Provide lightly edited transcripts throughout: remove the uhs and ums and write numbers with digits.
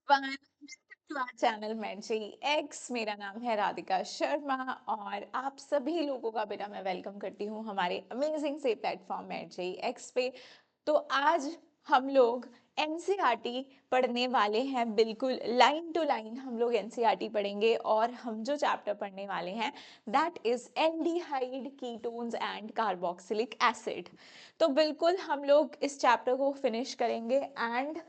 Welcome to our channel मैची एक्स। मेरा नाम है राधिका शर्मा और आप सभी लोगों का बेटा मैं वेलकम करती हूँ हमारे अमेजिंग से प्लेटफॉर्म मैची एक्स पे। तो आज हम लोग एनसीईआरटी पढ़ने वाले हैं, बिल्कुल लाइन टू लाइन हम लोग एनसीईआरटी पढ़ेंगे और हम जो चैप्टर पढ़ने वाले हैं that is aldehyde ketones and carboxylic acid. तो बिल्कुल हम लोग इस चैप्टर को फिनिश करेंगे एंड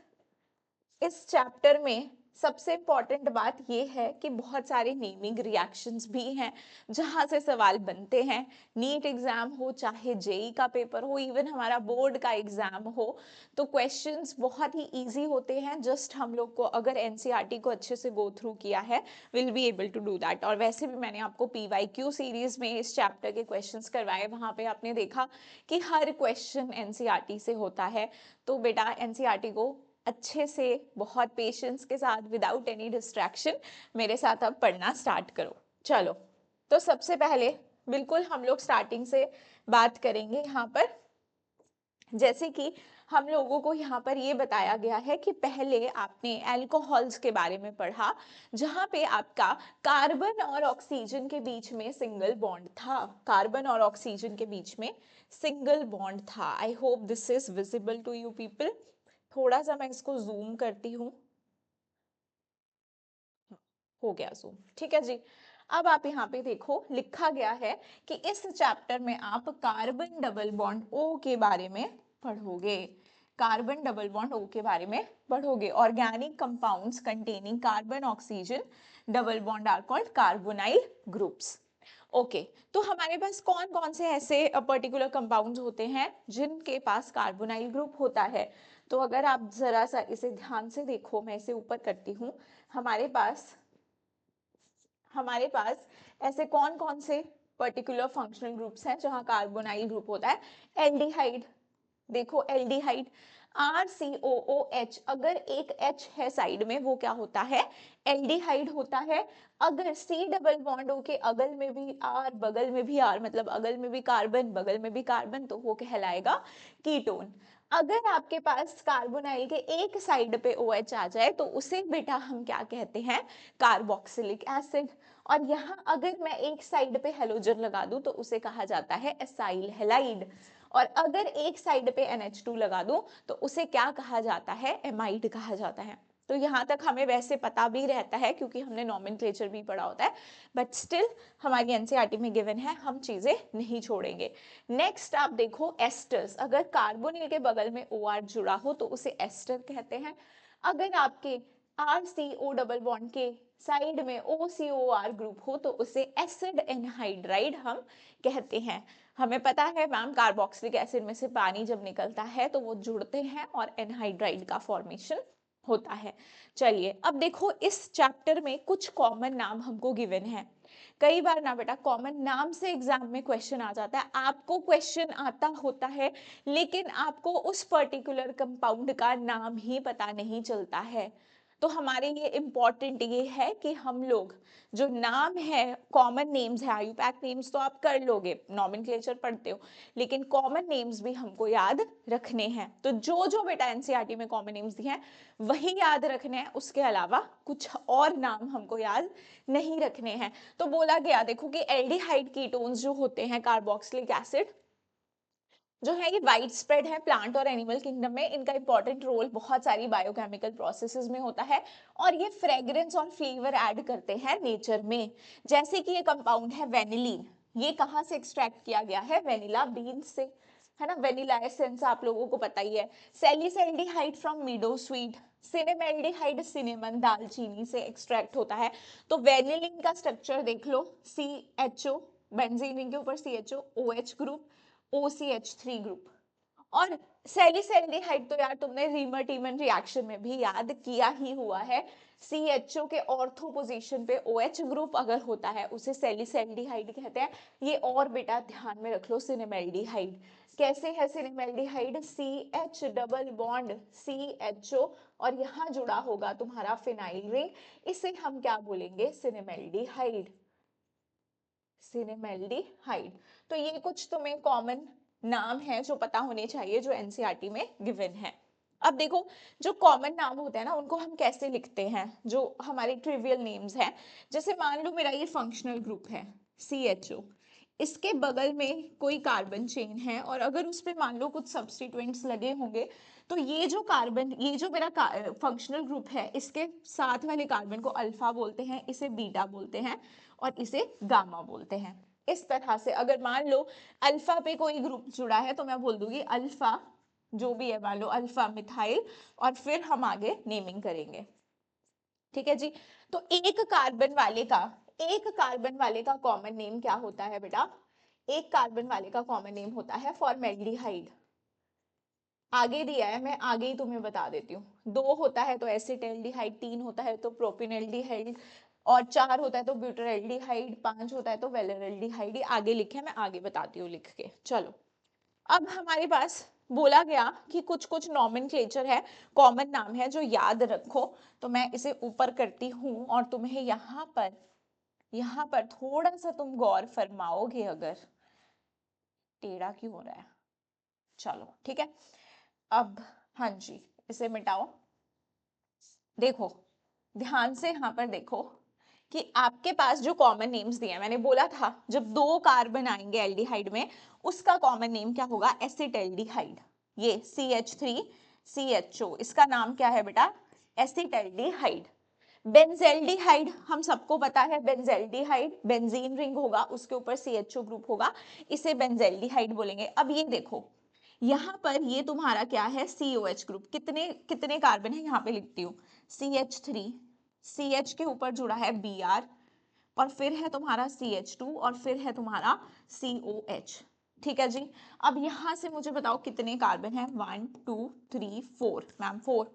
इस चैप्टर में सबसे इंपॉर्टेंट बात यह है कि बहुत सारे नेमिंग रिएक्शंस भी हैं जहां से सवाल बनते हैं। नीट एग्जाम हो, चाहे जेई का पेपर हो, इवन हमारा बोर्ड का एग्जाम हो, तो क्वेश्चंस बहुत ही इजी होते हैं। जस्ट हम लोग को अगर एनसीईआरटी को अच्छे से गो थ्रू किया है, will be able to do that. और वैसे भी मैंने आपको पीवाईक्यू सीरीज में इस चैप्टर के क्वेश्चंस करवाए, वहां पे आपने देखा कि हर क्वेश्चन एनसीईआरटी से होता है। तो बेटा एनसीईआरटी को अच्छे से, बहुत पेशेंस के साथ, विदाउट एनी डिस्ट्रैक्शन मेरे साथ अब पढ़ना स्टार्ट करो। चलो, तो सबसे पहले बिल्कुल हम लोग स्टार्टिंग से बात करेंगे। यहाँ पर जैसे कि हम लोगों को यहाँ पर ये बताया गया है कि पहले आपने अल्कोहल्स के बारे में पढ़ा, जहाँ पे आपका कार्बन और ऑक्सीजन के बीच में सिंगल बॉन्ड था। कार्बन और ऑक्सीजन के बीच में सिंगल बॉन्ड था। I hope this is visible to you people. थोड़ा सा मैं इसको जूम करती हूँ। हो गया जूम, ठीक है जी। अब आप यहाँ पे देखो, लिखा गया है कि इस चैप्टर में आप कार्बन डबल बॉन्ड ओ के बारे में पढ़ोगे। कार्बन डबल बॉन्ड ओ के बारे में पढ़ोगे। Organic compounds containing carbon oxygen double bond are called carbonyl groups. Okay, तो हमारे पास कौन कौन से ऐसे पर्टिकुलर कंपाउंड्स होते हैं जिनके पास कार्बोनाइल ग्रुप होता है। तो अगर आप जरा सा इसे ध्यान से देखो, मैं इसे ऊपर करती हूँ। हमारे पास ऐसे कौन कौन से पर्टिकुलर फंक्शनल ग्रुप्स हैं जहां कार्बोनाइल ग्रुप होता है। एल्डिहाइड, देखो एल्डिहाइड RCOOH, अगर एक H है साइड में वो क्या होता है, एल्डिहाइड होता है। अगर C डबल बॉन्ड O के अगल में भी R, बगल में भी R, मतलब अगल में भी कार्बन बगल में भी कार्बन, तो वो कहलाएगा कीटोन। अगर आपके पास कार्बोनाइल के एक साइड पे OH आ जाए तो उसे बेटा हम क्या कहते हैं, कार्बोक्सिलिक एसिड। और यहाँ अगर मैं एक साइड पे हेलोजन लगा दूं तो उसे कहा जाता है एसाइल हेलाइड। और अगर एक साइड पे NH2 लगा दूं तो उसे क्या कहा जाता है, एमाइड कहा जाता है। तो यहाँ तक हमें वैसे पता भी रहता है क्योंकि हमने नॉमेनक्लेचर भी पढ़ा होता है, बट स्टिल हमारी एनसीईआरटी में गिवन है, हम चीजें नहीं छोड़ेंगे। नेक्स्ट आप देखो एस्टर्स, अगर कार्बोनिल के बगल में OR जुड़ा हो तो उसे एस्टर कहते हैं। अगर आपके RCO डबल बॉन्ड के साइड में OCOR ग्रुप हो तो उसे एसिड एनहाइड्राइड हम कहते हैं। हमें पता है मैम, कार्बोक्सिलिक एसिड में से पानी जब निकलता है तो वो जुड़ते हैं और एनहाइड्राइड का फॉर्मेशन होता है। चलिए अब देखो, इस चैप्टर में कुछ कॉमन नाम हमको गिवन है। कई बार ना बेटा कॉमन नाम से एग्जाम में क्वेश्चन आ जाता है, आपको क्वेश्चन आता होता है लेकिन आपको उस पर्टिकुलर कंपाउंड का नाम ही पता नहीं चलता है। तो हमारे लिए इम्पोर्टेंट ये है कि हम लोग जो नाम है, कॉमन नेम्स है, आयुपैक नेम्स तो आप कर लोगे, नॉमेनक्लेचर पढ़ते हो, लेकिन कॉमन नेम्स भी हमको याद रखने हैं। तो जो जो बेटा एनसीईआरटी में कॉमन नेम्स दिए हैं वही याद रखने हैं, उसके अलावा कुछ और नाम हमको याद नहीं रखने हैं। तो बोला गया देखो कि एल्डिहाइड कीटोन्स जो होते हैं, कार्बोक्सिलिक एसिड जो है, ये वाइड स्प्रेड है प्लांट और एनिमल किंगडम में। इनका इंपॉर्टेंट रोल बहुत सारी बायोकेमिकल प्रोसेसेस में होता है और ये फ्रेग्रेंस और फ्लेवर ऐड करते हैं नेचर में। जैसे कि ये कंपाउंड है वेनिलीन, ये कहाँ से एक्सट्रैक्ट किया गया है, वेनिला बीन से, है ना। वेनिला एसेंस आप लोगों को पता ही है। सैलिसल्डिहाइड फ्रॉम मीडो स्वीट, सिनेमेल्डिहाइड सिनेमन दालचीनी से एक्सट्रैक्ट होता है। तो वेनिलीन का स्ट्रक्चर देख लो, CHO, बेंजीन रिंग के ऊपर CHO, OH group, OCH3 group. और सैलिसल्डिहाइड तो यार तुमने रीमर टीमन रिएक्शन में भी याद किया ही हुआ है। CHO के ऑर्थो पोजीशन पे OH ग्रुप अगर होता है उसे सैलिसल्डिहाइड कहते हैं। ये और बेटा ध्यान में रख लो, सिनेमेल्डिहाइड कैसे है, सिनेमेल्डिहाइड CH डबल बॉन्ड CHO और यहाँ जुड़ा होगा तुम्हारा फिनाइल रिंग, इसे हम क्या बोलेंगे, सिनेमेल्डिहाइड। सिनेमेल्डिहाइड। तो ये कुछ तुम्हें कॉमन नाम है जो पता होने चाहिए, जो एनसीईआरटी में गिवन है। अब देखो, जो कॉमन नाम होते हैं ना उनको हम कैसे लिखते हैं, जो हमारे ट्रिवियल नेम्स हैं, जैसे मान लो मेरा ये फंक्शनल ग्रुप है CHO, इसके बगल में कोई कार्बन चेन है और अगर उस पे मान लो कुछ सब्स्टिट्यूएंट्स लगे होंगे, तो ये जो कार्बन, ये जो मेरा फंक्शनल ग्रुप है, इसके साथ वाले कार्बन को अल्फा बोलते हैं, इसे बीटा बोलते हैं और इसे गामा बोलते हैं। इस तरह से अगर मान लो अल्फा पे कोई ग्रुप जुड़ा है तो मैं बोल दूंगी अल्फा, जो भी है मान लो अल्फा मिथाइल, और फिर हम आगे नेमिंग करेंगे। ठीक है जी। तो एक कार्बन वाले का कॉमन नेम क्या होता है बेटा? एक कार्बन वाले का कॉमन नेम होता है फॉर्मेल्डिहाइड। आगे दिया है, मैं आगे ही तुम्हें बता देती हूँ। 2 होता है तो एसिटाल्डिहाइड, 3 होता है तो प्रोपिनल्डिहाइड, और 4 होता है तो ब्यूटाल्डिहाइड, 5 होता है तो वेलाल्डिहाइड। ये आगे लिखे, मैं आगे बताती हूँ लिख के। चलो, अब हमारे पास बोला गया कि कुछ कुछ नॉमेनक्लेचर है, कॉमन नाम है जो याद रखो। तो मैं इसे ऊपर करती हूँ और तुम्हें यहाँ पर थोड़ा सा तुम गौर फरमाओगे अगर। टेढ़ा क्यों हो रहा है? चलो ठीक है। अब हाँ जी, इसे मिटाओ। देखो, ध्यान से यहाँ पर देखो कि आपके पास जो कॉमन नेम्स दिए हैं, मैंने बोला था जब 2 कार्बन आएंगे एल्डिहाइड में, उसका कॉमन नेम क्या होगा? एसिटाल्डिहाइड। ये CH3 CHO, इसका नाम क्या है बेटा? एसिटाल्डिहाइड। बेंजेल्डिहाइड हम सबको पता है, बेंजेल्डिहाइड बेंजीन रिंग होगा, उसके ऊपर CHO ग्रुप होगा, इसे बेंजेल्डिहाइड बोलेंगे। अब ये देखो, यहाँ पर ये तुम्हारा क्या है? COH group. कितने कितने कार्बन है यहाँ पे लिखती हूँ, CH3, CH के ऊपर जुड़ा है Br, और फिर है तुम्हारा CH2, और फिर है तुम्हारा COH। ठीक है जी। अब यहाँ से मुझे बताओ कितने कार्बन है? 1 2 3 4। मैम 4।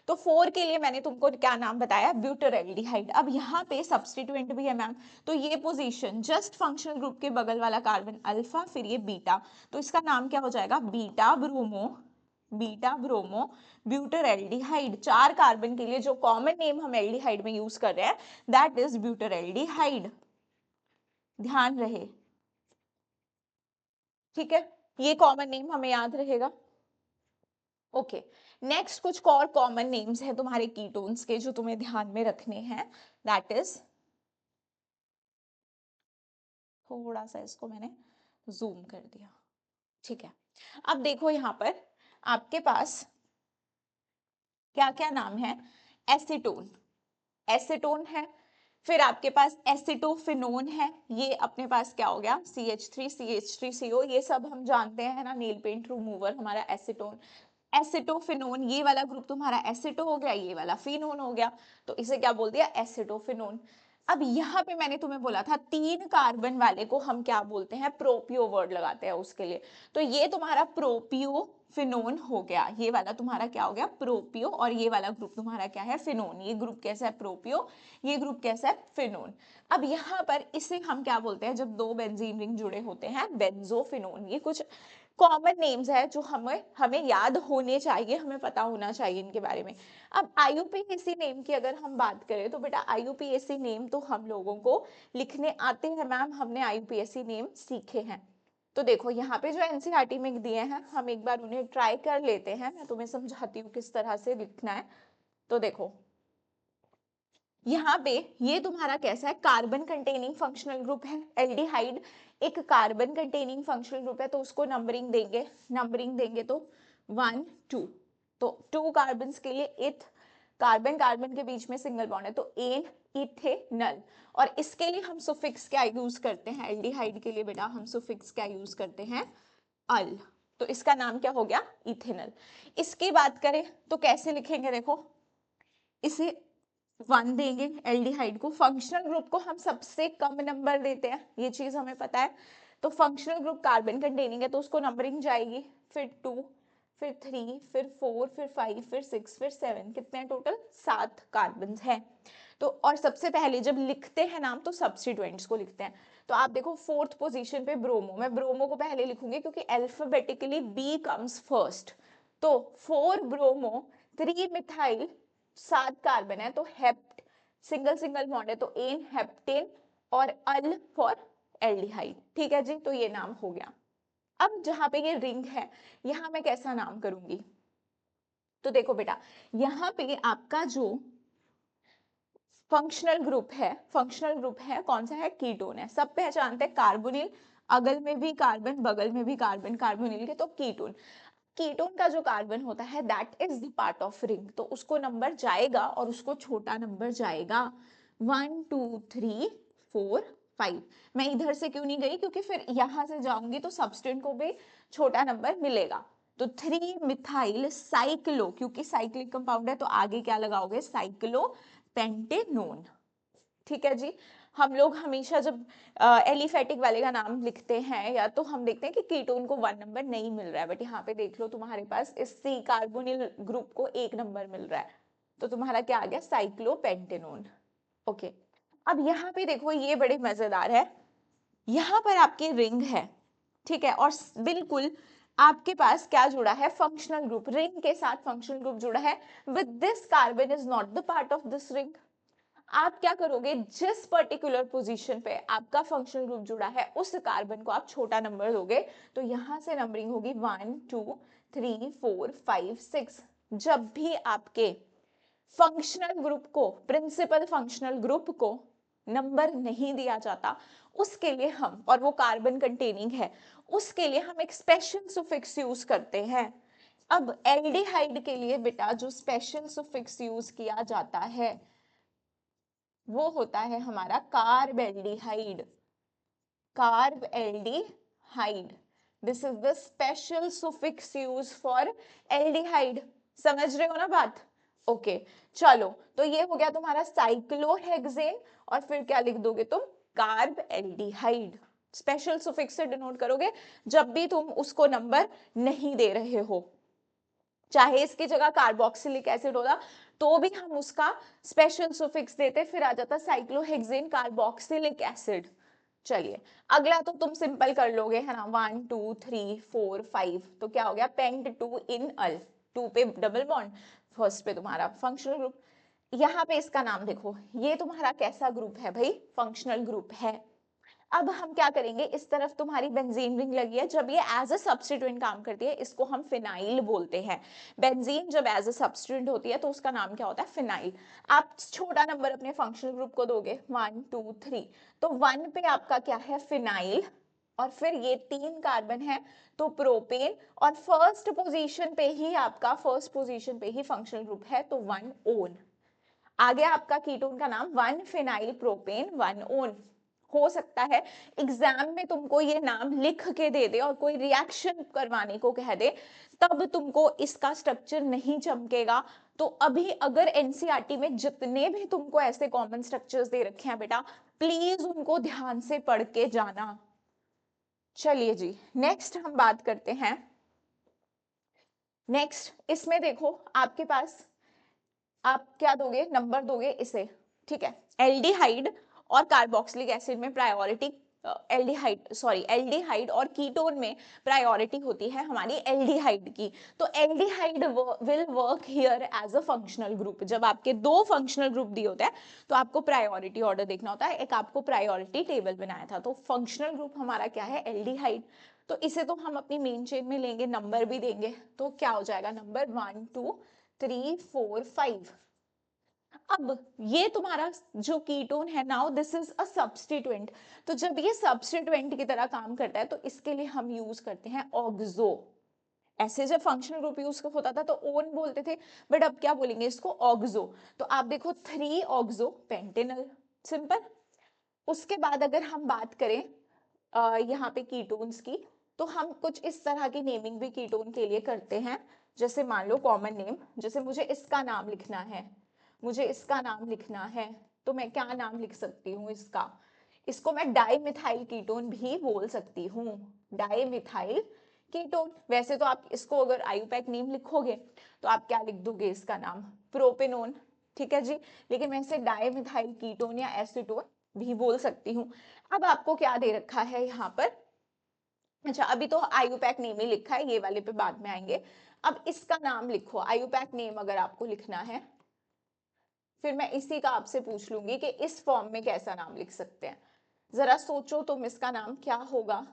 तो 4 के लिए मैंने तुमको क्या नाम बताया? ब्यूटाल्डिहाइड। अब यहाँ पे सब्स्टिट्यूएंट भी है मैम, तो ये पोजीशन जस्ट फंक्शनल ग्रुप के बगल वाला कार्बन अल्फा, फिर ये बीटा, तो इसका नाम क्या हो जाएगा? Beta bromo ब्यूटाल्डिहाइड। 4 कार्बन के लिए जो कॉमन नेम हम एल्डिहाइड में यूज कर रहे हैं, दैट इज ब्यूटाल्डिहाइड। ध्यान रहे, ठीक है, ये कॉमन नेम हमें याद रहेगा। ओके, नेक्स्ट कुछ और कॉमन नेम्स हैं तुम्हारे कीटोन्स के जो तुम्हें ध्यान में रखने हैं, दैट इज, थोड़ा सा इसको मैंने जूम कर दिया। ठीक है, अब देखो यहाँ पर आपके पास क्या क्या नाम है? एसीटोन, एसीटोन है, फिर आपके पास एसिटोफिनोन है, ये अपने पास क्या हो गया? CH3 CH3CO, ये सब हम जानते हैं ना, नील पेंट रिमूवर हमारा एसीटोन। एसिटोफिनोन, ये वाला ग्रुप तुम्हारा एसिटो हो गया, ये वाला फिनोन हो गया, तो इसे क्या बोल दिया? एसिटोफिनोन। अब यहाँ पे मैंने तुम्हें बोला था 3 कार्बन वाले को हम क्या बोलते हैं? प्रोपियो वर्ड लगाते हैं उसके लिए। तो ये तुम्हारा प्रोपियो फिनोन हो गया, ये वाला तुम्हारा क्या हो गया? प्रोपियो, और ये वाला ग्रुप तुम्हारा क्या है? फिनोन। ये ग्रुप कैसा है? प्रोपियो। ये ग्रुप कैसा है? फिनोन। अब यहाँ पर इसे हम क्या बोलते हैं जब 2 बेंजीन रिंग जुड़े होते हैं? बेंजोफिनोन। ये कुछ कॉमन नेम्स है जो हमें हमें याद होने चाहिए, हमें पता होना चाहिए इनके बारे में। अब IUPAC नेम की अगर हम बात करें तो बेटा IUPAC नेम तो हम लोगों को लिखने आते हैं मैम, हमने IUPAC नेम सीखे हैं। तो देखो यहाँ पे जो NCERT में दिए हैं, हम एक बार उन्हें ट्राई कर लेते हैं, मैं तुम्हें समझाती हूँ किस तरह से लिखना है। तो देखो यहाँ पे ये तुम्हारा कैसा है? कार्बन कंटेनिंग फंक्शनल ग्रुप है एल्डिहाइड। एक कार्बन कंटेनिंग फंक्शनल ग्रुप है तो उसको नंबरिंग देंगे तो 1 2, तो 2 कार्बन के लिए इथ, कार्बन कार्बन के बीच में सिंगल बॉन्ड है तो एन, इथेनल। और इसके लिए हम सुफिक्स क्या यूज करते हैं? एल्डिहाइड के लिए बेटा हम सुफिक्स क्या यूज करते हैं? अल। तो इसका नाम क्या हो गया? इथेनल। इसकी बात करें तो कैसे लिखेंगे? देखो, इसे 1 देंगे एल्डिहाइड को, फंक्शनल ग्रुप को हम सबसे कम नंबर देते हैं, ये चीज हमें पता है। तो फंक्शनल ग्रुप कार्बन कंटेनिंग है तो उसको नंबरिंग जाएगी, फिर 2, फिर 3, फिर 4, फिर 5, फिर 6, फिर 7, कितने टोटल? 7 कार्बन है। तो और सबसे पहले जब लिखते हैं नाम तो सब्स्टिट्यूएंट्स को लिखते हैं। तो आप देखो 4th पोजीशन पे ब्रोमो, मैं ब्रोमो को पहले लिखूंगी क्योंकि अल्फाबेटिकली बी कम्स फर्स्ट। तो 4 ब्रोमो 3 मिथाइल, 7 कार्बन है तो हेप्ट, सिंगल सिंगल बॉन्ड है तो एन हेप्टेन, और अल फॉर एल्डिहाइड। ठीक है जी, तो ये नाम हो गया। अब जहां पे ये रिंग है, यहां मैं कैसा नाम करूंगी? तो देखो बेटा, यहाँ पे आपका जो फंक्शनल ग्रुप है कौन सा है, कीटोन है। सब पहचानते हैं कार्बोनिल, अगल में भी कार्बन बगल में भी कार्बन, कार्बोनिल के, तो कीटोन। कीटोन का जो कार्बन होता है that is the part of ring, तो उसको नंबर जाएगा और उसको छोटा नंबर जाएगा 1 2 3 4 5। मैं इधर से क्यों नहीं गई, क्योंकि फिर यहां से जाऊंगी तो सब्सटेंट को भी छोटा नंबर मिलेगा। तो 3 मिथाइल साइक्लो, क्योंकि साइक्लिक कंपाउंड है तो आगे क्या लगाओगे, साइक्लो पेंटेनोन। ठीक है जी। हम लोग हमेशा जब एलिफेटिक वाले का नाम लिखते हैं या तो हम देखते हैं कि कीटोन को 1 नंबर नहीं मिल रहा है, बट यहाँ पे देख लो तुम्हारे पास इस सी कार्बोनिल ग्रुप को 1 नंबर मिल रहा है, तो तुम्हारा क्या आ गया, साइक्लोपेंटेनोन। ओके, अब यहाँ पे देखो ये बड़े मजेदार है, यहाँ पर आपकी रिंग है, ठीक है, और बिल्कुल आपके पास क्या जुड़ा है, फंक्शनल ग्रुप, रिंग के साथ फंक्शनल ग्रुप जुड़ा है, with this carbon is not the part of this ring. आप क्या करोगे, जिस पर्टिकुलर पोजीशन पे आपका फंक्शनल ग्रुप जुड़ा है उस कार्बन को आप छोटा नंबर दोगे, तो यहां से नंबरिंग होगी 1 2 3 4 5 6। जब भी आपके फंक्शनल ग्रुप को, प्रिंसिपल फंक्शनल ग्रुप को नंबर नहीं दिया जाता, उसके लिए हम, और वो कार्बन कंटेनिंग है, उसके लिए हम एक स्पेशल सुफिक्स यूज करते हैं। अब एल्डिहाइड के लिए बेटा जो स्पेशल सुफिक्स यूज किया जाता है वो होता है हमारा carb aldehyde, carb aldehyde. This is the special suffix use for aldehyde. समझ रहे हो ना बात? ओके चलो, तो ये हो गया तुम्हारा साइक्लोहेक्सेन, और फिर क्या लिख दोगे तुम, कार्ब एल्डिहाइड। स्पेशल सुफिक्स से डिनोट करोगे जब भी तुम उसको नंबर नहीं दे रहे हो, चाहे इसकी जगह कार्बोक्सिलिक एसिड होता तो भी हम उसका स्पेशल सुफिक्स देते, फिर आ जाता साइक्लोहेक्सेन कार्बोक्सिलिक एसिड। चलिए अगला तो तुम सिंपल कर लोगे है ना, 1 2 3 4 5, तो क्या हो गया, पेंट 2 इन अल, 2 पे डबल बॉन्ड, फर्स्ट पे तुम्हारा फंक्शनल ग्रुप। यहाँ पे इसका नाम देखो, ये तुम्हारा कैसा ग्रुप है भाई, फंक्शनल ग्रुप है। अब हम क्या करेंगे, इस तरफ तुम्हारी बेंजीन रिंग लगी है, जब ये एज अ सब्स्टिट्यूएंट काम करती है इसको हम फिनाइल बोलते हैं। बेंजीन जब एज अ सब्स्टिट्यूएंट होती है तो उसका नाम क्या होता है, फिनाइल। आप छोटा नंबर अपने फंक्शनल ग्रुप को दोगे 1 2 3, तो 1 पे आपका क्या है, फिनाइल, और फिर ये 3 कार्बन है तो प्रोपेन, और फर्स्ट पोजीशन पे ही फंक्शनल ग्रुप है तो 1 ओन। आगे आपका कीटोन का नाम 1 फिनाइल प्रोपेन 1 ओन। हो सकता है एग्जाम में तुमको ये नाम लिख के दे दे और कोई रिएक्शन करवाने को कह दे, तब तुमको इसका स्ट्रक्चर नहीं चमकेगा। तो अभी अगर एनसीईआरटी में जितने भी तुमको ऐसे कॉमन स्ट्रक्चर्स दे रखे हैं बेटा, प्लीज उनको ध्यान से पढ़ के जाना। चलिए जी, नेक्स्ट हम बात करते हैं। नेक्स्ट इसमें देखो आपके पास, आप क्या दोगे, नंबर दोगे इसे, ठीक है। एल्डिहाइड और कार्बोक्सिलिक एसिड में प्रायोरिटी, एल्डिहाइड और कीटोन में प्रायोरिटी होती है हमारी एल्डिहाइड की। तो aldehyde will work here as a functional group. जब आपके दो फंक्शनल ग्रुप दिए होते हैं तो आपको प्रायोरिटी ऑर्डर देखना होता है, एक आपको प्रायोरिटी टेबल बनाया था। तो फंक्शनल ग्रुप हमारा क्या है, एल्डिहाइड। तो इसे तो हम अपनी मेन चेन में लेंगे, नंबर भी देंगे, तो क्या हो जाएगा, नंबर 1 2 3 4 5। अब ये तुम्हारा जो कीटोन है, now this is a substituent, तो जब ये सब्स्टिट्यूएंट की तरह काम करता है तो इसके लिए हम यूज करते हैं ऑक्सो। ऐसे जब फंक्शनल ग्रुप यूज होता था तो ओन बोलते थे, बट अब क्या बोलेंगे इसको, ऑक्सो। तो आप देखो 3 ऑक्सो पेंटेनल, सिंपल। उसके बाद अगर हम बात करें यहाँ पे कीटोन्स की, तो हम कुछ इस तरह की नेमिंग भी कीटोन के लिए करते हैं। जैसे मान लो कॉमन नेम, जैसे मुझे इसका नाम लिखना है, मुझे इसका नाम लिखना है, तो मैं क्या नाम लिख सकती हूँ इसका, इसको मैं डाईमिथाइल कीटोन भी बोल सकती हूँ, डाईमिथाइल कीटोन। वैसे तो आप इसको अगर आयुपैक नेम लिखोगे तो आप क्या लिख दोगे, इसका नाम प्रोपेनोन, ठीक है जी। लेकिन मैं इसे डाईमिथाइल कीटोन या एसीटोन भी बोल सकती हूँ। अब आपको क्या दे रखा है यहाँ पर, अच्छा अभी तो आयुपैक नेम ही लिखा है, ये वाले पे बाद में आएंगे। अब इसका नाम लिखो, आयुपैक नेम अगर आपको लिखना है, फिर मैं इसी का आपसे पूछ लूंगी कि इस फॉर्म में कैसा नाम लिख सकते हैं। जरा सोचो तुम, इसका नाम क्या होगा।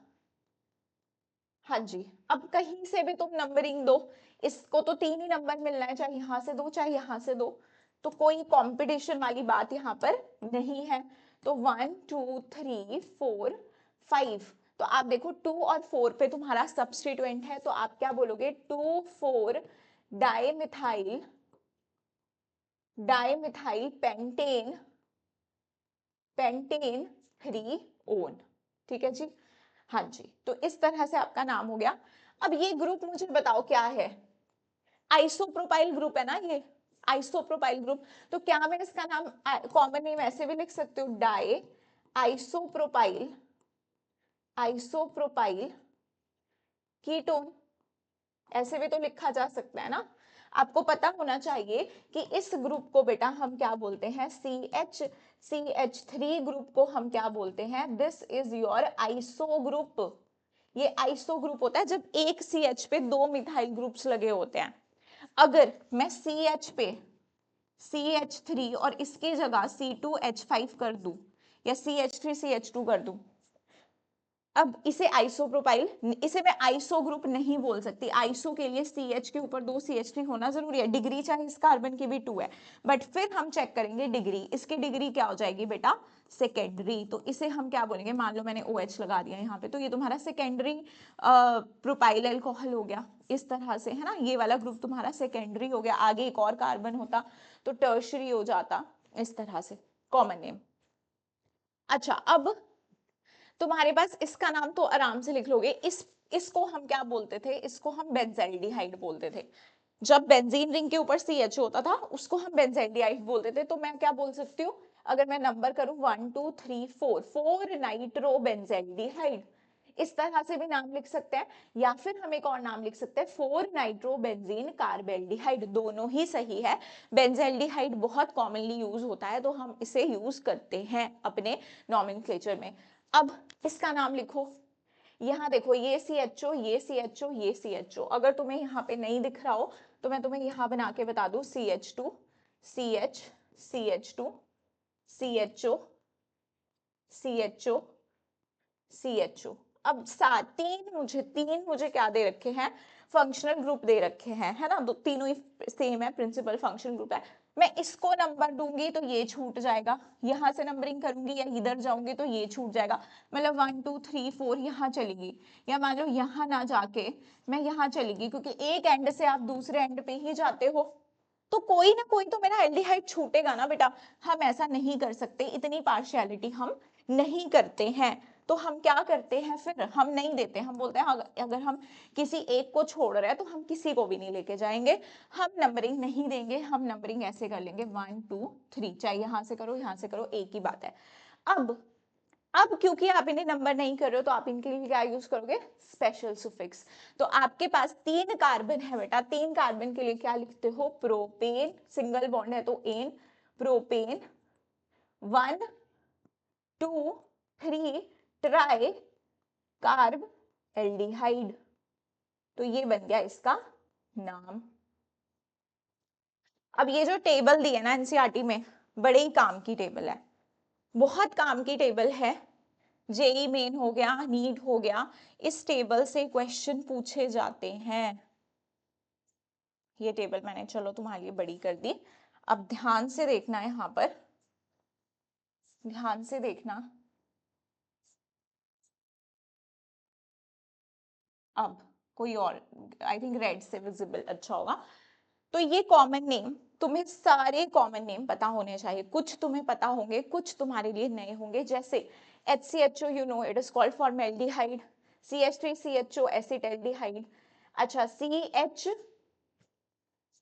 हाँ जी, अब कहीं से भी तुम नंबरिंग दो, इसको तो 3 ही नंबर मिलना है, चाहे यहाँ से दो चाहे यहाँ से दो, तो कोई कंपटीशन वाली बात यहाँ पर नहीं है। तो 1 2 3 4 5, तो आप देखो 2 और 4 पे तुम्हारा सब्स्टिट्यूएंट है, तो आप क्या बोलोगे 2 4 dimethyl dimethyl pentane pentane 3 own. ठीक है जी, हाँ जी, तो इस तरह से आपका नाम हो गया। अब ये ग्रुप मुझे बताओ क्या है, आइसोप्रोपाइल ग्रुप है ना ये, आइसोप्रोपाइल ग्रुप। तो क्या मैं इसका नाम कॉमन नेम ऐसे भी लिख सकती हूँ, डाई आइसोप्रोपाइल आइसोप्रोपाइल कीटोन, ऐसे भी तो लिखा जा सकता है ना। आपको पता होना चाहिए कि इस ग्रुप को बेटा हम क्या बोलते हैं, CH3 ग्रुप को हम क्या बोलते हैं, this is your iso group. ये आइसो ग्रुप होता है जब एक CH पे दो मिथाइल ग्रुप्स लगे होते हैं। अगर मैं CH पे CH3 और इसकी जगह C2H5 कर दूं या CH3CH2 कर दूं, अब इसे आइसोप्रोपाइल, इसे मैं आइसो ग्रुप नहीं बोल सकती। आइसो के लिए CH के ऊपर 2 CH3 होना जरूरी है, डिग्री चाहे इस कार्बन की भी 2 है, बट फिर हम चेक करेंगे डिग्री, इसकी डिग्री क्या हो जाएगी बेटा, सेकेंडरी। तो इसे हम क्या बोलेंगे, मान लो मैंने OH लगा दिया यहाँ पे, तो ये तुम्हारा सेकेंडरी प्रोपाइल अल्कोहल हो गया, इस तरह से है ना। ये वाला ग्रुप तुम्हारा सेकेंडरी हो गया, आगे एक और कार्बन होता तो टर्शरी हो जाता, इस तरह से कॉमन नेम। अच्छा, अब तुम्हारे पास इसका नाम तो आराम से लिख लोगे, इसको हम क्या बोलते थे, इसको हम बेंजाइल्डिहाइड बोलते थे। जब बेंजीन रिंग के ऊपर CH होता था उसको हम बेंजाइल्डिहाइड बोलते थे। तो मैं क्या बोल सकती हूँ, अगर मैं नंबर करूँ 1 2 3 4, 4 नाइट्रो बेंजाइल्डिहाइड, इस तरह से भी नाम लिख सकते हैं, या फिर हम एक और नाम लिख सकते हैं 4 नाइट्रो बेंजीन कार्बेल्डिहाइड, दोनों ही सही है। बेंजाइल्डिहाइड बहुत कॉमनली यूज होता है, तो हम इसे यूज करते हैं अपने नॉमेनक्लेचर में। अब इसका नाम लिखो, यहाँ देखो ये CHO ये CHO ये CHO, अगर तुम्हें यहाँ पे नहीं दिख रहा हो तो मैं तुम्हें यहाँ बना के बता दूं, CH2 CH CH2 CHO CHO CHO। अब तीन मुझे क्या दे रखे हैं, फंक्शनल ग्रुप दे रखे हैं, है ना, दो तीनों ही सेम है, प्रिंसिपल फंक्शन ग्रुप है। मैं इसको नंबर दूंगी तो ये छूट जाएगा, यहाँ से नंबरिंग करूंगी या इधर जाऊंगी तो ये छूट जाएगा, मतलब 1 2 3 4 यहाँ चलेगी, या मान लो यहाँ ना जाके मैं यहाँ चलेगी, क्योंकि एक एंड से आप दूसरे एंड पे ही जाते हो, तो कोई ना कोई तो मेरा एल्डिहाइड छूटेगा ना बेटा। हम ऐसा नहीं कर सकते, इतनी पार्शियलिटी हम नहीं करते हैं। तो हम क्या करते हैं, फिर हम नहीं देते, हम बोलते हैं अगर हम किसी एक को छोड़ रहे हैं तो हम किसी को भी नहीं लेके जाएंगे, हम नंबरिंग नहीं देंगे, हम नंबरिंग ऐसे कर लेंगे 1 2 3, चाहे यहां से करो यहाँ से करो, एक ही बात है। अब क्योंकि आप इन्हें नंबर नहीं कर रहे हो तो आप इनके लिए क्या यूज करोगे, स्पेशल सुफिक्स। तो आपके पास 3 कार्बन है बेटा, 3 कार्बन के लिए क्या लिखते हो, प्रोपेन, सिंगल बॉन्ड है तो n, propane 1 2 3 tricarbaldehyde, तो ये बन गया इसका नाम। अब ये जो टेबल दी है ना एनसीईआरटी में, बड़े ही काम की टेबल है, बहुत काम की टेबल है। जेई मेन हो गया, नीट हो गया, इस टेबल से क्वेश्चन पूछे जाते हैं। ये टेबल मैंने चलो तुम्हारे लिए बड़ी कर दी। अब ध्यान से देखना है, यहाँ पर ध्यान से देखना। अब कोई और, आई थिंक रेड से विजिबल अच्छा होगा। तो ये कॉमन नेम, तुम्हें सारे कॉमन नेम पता होने चाहिए, कुछ तुम्हें पता होंगे, कुछ तुम्हारे लिए नए होंगे। जैसे HCHO, you know it is called formaldehyde, CH3CHO acetaldehyde. अच्छा, CH,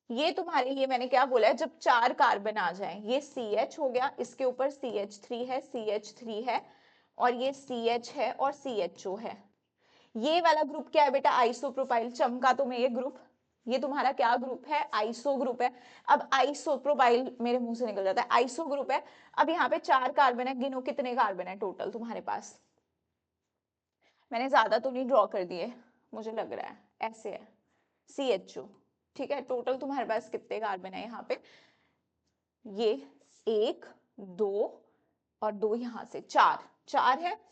ये तुम्हारे लिए मैंने क्या बोला है, जब 4 कार्बन आ जाए, ये CH हो गया, इसके ऊपर CH3 है, CH3 है, और ये CH है और CHO है। ये वाला ग्रुप क्या है बेटा, आइसोप्रोपाइल, चमका तुम्हें ये ग्रुप, ये तुम्हारा क्या ग्रुप है, आइसो ग्रुप है। अब आइसोप्रोपाइल मेरे मुंह से निकल जाता है, आइसो ग्रुप है। अब यहाँ पे 4 कार्बन है, गिनो कितने कार्बन है टोटल तुम्हारे पास। मैंने ज्यादा तो नहीं ड्रॉ कर दिए, मुझे लग रहा है ऐसे है, CHO। ठीक है, टोटल तुम्हारे पास कितने कार्बन है यहाँ पे, ये 1 2 और 2 यहाँ से 4 4 है।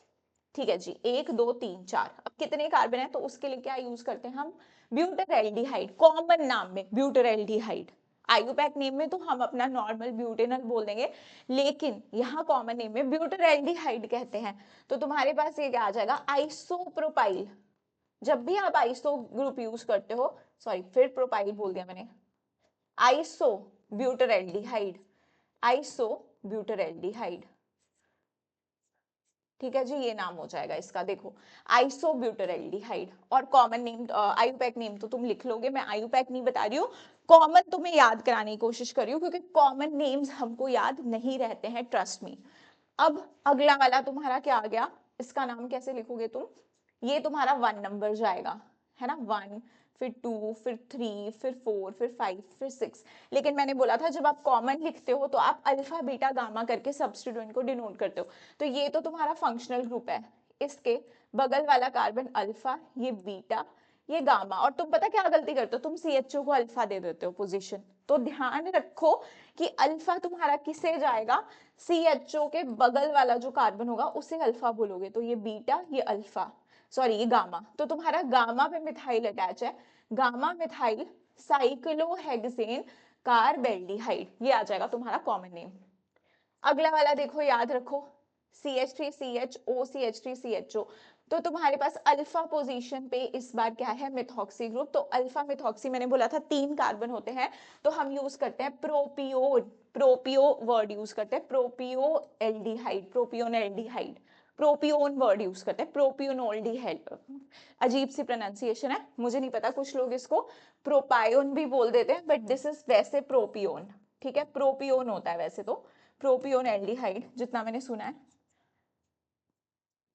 ठीक है जी, 1 2 3 4। अब कितने कार्बन है तो उसके लिए क्या यूज करते हैं हम, ब्यूटाइल्डिहाइड। कॉमन नाम में ब्यूटाइल्डिहाइड, आयुपैक नेम में तो हम अपना नॉर्मल ब्यूटेनल बोल देंगे, लेकिन यहाँ कॉमन नेम में ब्यूटाइल्डिहाइड कहते हैं। तो तुम्हारे पास ये क्या आ जाएगा, आइसोप्रोपाइल। जब भी आप आइसो ग्रुप यूज करते हो, सॉरी फिर प्रोपाइल बोल दिया मैंने, आइसो ब्यूटाइल्डिहाइड, आइसो ब्यूटाइल्डिहाइड। ठीक है जी, ये नाम हो जाएगा इसका। देखो आइसोब्यूटाइल्डिहाइड, और कॉमन नेम आयुपैक नेम तो तुम लिख लोगे, मैं आयुपैक नहीं बता रही हूँ, कॉमन तुम्हें याद कराने की कोशिश कर रही हूँ, क्योंकि कॉमन नेम्स हमको याद नहीं रहते हैं, ट्रस्ट मी। अब अगला वाला तुम्हारा क्या आ गया, इसका नाम कैसे लिखोगे तुम, ये तुम्हारा 1 नंबर जाएगा, है ना, 1, फिर 2, फिर 3, फिर 4, फिर 5, फिर 6। लेकिन मैंने बोला था जब आप कॉमन लिखते हो तो आप अल्फा बीटा गामा करके सब्स्टिट्यूएंट को डिनोट करते हो। तो ये तो तुम्हारा फंक्शनल ग्रुप है, इसके बगल वाला कार्बन अल्फा, ये बीटा, ये गामा। और तुम पता क्या गलती करते हो, तुम CHO को अल्फा दे देते हो पोजीशन। तो ध्यान रखो कि अल्फा तुम्हारा किसे जाएगा, CHO के बगल वाला जो कार्बन होगा उसे अल्फा बोलोगे। तो ये बीटा, ये अल्फा, सॉरी ये गामा। तो तुम्हारा गामा पे मिथाइल अटैच है, गामा मिथाइल साइक्लोहेक्सेन कार्बेल्डिहाइड, ये आ जाएगा तुम्हारा कॉमन नेम। अगला वाला देखो, याद रखो, CH3CHO CH3CHO। तो तुम्हारे पास अल्फा पोजीशन पे इस बार क्या है, मिथॉक्सी ग्रुप। तो अल्फा मिथॉक्सी मैंने बोला था 3 कार्बन होते हैं, तो हम यूज करते हैं प्रोपियोन, प्रोपियो वर्ड यूज करते हैं, प्रोपियो एल्डिहाइड, प्रोपियोन एल्डिहाइड, प्रोपियोन वर्ड यूज करते हैं, प्रोपियोनोल्डिहाइड। अजीब सी प्रोनाउंसिएशन है, मुझे नहीं पता, कुछ लोग इसको प्रोपायोन भी बोल देते हैं, बट दिस इज वैसे प्रोपियोन। ठीक है, प्रोपियोन होता है वैसे तो, प्रोपियोन एल्डिहाइड जितना मैंने सुना है।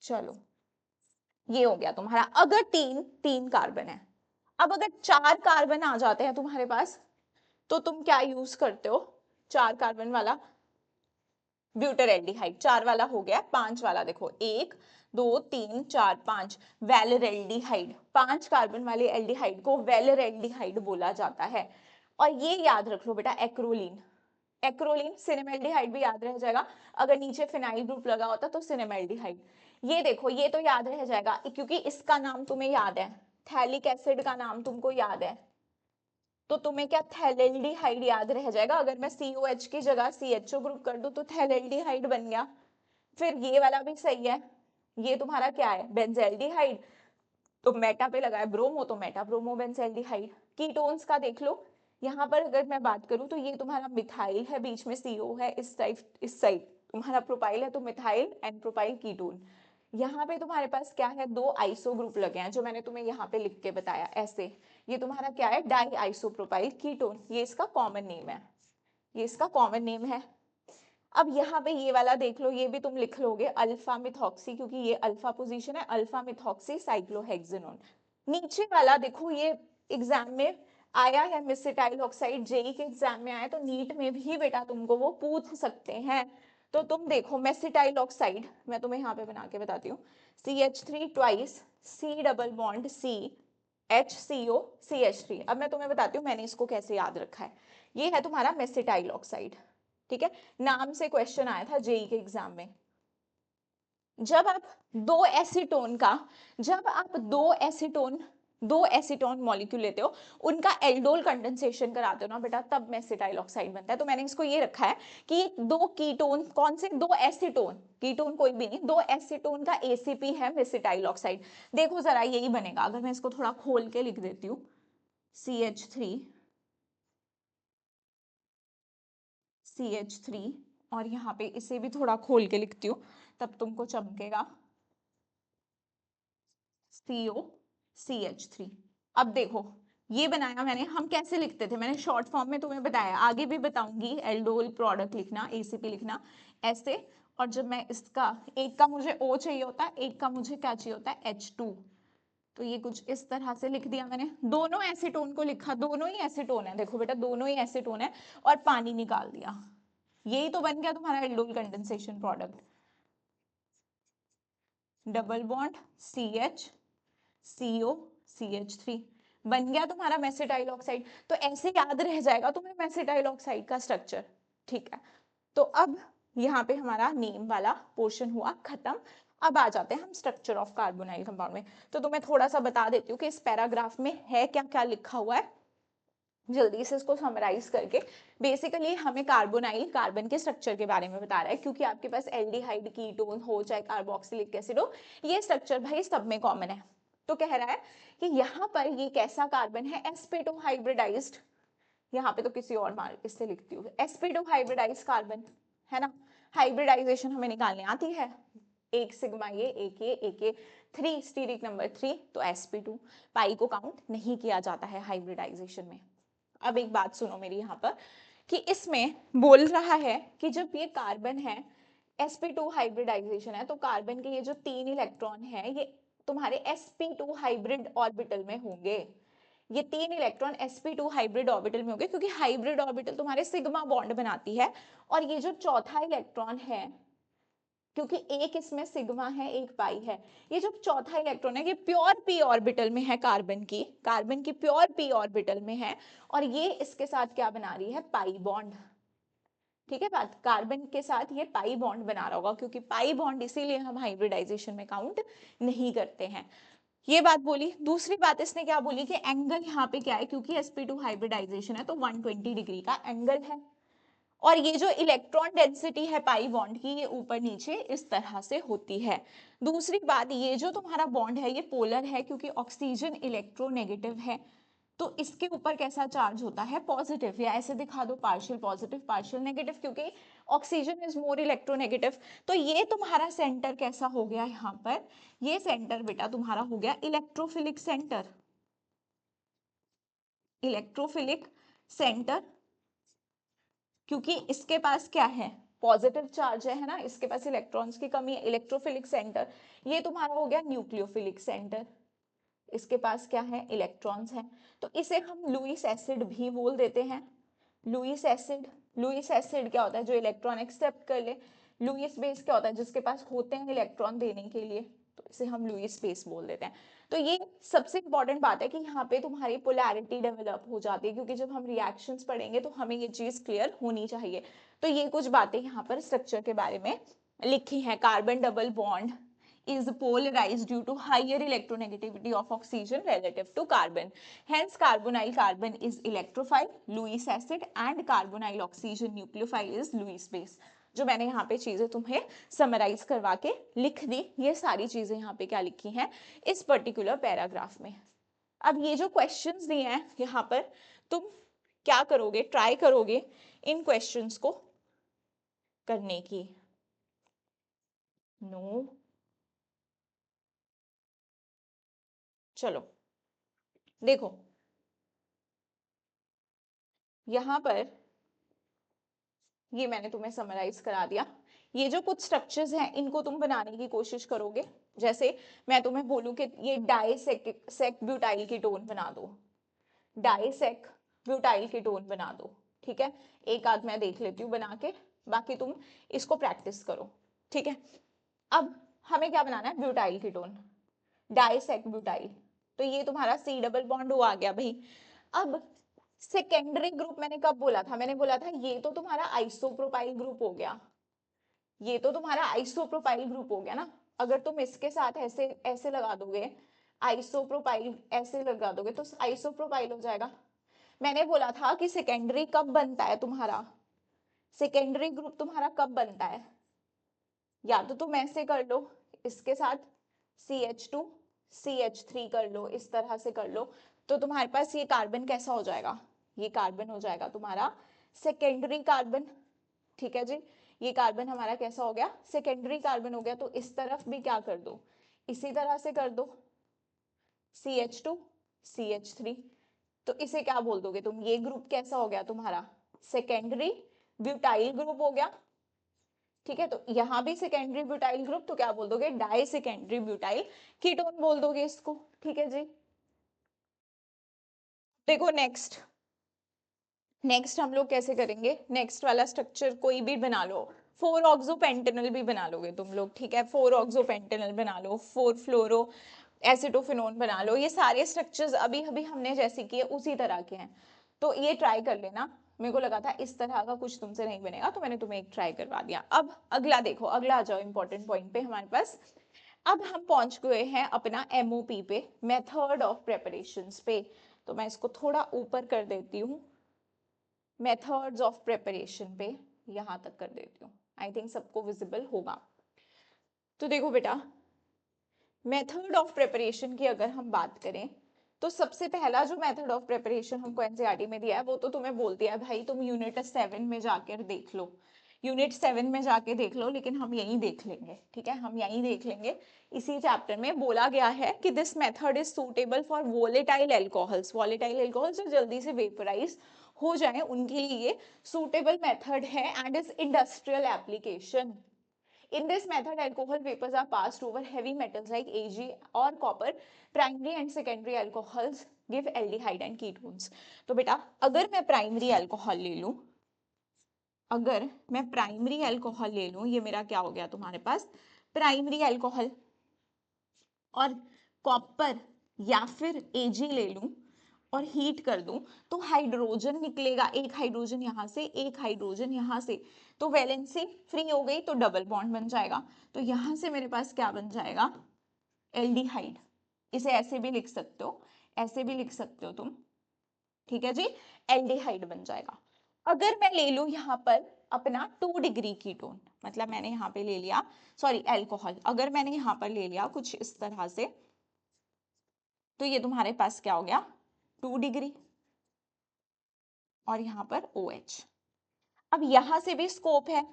चलो ये हो गया तुम्हारा, अगर तीन कार्बन है। अब अगर 4 कार्बन आ जाते हैं तुम्हारे पास, तो तुम क्या यूज करते हो, 4 कार्बन वाला ब्यूटाइल्डिहाइड। 4 वाला हो गया, 5 वाला देखो, 1 2 3 4 5, वेलरेल्डिहाइड। 5 कार्बन वाले एल्डिहाइड को वेलरेल्डिहाइड बोला जाता है। और ये याद रख लो बेटा, एक्रोलीन, एक्रोलीन, सिनेमेल्डिहाइड भी याद रह जाएगा, अगर नीचे फिनाइल ग्रुप लगा होता तो सिनेमेल्डिहाइड। ये देखो, ये तो याद रह जाएगा क्योंकि इसका नाम तुम्हें याद है, थैलिक एसिड का नाम तुमको याद है, तो तुम्हें क्या थैलेल्डिहाइड याद रह जाएगा। अगर मैं COH की जगह CHO ग्रुप कर दूं तो थैलेल्डिहाइड बन गया। फिर ये वाला भी सही है, ये तुम्हारा क्या है, बेंजेल्डिहाइड, तो मेटा पे लगा है ब्रोमो, तो मेटा ब्रोमो बेंजेल्डिहाइड। कीटोन्स का देख लो, यहाँ पर अगर मैं बात करूं तो ये तुम्हारा मिथाइल है, बीच में CO है, इस साइड तुम्हारा प्रोपाइल है, तो मिथाइल एंड प्रोपाइल कीटोन। यहाँ पे तुम्हारे पास क्या है, 2 आइसो ग्रुप लगे हैं, जो मैंने तुम्हें यहाँ पे लिख के बताया ऐसे। ये तुम्हारा क्या है, डाई आइसोप्रोपाइल कीटोन, ये इसका कॉमन नेम है, ये इसका कॉमन नेम है। अब यहाँ पे ये वाला देख लो, ये भी तुम लिख लोगे अल्फा मिथॉक्सी, क्योंकि ये अल्फा पोजीशन है, अल्फा मिथॉक्सी साइक्लोहेक्सेनोन। नीचे वाला देखो, ये एग्जाम में आया है, मेसिटाइल ऑक्साइड, जेई के एग्जाम में आया, तो नीट में भी बेटा तुमको वो पूछ सकते हैं। तो तुम देखो मेसिटाइल ऑक्साइड, मैं तुम्हें यहाँ पे बना के बताती हूँ, CH3 twice, C double bond C, HCO CH3। अब मैं तुम्हें बताती हूँ मैंने इसको कैसे याद रखा है। ये है तुम्हारा मेसिटाइल ऑक्साइड, ठीक है, नाम से क्वेश्चन आया था जेई के एग्जाम में। जब आप दो एसीटोन का, जब आप दो एसीटोन मॉलिक्यूल लेते हो, उनका एल्डोल कंडेंसेशन कराते हो ना बेटा, तब मेसिटाइल ऑक्साइड बनता है। तो मैंने इसको ये रखा है कि ये 2 कीटोन, कौन से 2 एसीटोन, कीटोन कोई भी नहीं, 2 एसीटोन का ACP है मेसिटाइल ऑक्साइड। देखो जरा यही बनेगा, अगर मैं इसको थोड़ा खोल के लिख देती हूँ, CH3 और यहाँ पे इसे भी थोड़ा खोल के लिखती हूँ, तब तुमको चमकेगा, COCH3। अब देखो ये बनाया मैंने, हम कैसे लिखते थे मैंने शॉर्ट फॉर्म में तुम्हें बताया, आगे भी बताऊंगी, एल्डोल प्रोडक्ट लिखना, ACP लिखना ऐसे। और जब मैं इसका, एक का मुझे O चाहिए होता है, एक का मुझे क्या चाहिए होता है, H2, तो ये कुछ इस तरह से लिख दिया मैंने, दोनों एसीटोन को लिखा, दोनों ही एसीटोन है, देखो बेटा दोनों ही एसीटोन है, और पानी निकाल दिया, यही तो बन गया तुम्हारा aldol condensation product. Double bond CH CO CH3 बन गया तुम्हारा मेसिटाइल ऑक्साइड। तो ऐसे याद रह जाएगा तुम्हें मेसिटाइल ऑक्साइड का स्ट्रक्चर, ठीक है। तो अब यहाँ पे हमारा नेम वाला पोर्शन हुआ खत्म। अब आ जाते हैं हम स्ट्रक्चर ऑफ कार्बोनाइल कंपाउंड में। तो तुम्हें थोड़ा सा बता देती हूँ कि इस पैराग्राफ में है क्या क्या लिखा हुआ है, जल्दी से इसको समराइज करके। बेसिकली हमें कार्बोनाइल कार्बन के स्ट्रक्चर के बारे में बता रहा है, क्योंकि आपके पास एल्डिहाइड कीटोन हो चाहे कार्बोक्सिलिक एसिड हो, ये स्ट्रक्चर भाई सब में कॉमन है। तो कह रहा है कि यहाँ पर ये कैसा कार्बन है, sp2 हाइब्रिडाइज्ड, यहाँ पे तो किसी और मार्क इससे लिखती हूँ, sp2 हाइब्रिडाइज्ड कार्बन है ना। हाइब्रिडाइजेशन हमें निकालने आती है, एक सिग्मा ये, एक ये 3 स्टीरिक नंबर 3, तो sp2 पाई को काउंट नहीं किया जाता है हाइब्रिडाइजेशन में। अब एक बात सुनो मेरी यहाँ पर, कि इसमें बोल रहा है कि जब ये कार्बन है, sp2 हाइब्रिडाइजेशन है, तो कार्बन के ये जो 3 इलेक्ट्रॉन है ये तुम्हारे sp2 हाइब्रिड ऑर्बिटल में होंगे। ये 3 इलेक्ट्रॉन sp2 हाइब्रिड ऑर्बिटल में होंगे, क्योंकि हाइब्रिड ऑर्बिटल तुम्हारे सिग्मा बॉन्ड बनाती है। और ये जो चौथा इलेक्ट्रॉन है, क्योंकि एक इसमें सिग्मा है एक पाई है, ये जो चौथा इलेक्ट्रॉन है ये प्योर पी ऑर्बिटल में है, कार्बन की प्योर पी ऑर्बिटल में है, और ये इसके साथ क्या बना रही है, पाई बॉन्ड। ठीक है बात, कार्बन के साथ ये पाई बॉन्ड बना रहा होगा, क्योंकि पाई बॉन्ड इसीलिए हम हाइब्रिडाइजेशन में काउंट नहीं करते हैं। ये बात बोली। दूसरी बात इसने क्या बोली कि एंगल यहाँ पे क्या है, क्योंकि sp2 हाइब्रिडाइजेशन है तो 120 डिग्री का एंगल है, और ये जो इलेक्ट्रॉन डेंसिटी है पाई बॉन्ड की, ये ऊपर नीचे इस तरह से होती है। दूसरी बात, ये जो तुम्हारा बॉन्ड है ये पोलर है, क्योंकि ऑक्सीजन इलेक्ट्रोनेगेटिव है, तो इसके ऊपर कैसा चार्ज होता है, पॉजिटिव, या ऐसे दिखा दो पार्शियल पॉजिटिव पार्शियल नेगेटिव, क्योंकि ऑक्सीजन इज मोर इलेक्ट्रोनेगेटिव। तो ये तुम्हारा सेंटर कैसा हो गया यहाँ पर, ये सेंटर बेटा तुम्हारा हो गया इलेक्ट्रोफिलिक सेंटर, इलेक्ट्रोफिलिक सेंटर, क्योंकि इसके पास क्या है, पॉजिटिव चार्ज है ना, इसके पास इलेक्ट्रॉन्स की कमी है, इलेक्ट्रोफिलिक सेंटर। ये तुम्हारा हो गया न्यूक्लियोफिलिक सेंटर, इसके पास क्या है, इलेक्ट्रॉन्स हैं, तो इसे हम लुईस एसिड भी बोल देते हैं। लुईस एसिड, लुईस एसिड क्या होता है, जो इलेक्ट्रॉन एक्सेप्ट कर ले। लुईस बेस क्या होता है, जिसके पास होते हैं इलेक्ट्रॉन देने के लिए, तो इसे हम लुईस बेस बोल देते हैं। तो ये सबसे इंपॉर्टेंट बात है कि यहाँ पे तुम्हारी पोलैरिटी डेवलप हो जाती है, क्योंकि जब हम रिएक्शंस पढ़ेंगे तो हमें ये चीज क्लियर होनी चाहिए। तो ये कुछ बातें यहाँ पर स्ट्रक्चर के बारे में लिखी हैं। Carbon double bond is polarized due to higher electronegativity of oxygen relative to carbon. Hence, carbonyl carbon is electrophile, Lewis acid, and carbonyl oxygen nucleophile is Lewis base. जो मैंने यहाँ पे चीजें तुम्हें समराइज करवा के लिख दी, ये सारी चीजें यहाँ पे क्या लिखी हैं इस पर्टिकुलर पैराग्राफ में। अब ये जो क्वेश्चंस दिए हैं यहाँ पर, तुम क्या करोगे, ट्राई करोगे इन क्वेश्चंस को करने की। नो चलो देखो, यहां पर ये मैंने तुम्हें समराइज करा दिया। ये जो कुछ स्ट्रक्चर्स हैं इनको तुम बनाने की कोशिश करोगे। जैसे मैं तुम्हें बोलूं कि ये डाइसेक ब्यूटाइल कीटोन बना दो, डाइसेक ब्यूटाइल कीटोन बना दो, ठीक है। एक आध मैं देख लेती हूँ बना के, बाकी तुम इसको प्रैक्टिस करो, ठीक है। अब हमें क्या बनाना है, ब्यूटाइल कीटोन, डाइसेक ब्यूटाइल, तो ये तुम्हारा C डबल बॉन्ड आ गया भाई। अब सेकेंडरी ग्रुप मैंने कब बोला था, मैंने बोला था ये तो तुम्हारा आइसोप्रोपाइल ग्रुप हो गया, ये तो तुम्हारा आइसोप्रोपाइल ग्रुप हो गया ना। अगर तुम इसके साथ ऐसे ऐसे लगा दोगे, आइसोप्रोपाइल ऐसे लगा दोगे तो आइसोप्रोपाइल हो जाएगा। मैंने बोला था कि सेकेंडरी कब बनता है तुम्हारा, सेकेंडरी ग्रुप तुम्हारा कब बनता है, या तो तुम ऐसे कर लो, इसके साथ CH2 CH3 कर लो, इस तरह से कर लो, तो तुम्हारे पास ये कार्बन कैसा हो जाएगा, ये कार्बन हो जाएगा तुम्हारा सेकेंडरी कार्बन, ठीक है जी। ये कार्बन हमारा कैसा हो गया, सेकेंडरी कार्बन हो गया। तो इस तरफ भी क्या कर दो, इसी तरह से कर दो, CH2 CH3, तो इसे क्या बोल दोगे तुम, ये ग्रुप कैसा हो गया तुम्हारा, सेकेंडरी ब्यूटाइल ग्रुप हो गया, ठीक है। तो यहाँ भी सेकेंडरी ब्यूटाइल ग्रुप, तो क्या बोल दोगे, डाई सेकेंडरी ब्यूटाइल कीटोन बोल दोगे इसको, ठीक है जी। देखो नेक्स्ट, नेक्स्ट हम लोग कैसे करेंगे, नेक्स्ट वाला स्ट्रक्चर कोई भी बना लो, 4 ऑक्सोपेंटेनल भी बना लोगे तुम लोग, ठीक है। 4 ऑक्सोपेंटेनल बना लो, 4 फ्लोरो एसिटोफिनोन बना लो, ये सारे स्ट्रक्चर्स अभी अभी हमने जैसे किए उसी तरह के हैं, तो ये ट्राई कर लेना। मेरे को लगा था इस तरह का कुछ तुमसे नहीं बनेगा, तो मैंने तुम्हें एक ट्राई करवा दिया। अब अगला देखो, अगला आ जाओ इंपॉर्टेंट पॉइंट पे हमारे पास। अब हम पहुंच गए हैं अपना MOP पे, मेथड ऑफ प्रेपरेशंस पे। तो मैं इसको थोड़ा ऊपर कर देती हूँ, मेथड्स ऑफ प्रेपरेशन पे यहां तक कर देती हूँ। आई थिंक सबको विजिबल होगा। तो देखो बेटा, मेथड ऑफ प्रिपरेशन की अगर हम बात करें तो सबसे पहला जो मेथड ऑफ प्रिपरेशन हमको एनसीईआरटी में दिया है वो तो तुम्हें बोल दिया है भाई, तुम यूनिट 7 में जाकर देख लो, यूनिट 7 में जाके देख लो, लेकिन हम यही देख लेंगे, ठीक है, हम यही देख लेंगे। इसी चैप्टर में बोला गया है कि this method is suitable for volatile alcohols, volatile alcohols जो जल्दी से वेपराइज हो जाए उनके लिए सूटेबल मेथड है and is industrial application. In this method, alcohol vapors are passed over heavy metals like Ag or copper. Primary and secondary alcohols give aldehyde and ketones. तो बेटा अगर मैं प्राइमरी अल्कोहल ले लूं, अगर मैं प्राइमरी अल्कोहल ले लूं, ये मेरा क्या हो गया तुम्हारे पास प्राइमरी अल्कोहल, और कॉपर या फिर Ag ले लूं और हीट कर दूं तो हाइड्रोजन निकलेगा, एक हाइड्रोजन यहां से, एक हाइड्रोजन यहां से, तो वैलेंसी फ्री हो गई तो डबल बॉन्ड बन जाएगा। तो यहां से मेरे पास क्या बन जाएगा, एल्डिहाइड। इसे ऐसे भी लिख सकते हो, ऐसे भी लिख सकते हो तुम, ठीक है जी, एल्डिहाइड बन जाएगा। अगर मैं ले लूं यहां पर अपना 2 डिग्री कीटोन, मतलब मैंने यहां पे ले लिया, सॉरी एल्कोहल, अगर मैंने यहां पर ले लिया कुछ इस तरह से, तो ये तुम्हारे पास क्या हो गया 2 डिग्री और यहाँ पर OH। अब यहां से भी स्कोप है,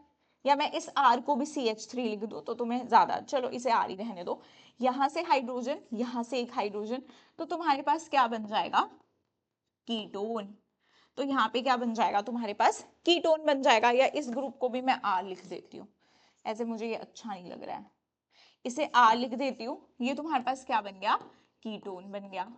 या मैं इस R को भी CH3 लिख दूं तो तुम्हें ज्यादा, चलो इसे R ही रहने दो, यहां से हाइड्रोजन, यहां से एक हाइड्रोजन, तो तुम्हारे पास क्या बन जाएगा कीटोन। तो यहाँ पे क्या बन जाएगा तुम्हारे पास कीटोन बन जाएगा, या इस ग्रुप को भी मैं R लिख देती हूँ, ऐसे मुझे ये अच्छा नहीं लग रहा है, इसे R लिख देती हूँ, ये तुम्हारे पास क्या बन गया कीटोन बन गया।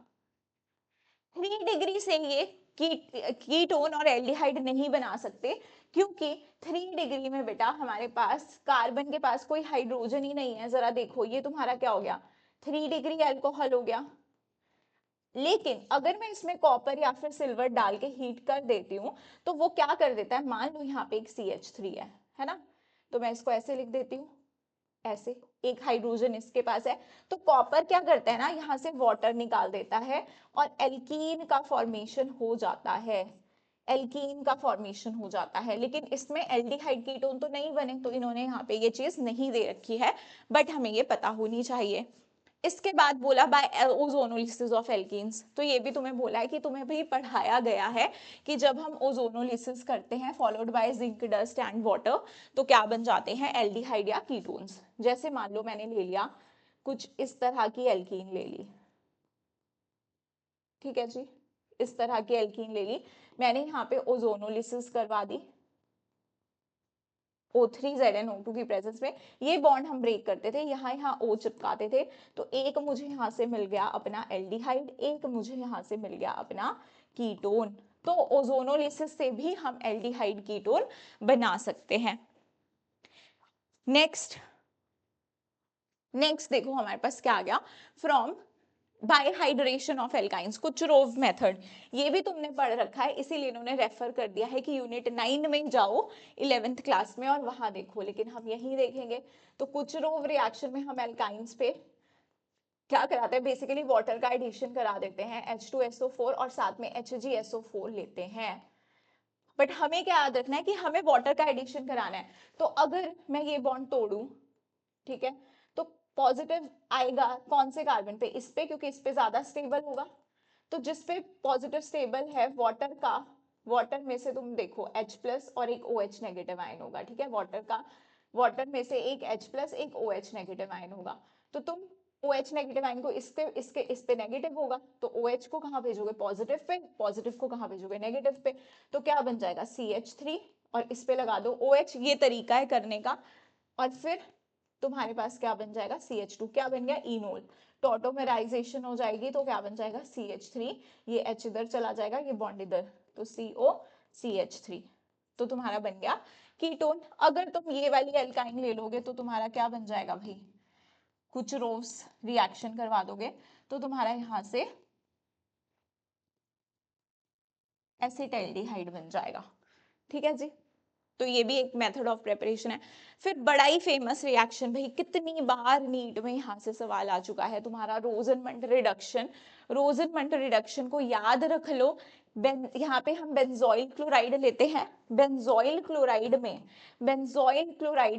3 डिग्री से ये कीटोन और एल्डिहाइड नहीं बना सकते, क्योंकि 3 डिग्री में बेटा हमारे पास कार्बन के पास कोई हाइड्रोजन ही नहीं है। जरा देखो ये तुम्हारा क्या हो गया 3 डिग्री अल्कोहल हो गया। लेकिन अगर मैं इसमें कॉपर या फिर सिल्वर डाल के हीट कर देती हूँ तो वो क्या कर देता है, मान लो यहाँ पे एक CH3 है ना, तो मैं इसको ऐसे लिख देती हूँ, ऐसे एक हाइड्रोजन इसके पास है, तो कॉपर क्या करता है ना, यहाँ से वाटर निकाल देता है और एल्कीन का फॉर्मेशन हो जाता है, एल्कीन का फॉर्मेशन हो जाता है। लेकिन इसमें एल्डिहाइड कीटोन तो नहीं बने, तो इन्होंने यहाँ पे ये चीज नहीं दे रखी है, बट हमें ये पता होनी चाहिए। इसके बाद बोला बाय ओजोनोलिसिस ऑफ एल्कीन्स, तो ये भी तुम्हें बोला है कि तुम्हें भी पढ़ाया गया है कि जब हम ओजोनोलिसिस करते हैं followed by zinc dust and water तो क्या बन जाते हैं एल्डिहाइड या कीटोन्स। जैसे मान लो मैंने ले लिया कुछ इस तरह की एल्कीन ले ली, ठीक है जी, इस तरह की एल्कीन ले ली, मैंने यहाँ पे ओजोनोलिसिस करवा दी O3 ZnO2 की प्रेजेंस में, ये बॉन्ड हम ब्रेक करते थे, यहाँ यहाँ O चिपकाते थे, तो एक मुझे यहाँ से मिल गया अपना एल्डिहाइड, एक मुझे यहाँ से मिल गया अपना कीटोन। तो ओजोनोलिसिस से भी हम एल्डिहाइड कीटोन बना सकते हैं। नेक्स्ट नेक्स्ट देखो हमारे पास क्या आ गया, from by hydration of alkynes, Kucherov method, ये भी तुमने पढ़ रखा है, इसीलिए इन्होंने रेफर कर दिया है कि यूनिट 9 में जाओ 11th क्लास में और वहां देखो, लेकिन हम यही देखेंगे। तो कुचरोव रिएक्शन में हम एल्काइंस पे क्या कराते हैं, बेसिकली वाटर का एडिशन करा देते हैं H2SO4 और साथ में HgSO4 लेते हैं। बट हमें क्या याद रखना है कि हमें वाटर का एडिशन कराना है, तो अगर मैं ये बॉन्ड तोड़ू, ठीक है, तो पॉजिटिव आएगा कौन से कार्बन पे, इस पे, क्योंकि इस पे ज्यादा स्टेबल होगा। तो जिस पे पॉजिटिव स्टेबल है वाटर का, वाटर में से तुम देखो H+ और एक OH नेगेटिव आयन होगा, ठीक है, वाटर का, वाटर में से एक H+ एक OH नेगेटिव आयन होगा, तो तुम OH नेगेटिव आयन को इस पे नेगेटिव होगा, तो OH को कहाँ भेजोगे पॉजिटिव पे, पॉजिटिव को कहाँ भेजोगे नेगेटिव पे, तो क्या बन जाएगा CH3 और इस पे लगा दो OH, ये तरीका है करने का। और फिर तुम्हारे पास क्या बन जाएगा CH2, क्या बन गया इनोल, तो ऑटोमेराइजेशन हो जाएगी, तो क्या बन जाएगा CH3, ये H इधर चला जाएगा, ये बॉन्ड इधर, तो CO CH3, तो तुम्हारा बन गया कीटोन। अगर तुम ये वाली एल्काइन ले लोगे तो तुम्हारा क्या बन जाएगा भाई, कुछ रोस रिएक्शन करवा दोगे तो तुम्हारा यहां से एसिटाल्डिहाइड बन जाएगा, ठीक है जी। तो ये भी एक मेथड ऑफ प्रिपरेशन है। फिर बड़ा ही फेमस रिएक्शन, भाई कितनी बार नीट में यहाँ से सवाल आ चुका है तुम्हारा, रोजनमंड रिडक्शन। रोजनमंड रिडक्शन को याद रख लो। यहाँ पे हम बेंजोइल क्लोराइड लेते हैं, बेंजोइल क्लोराइड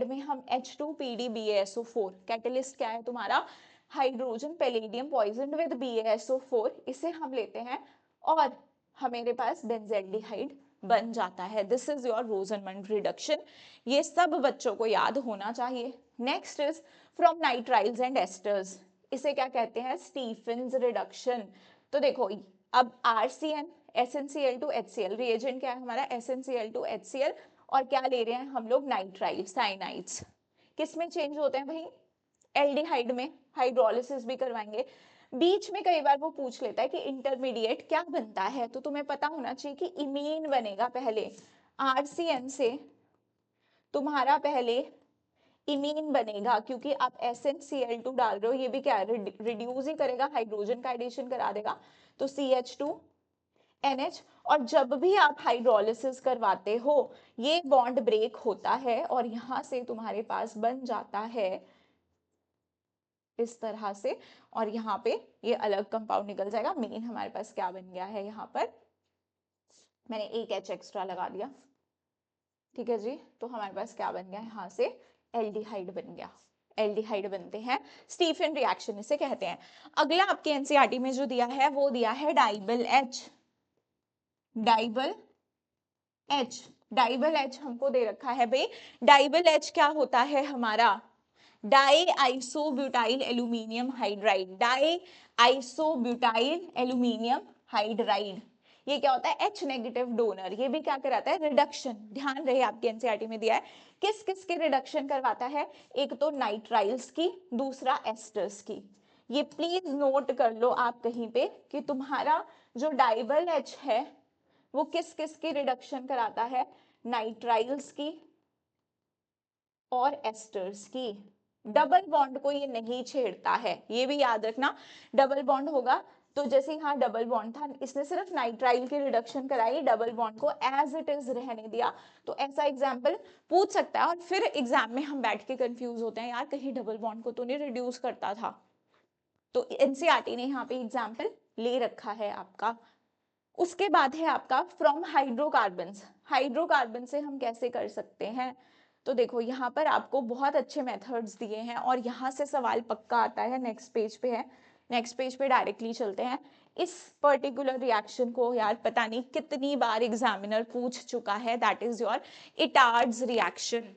में हम H2PdBaSO4, कैटेलिस्ट क्या है तुम्हारा, hydrogen palladium poison with BaSO4, इसे हम लेते हैं और हमारे पास बेंजेल्डिहाइड बन जाता है। दिस इज योर रोजनमंड रिडक्शन, ये सब बच्चों को याद होना चाहिए। Next is from nitriles and asters, इसे क्या कहते हैं, स्टीफेंस रिडक्शन। तो देखो अब RCN SnCl to HCl, reagent क्या है हमारा SnCl to HCl, और क्या ले रहे हैं हम लोग, नाइट्राइल साइनाइड्स। किस में चेंज होते हैं भाई, एल्डिहाइड में, हाइड्रोलिसिस भी करवाएंगे। बीच में कई बार वो पूछ लेता है कि इंटरमीडिएट क्या बनता है, तो तुम्हें पता होना चाहिए कि इमीन बनेगा पहले, RCN से तुम्हारा पहले इमीन बनेगा, क्योंकि आप SnCl2 डाल रहे हो, ये भी क्या है, रिड्यूस ही करेगा, हाइड्रोजन का एडिशन करा देगा, तो CH2NH। और जब भी आप हाइड्रोलिसिस करवाते हो ये बॉन्ड ब्रेक होता है और यहां से तुम्हारे पास बन जाता है इस तरह से, और यहाँ पे ये अलग कंपाउंड निकल जाएगा। मेन हमारे पास क्या बन गया है, यहाँ पर मैंने एक H एक्स्ट्रा लगा दिया, ठीक है जी। तो हमारे पास क्या बन गया, यहाँ से एल्डिहाइड बन गया, एल्डिहाइड बनते हैं, स्टीफन रिएक्शन इसे कहते हैं। अगला आपके एनसीईआरटी में जो दिया है वो दिया है डाइबल H, डाइबल H, डाइबल H हमको दे रखा है भाई। डाइबल H क्या होता है हमारा, die isobutyl aluminium hydride, die isobutyl aluminium hydride, ये क्या होता है, H नेगेटिव डोनर। ये भी क्या कराता है, रिडक्शन। ध्यान रहे आपके एनसीईआरटी में दिया है किस किस के रिडक्शन करवाता है, एक तो नाइट्राइल्स की, दूसरा एस्टर्स की। ये प्लीज नोट कर लो आप कहीं पे कि तुम्हारा जो डाइबल H है वो किस किस की रिडक्शन कराता है, नाइट्राइल्स की और एस्टर्स की। डबल बॉन्ड को ये नहीं छेड़ता है, ये भी याद रखना। डबल बॉन्ड होगा तो जैसे यहाँ डबल बॉन्ड था, इसने सिर्फ नाइट्राइल की रिडक्शन कराई, डबल बॉन्ड को एज इट इज रहने दिया। तो ऐसा एग्जाम्पल पूछ सकता है और फिर एग्जाम में हम बैठ के कंफ्यूज होते हैं, यार कहीं डबल बॉन्ड को तो नहीं रिड्यूस करता था। तो एनसीईआरटी ने यहाँ पे एग्जाम्पल ले रखा है आपका। उसके बाद है आपका फ्रॉम हाइड्रोकार्बन, हाइड्रोकार्बन से हम कैसे कर सकते हैं, तो देखो यहाँ पर आपको बहुत अच्छे मेथड्स दिए हैं और यहाँ से सवाल पक्का आता है। नेक्स्ट पेज पे है, नेक्स्ट पेज पे डायरेक्टली चलते हैं। इस पर्टिकुलर रिएक्शन को यार पता नहीं कितनी बार एग्जामिनर पूछ चुका है, दैट इज योर इटार्ड्स रिएक्शन,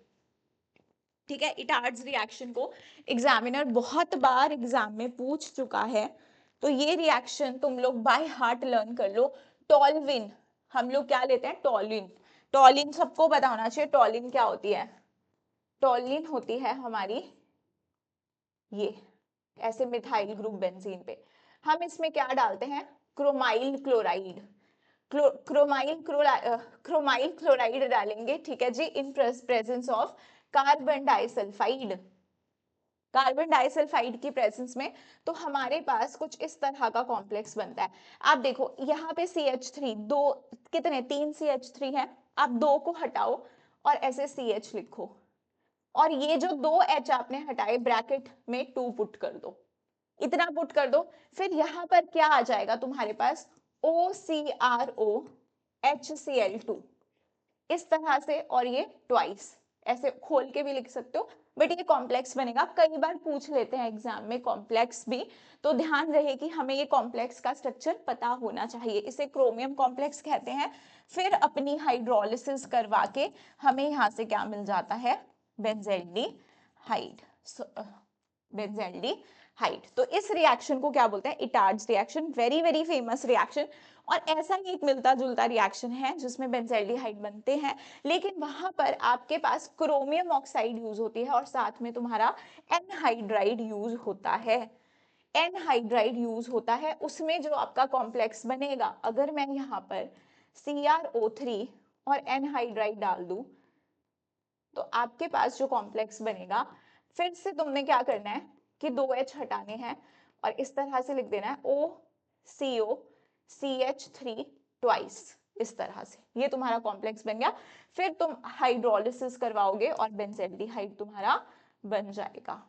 ठीक है। इटार्ड्स रिएक्शन को एग्जामिनर बहुत बार एग्जाम में पूछ चुका है, तो ये रिएक्शन तुम लोग बाय हार्ट लर्न कर लो। टॉलविन, हम लोग क्या लेते हैं, टॉलिन, टॉलिन सबको पता होना चाहिए। टॉलिन क्या होती है, टॉलिन होती है हमारी ये ऐसे मिथाइल ग्रुप बेंजीन पे हम इसमें क्या डालते हैं, क्रोमाइल क्लोराइड, क्रोमाइल क्लोराइड डालेंगे, ठीक है जी, in presence of carbon disulphide, carbon disulphide की प्रेजेंस में। तो हमारे पास कुछ इस तरह का कॉम्प्लेक्स बनता है। आप देखो यहाँ पे CH3, दो कितने, 3 CH3 है, आप 2 को हटाओ और ऐसे CH लिखो, और ये जो 2 H आपने हटाए ब्रैकेट में 2 पुट कर दो, इतना पुट कर दो। फिर यहाँ पर क्या आ जाएगा तुम्हारे पास, OCRO HCl2 इस तरह से, और ये ट्वाइस, ऐसे खोल के भी लिख सकते हो, बट ये कॉम्प्लेक्स बनेगा। कई बार पूछ लेते हैं एग्जाम में कॉम्प्लेक्स भी, तो ध्यान रहे कि हमें ये कॉम्प्लेक्स का स्ट्रक्चर पता होना चाहिए। इसे क्रोमियम कॉम्प्लेक्स कहते हैं। फिर अपनी हाइड्रोलिसिस करवा के हमें यहाँ से क्या मिल जाता है, बेंजेल्डिहाइड, बेंजेल्डिहाइड। तो इस रिएक्शन को क्या बोलते हैं, Etard's reaction, very very famous reaction. और ऐसा ही एक मिलता जुलता रिएक्शन है जिसमें बेंजेल्डिहाइड बनते हैं, लेकिन वहां पर आपके पास क्रोमियम ऑक्साइड यूज होती है और साथ में तुम्हारा एनहाइड्राइड यूज होता है, एनहाइड्राइड यूज होता है। उसमें जो आपका कॉम्प्लेक्स बनेगा, अगर मैं यहाँ पर CrO3 और एनहाइड्राइड डाल दूं तो आपके पास जो कॉम्प्लेक्स बनेगा, फिर से तुमने क्या करना है कि 2 H हटाने हैं और इस तरह से लिख देना है OCO CH3 ट्वाइस, इस तरह से ये तुम्हारा कॉम्प्लेक्स बन गया। फिर तुम हाइड्रोलिसिस करवाओगे और बेंजल्डिहाइड तुम्हारा बन जाएगा।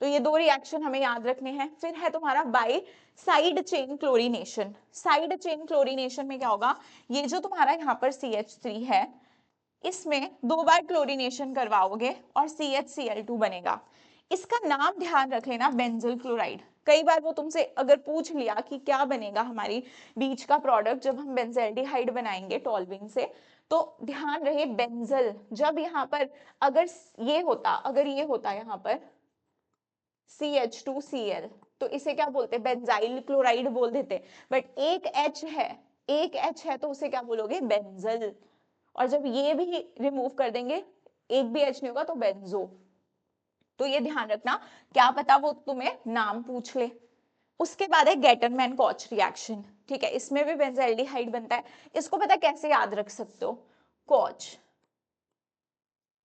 तो ये दो रिएक्शन हमें याद रखने हैं। फिर है तुम्हारा by side chain chlorination. Side chain chlorination में क्या होगा, ये जो तुम्हारा यहाँ पर CH3 है, इसमें 2 बार क्लोरीनेशन करवाओगे और CHCl2 बनेगा। इसका नाम ध्यान रख लेना, बेंजल क्लोराइड। कई बार वो तुमसे अगर पूछ लिया कि क्या बनेगा हमारी बीच का प्रोडक्ट जब हम बेंजल्डिहाइड बनाएंगे टॉल्विंग से, तो ध्यान रहे बेंजल। जब यहाँ पर अगर ये होता यहाँ पर CH2Cl, तो इसे क्या बोलते हैं, बेंजाइल क्लोराइड बोल देते। बट एक H है तो उसे क्या बोलोगे, बेंजल। और जब ये भी रिमूव कर देंगे, एक भी H नहीं होगा, तो बेंजो। तो ये ध्यान रखना, क्या पता वो तुम्हें नाम पूछ ले। उसके बाद है गेटरमैन कॉच रिएक्शन। ठीक है, इसमें भी बेंजाइल्डिहाइड बनता है। इसको पता कैसे याद रख सकते हो, कॉच।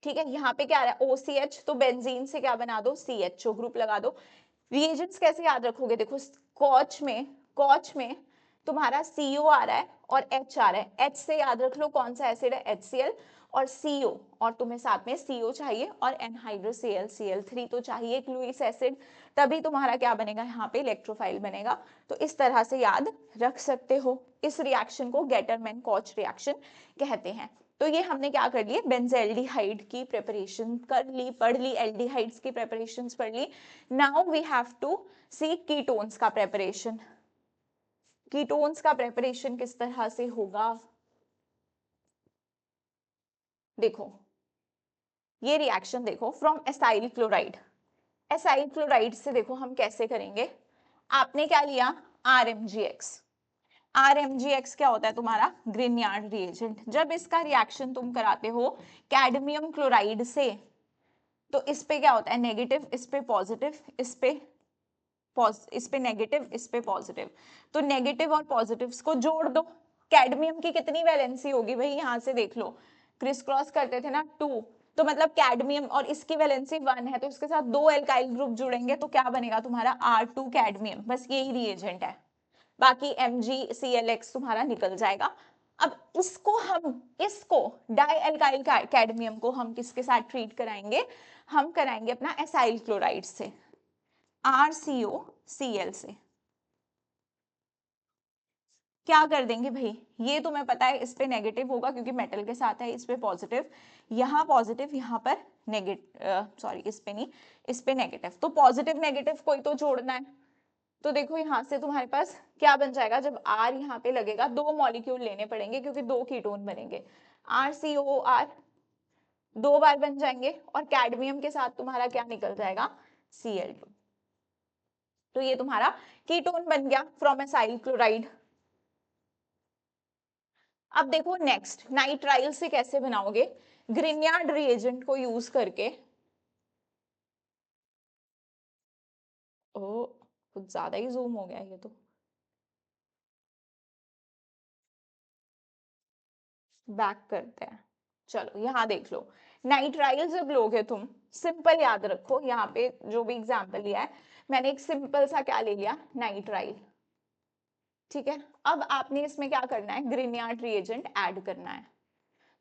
ठीक है, यहाँ पे क्या आ रहा है, OCH, तो बेंजीन से क्या बना दो, CHO ग्रुप लगा दो। रिएजेंट्स कैसे याद रखोगे, देखो कॉच में तुम्हारा CO आ रहा है और H आ रहा है। H से याद रख लो कौन सा एसिड है, HCl, और CO, और तुम्हें साथ में CO चाहिए, और एनहाइड्रोसीएल Cl3 तो चाहिए, एक लुईस एसिड, तभी तुम्हारा क्या बनेगा, यहाँ पे इलेक्ट्रोफाइल बनेगा। तो इस तरह से याद रख सकते हो। इस रिएक्शन को गेटरमैन कॉच रिएक्शन कहते हैं। तो ये हमने क्या कर लिए, बेंजल्डिहाइड की प्रिपरेशन कर ली, पढ़ ली, एल्डिहाइड्स की प्रिपरेशंस पढ़ ली। Now we have to see ketones का प्रिपरेशन। कीटोन्स का प्रिपरेशन किस तरह से होगा, देखो ये रिएक्शन देखो, from acyl chloride. Acyl chloride से देखो हम कैसे करेंगे। आपने क्या लिया, RMgX। RMgX क्या होता है तुम्हारा, ग्रिन्यार्ड रिएजेंट। जब इसका रिएक्शन तुम कराते हो कैडमियम क्लोराइड से, तो इस पे क्या होता है, नेगेटिव, इस पे पॉजिटिव, इस पे नेगेटिव, इस पे पॉजिटिव। तो नेगेटिव और पॉजिटिव्स को जोड़ दो। कैडमियम की कितनी वैलेंसी होगी भाई, यहां से देख लो, क्रिस क्रॉस करते थे ना, 2। तो मतलब कैडमियम, और इसकी वैलेंसी 1 है, तो इसके साथ 2 एल्काइल ग्रुप जुड़ेंगे, तो क्या बनेगा तुम्हारा, R2 कैडमियम। बस यही रिएजेंट है, बाकी MgClX तुम्हारा निकल जाएगा। अब इसको डाई एल्काइल कैडमियम को हम किसके साथ ट्रीट कराएंगे, हम कराएंगे अपना एसाइल क्लोराइड से, RCOCl से। क्या कर देंगे भाई, ये तुम्हें पता है इस पे नेगेटिव होगा क्योंकि मेटल के साथ है, इस पे पॉजिटिव, यहाँ पॉजिटिव, यहाँ पर नेगेटिव, सॉरी इस पे नहीं, इस पे नेगेटिव। तो पॉजिटिव नेगेटिव कोई तो जोड़ना है। तो देखो यहाँ से तुम्हारे पास क्या बन जाएगा, जब R यहाँ पे लगेगा, 2 मॉलिक्यूल लेने पड़ेंगे क्योंकि 2 कीटोन बनेंगे, RCOOR 2 बार बन जाएंगे, और कैडमियम के साथ तुम्हारा क्या निकल जाएगा, Cl2। तो ये तुम्हारा कीटोन बन गया फ्रॉम एसाइल क्लोराइड। अब देखो नेक्स्ट, नाइट्राइल से कैसे बनाओगे, ग्रिन्यार्ड रिएजेंट को यूज करके। ओ, कुछ ज्यादा ही जूम हो गया ये तो, बैक करते हैं। चलो यहाँ देख लो, नाइट्राइल जब लोगे तुम, सिंपल याद रखो, यहाँ पे जो भी एग्जांपल लिया है मैंने, एक सिंपल सा क्या ले लिया, नाइट्राइल। ठीक है, अब आपने इसमें क्या करना है, ग्रिन्यार्ड रिएजेंट ऐड करना है।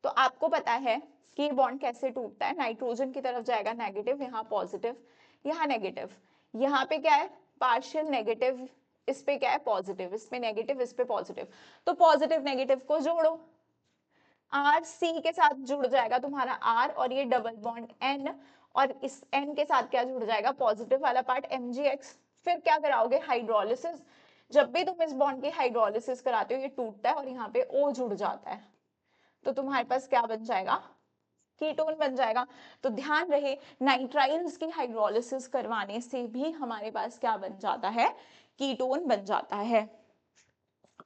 तो आपको पता है कि ये बॉन्ड कैसे टूटता है, नाइट्रोजन की तरफ जाएगा नेगेटिव, यहाँ पॉजिटिव, यहाँ नेगेटिव, यहाँ पे क्या है, पार्शियल नेगेटिव, इस पे क्या है, पॉजिटिव, इस पे नेगेटिव, इस पे पॉजिटिव। तो पॉजिटिव नेगेटिव को जोड़ो, RC के साथ जुड़ जाएगा तुम्हारा R, और ये डबल बॉन्ड N, और इस N के साथ क्या जुड़ जाएगा, पॉजिटिव वाला पार्ट MgX। फिर क्या कराओगे, हाइड्रोलिसिस। जब भी तुम इस बॉन्ड की हाइड्रोलिसिस कराते हो, ये टूटता है और यहाँ पे O जुड़ जाता है, तो तुम्हारे पास क्या बन जाएगा, कीटोन बन जाएगा। तो ध्यान रहे, नाइट्राइल्स की हाइड्रोलिसिस करवाने से भी हमारे पास क्या बन जाता है, कीटोन बन जाता है।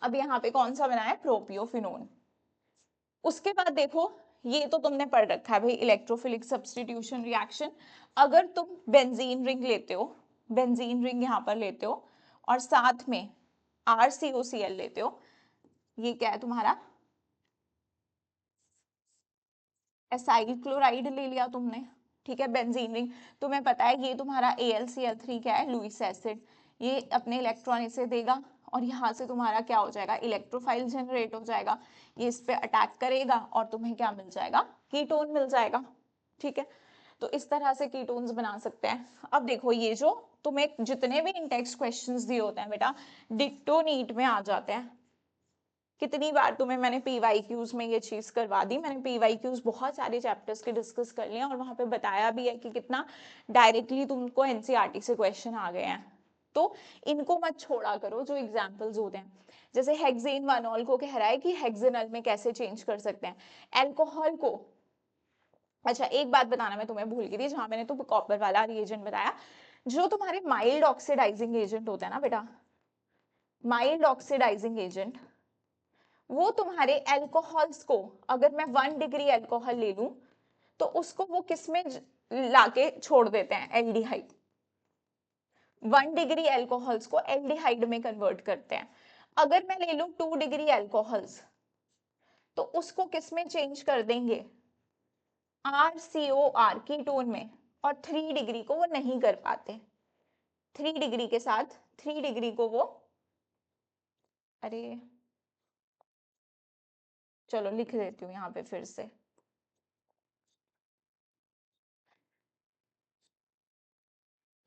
अब यहाँ पे कौन सा बना है, प्रोपियोफिनोन। उसके बाद देखो, ये तो तुमने पढ़ रखा है भाई, इलेक्ट्रोफिलिक सब्स्टिट्यूशन रिएक्शन। अगर तुम बेंजीन रिंग लेते हो, बेंजीन रिंग यहाँ पर लेते हो, और साथ में RCOCl लेते हो, ये क्या है तुम्हारा, एसाइल क्लोराइड ले लिया तुमने। ठीक है, बेंजीन रिंग, तुम्हें पता है ये तुम्हारा AlCl3 क्या है, लुईस एसिड। ये अपने इलेक्ट्रॉन इसे देगा और यहाँ से तुम्हारा क्या हो जाएगा, इलेक्ट्रोफाइल जनरेट हो जाएगा, ये इस पे अटैक करेगा और तुम्हें क्या मिल जाएगा, कीटोन मिल जाएगा। ठीक है, तो इस तरह से कीटोन्स बना सकते हैं। अब देखो ये जो तुम्हें जितने भी इन टेक्स्ट क्वेश्चंस दिए होते हैं बेटा, डिक्टो नीट में आ जाते हैं। कितनी बार तुम्हें मैंने पीवाईक्यूज में ये चीज करवा दी, मैंने पीवाईक्यूज बहुत सारे चैप्टर्स के डिस्कस कर लिए और वहां पे बताया भी है कि कितना डायरेक्टली तुमको एनसीईआरटी से क्वेश्चन आ गए हैं। तो इनको मत छोड़ा करो जो एग्जाम्पल्स होते हैं। जैसे हेक्सेन वानॉल को कह रहा है कि हेक्सेनल में कैसे चेंज कर सकते हैं एल्कोहल को। अच्छा एक बात बताना मैं तुम्हें भूल गई थी, जहां मैंने तो कॉपर वाला रिएजेंट बताया, जो तुम्हारे माइल्ड ऑक्सीडाइजिंग एजेंट होता है ना बेटा, माइल्ड ऑक्सीडाइजिंग एजेंट, वो तुम्हारे एल्कोहल्स को, अगर मैं 1 डिग्री एल्कोहल ले लूं तो उसको वो किस में लाके छोड़ देते हैं, एल्डिहाइड। 1 डिग्री एल्कोहल्स को एल्डिहाइड में कन्वर्ट करते हैं। अगर मैं ले लूं 2 डिग्री एल्कोहल्स तो उसको किस में चेंज कर देंगे, RCOR कीटोन में। और 3 डिग्री को वो नहीं कर पाते, 3 डिग्री के साथ 3 डिग्री को वो, अरे चलो लिख देती हूँ यहाँ पे फिर से,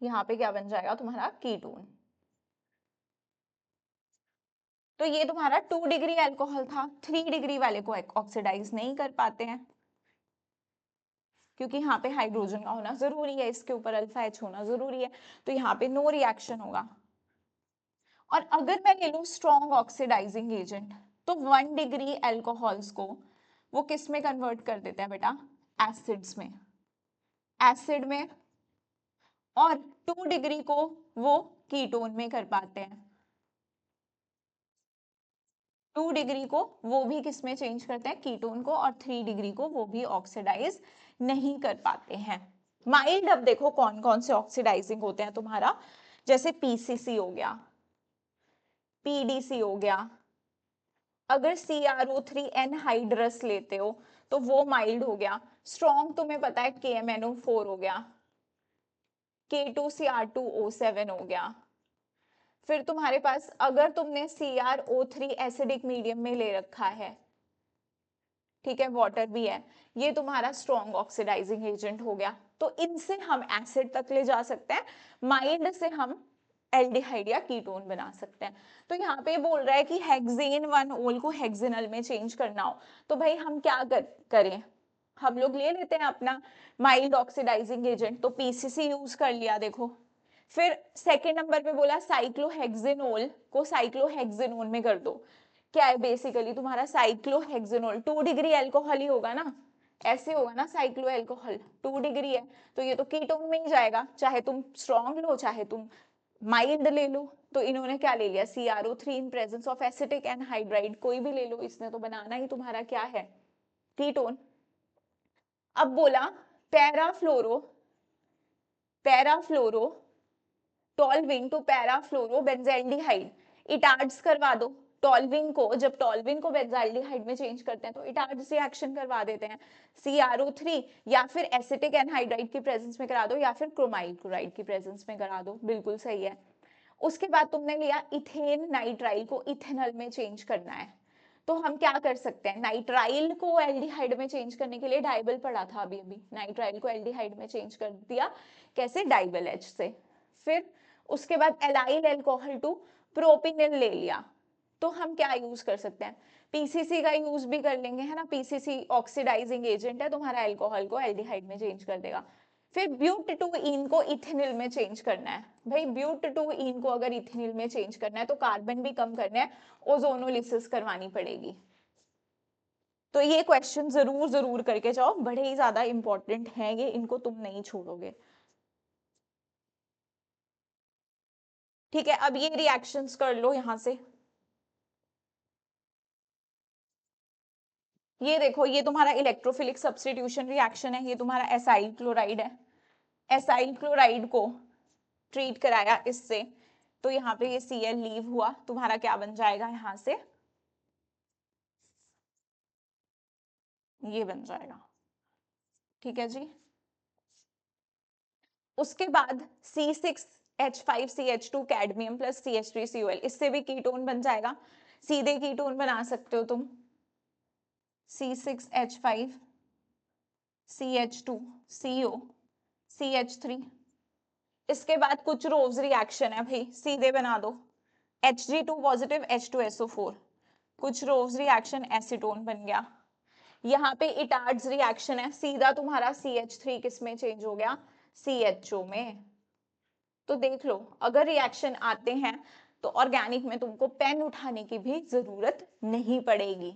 यहाँ पे क्या बन जाएगा तुम्हारा, कीटोन। तो ये तुम्हारा 2 डिग्री एल्कोहल था, 3 डिग्री वाले को ऑक्सीडाइज नहीं कर पाते हैं क्योंकि यहाँ पे हाइड्रोजन का होना जरूरी है, इसके ऊपर अल्फा H होना जरूरी है, तो यहाँ पे नो रिएक्शन होगा। और अगर मैं ले लूं स्ट्रॉन्ग ऑक्सीडाइजिंग एजेंट, तो 1 डिग्री एल्कोहल्स को वो किस में कन्वर्ट कर देते हैं बेटा, एसिड्स में, एसिड में। और 2 डिग्री को वो कीटोन में कर पाते हैं, 2 डिग्री को वो भी किस में चेंज करते हैं, कीटोन को। और 3 डिग्री को वो भी ऑक्सीडाइज नहीं कर पाते हैं। माइल्ड, अब देखो कौन कौन से ऑक्सीडाइजिंग होते हैं तुम्हारा, जैसे पीसीसी हो गया, पीडीसी हो गया। अगर CrO3 एनहाइड्रस लेते हो तो वो माइल्ड हो गया। स्ट्रॉन्ग तुम्हें पता है KMnO4 हो गया, K2Cr2O7 हो गया। फिर तुम्हारे पास अगर तुमने CrO3 एसिडिक मीडियम में ले रखा है, ठीक है, वाटर भी है, ये तुम्हारा स्ट्रॉन्ग ऑक्सीडाइजिंग एजेंट हो गया। तो इनसे हम एसिड तक ले जा सकते हैं, माइल्ड से हम एल्डिहाइड या कीटोन बना सकते हैं। तो यहाँ पे बोल रहा है कि हेक्सेन 1 ओल को हेक्सेनल में चेंज करना हो तो भाई हम क्या करें, हम लोग ले लेते हैं अपना माइल्ड ऑक्सीडाइजिंग एजेंट, तो पीसीसी यूज कर लिया देखो। फिर सेकेंड नंबर पे बोला साइक्लोहेक्सेनोल को साइक्लोहेक्सेनोन में कर दो। क्या है बेसिकली तुम्हारा साइक्लोहेक्सेनोल, 2 डिग्री एल्कोहल ही होगा ना, ऐसे होगा ना, साइक्लो एल्कोहल 2 डिग्री है तो ये तो कीटोन में ही जाएगा, चाहे तुम स्ट्रॉन्ग लो चाहे तुम माइल्ड ले लो। तो इन्होंने क्या ले लिया, CrO3 in presence of acetic anhydride, कोई भी ले लो, इसने तो बनाना ही तुम्हारा क्या है, कीटोन। अब बोला पैराफ्लोरो, पैराफ्लोरो टॉल्विन टू पैराफ्लोरो बेंजाइल्डिहाइड, इटार्ड्स करवा दो। टॉल्विन को, जब टॉल्विन को बेंजाइल्डिहाइड में चेंज करते हैं तो इटार्ड्स रिएक्शन करवा देते हैं। CrO3 या फिर एसिटिक एनहाइड्राइड की प्रेजेंस में करा दो या फिर क्रोमाइल क्लोराइड की प्रेजेंस में करा दो, बिल्कुल सही है। उसके बाद तुमने लिया इथेन नाइट्राइल को इथेनॉल में चेंज करना है, तो हम क्या कर सकते हैं, नाइट्राइल को एल्डिहाइड में चेंज करने के लिए डाइबल पढ़ा था अभी अभी, नाइट्राइल को एल्डिहाइड में चेंज कर दिया, कैसे, डाइबल H से। फिर उसके बाद एलाइल अल्कोहल टू प्रोपिनिल ले लिया, तो हम क्या यूज कर सकते हैं, पीसीसी का यूज भी कर लेंगे, है ना, पीसीसी ऑक्सीडाइजिंग एजेंट है तुम्हारा, अल्कोहल को एल्डिहाइड में चेंज कर देगा। फिर ब्यूट टू इन को इथेनिल में चेंज करना है, भाई ब्यूट टू इन को अगर इथेनिल में चेंज करना है तो कार्बन भी कम करना है, ओजोनोलिसिस करवानी पड़ेगी। तो ये क्वेश्चन जरूर जरूर करके जाओ, बड़े ही ज्यादा इंपॉर्टेंट हैं ये, इनको तुम नहीं छोड़ोगे। ठीक है, अब ये रिएक्शंस कर लो यहां से। ये देखो ये तुम्हारा इलेक्ट्रोफिलिक सब्स्टिट्यूशन रिएक्शन है, ये तुम्हारा एसाइल क्लोराइड है, एसाइल क्लोराइड को ट्रीट कराया इससे, तो यहाँ पे ये Cl लीव हुआ, तुम्हारा क्या बन जाएगा, यहाँ से ये बन जाएगा। ठीक है जी। उसके बाद C6 H5CH2 cadmium plus CH3COL, इससे भी कीटोन बन जाएगा, सीधे कीटोन बना सकते हो तुम, C6H5 CH2CO CH3। इसके बाद कुछ रोज रिएक्शन है भाई, सीधे बना दो, Hg2 पॉजिटिव H2SO4, कुछ रोज रिएक्शन एसीटोन बन गया। यहाँ पे इटार्ड्स रिएक्शन है, सीधा तुम्हारा CH3 किस में चेंज हो गया, CHO में। तो देख लो, अगर रिएक्शन आते हैं तो ऑर्गेनिक में तुमको पेन उठाने की भी जरूरत नहीं पड़ेगी,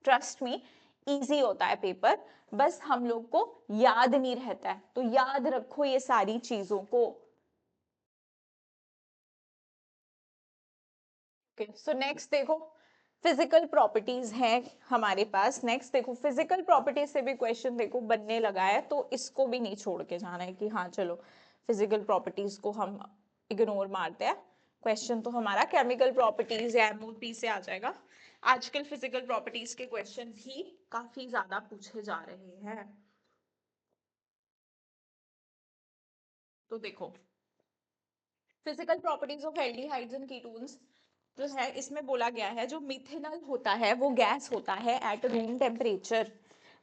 ट्रस्ट मी, इजी होता है पेपर, बस हम लोग को याद नहीं रहता है, तो याद रखो ये सारी चीजों को। सो नेक्स्ट देखो, फिजिकल प्रॉपर्टीज है हमारे पास। नेक्स्ट देखो, फिजिकल प्रॉपर्टीज से भी क्वेश्चन देखो बनने लगा है, तो इसको भी नहीं छोड़ के जाना है कि हाँ चलो फिजिकल प्रॉपर्टीज को हम इग्नोर मारते हैं। क्वेश्चन तो हमारा केमिकल प्रॉपर्टीज या एमओपी से आ जाएगा। आजकल फिजिकल प्रॉपर्टीज के क्वेश्चन भी काफी ज्यादा पूछे जा रहे हैं। तो देखो, physical properties of aldehydes and ketones जो है, इसमें बोला गया है जो मिथेनॉल होता है वो गैस होता है एट रूम टेम्परेचर।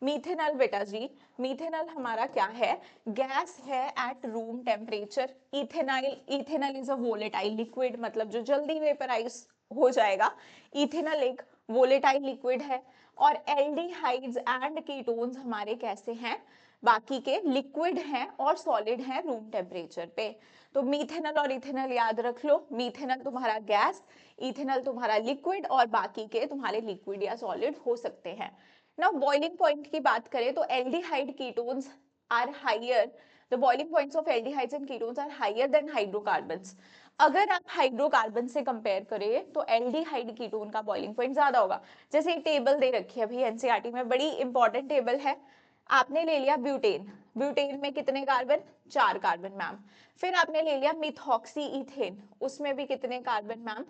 मिथेनॉल बेटा जी, मिथेनॉल हमारा क्या है, गैस है at room temperature. Ethanal, ethanol is a volatile liquid, मतलब जो जल्दी वेपराइज हो जाएगा, इथेनॉल एक वोलेटाइल लिक्विड है। और एल्डिहाइड्स एंड कीटोन्स हमारे कैसे हैं, बाकी के लिक्विड हैं और सॉलिड हैं रूम टेम्परेचर पे। तो मीथेनॉल और इथेनॉल याद रख लो, मीथेनॉल तुम्हारा गैस, इथेनॉल तुम्हारा लिक्विड, और बाकी के तुम्हारे लिक्विड या सॉलिड हो सकते हैं। नाउ बॉइलिंग पॉइंट की बात करें तो aldehyde ketones are higher, the boiling points of aldehydes and ketones are higher than hydrocarbons. अगर आप हाइड्रोकार्बन से कंपेयर करें तो एल्डिहाइड कीटोन का बॉइलिंग पॉइंट ज्यादा होगा। जैसे एक टेबल दे रखी है भाई एनसीईआरटी में, बड़ी इंपॉर्टेंट टेबल है। आपने ले लिया ब्यूटेन, ब्यूटेन में कितने कार्बन, 4 कार्बन मैम। फिर आपने ले लिया मिथॉक्सी इथेन, उसमें भी कितने कार्बन मैम,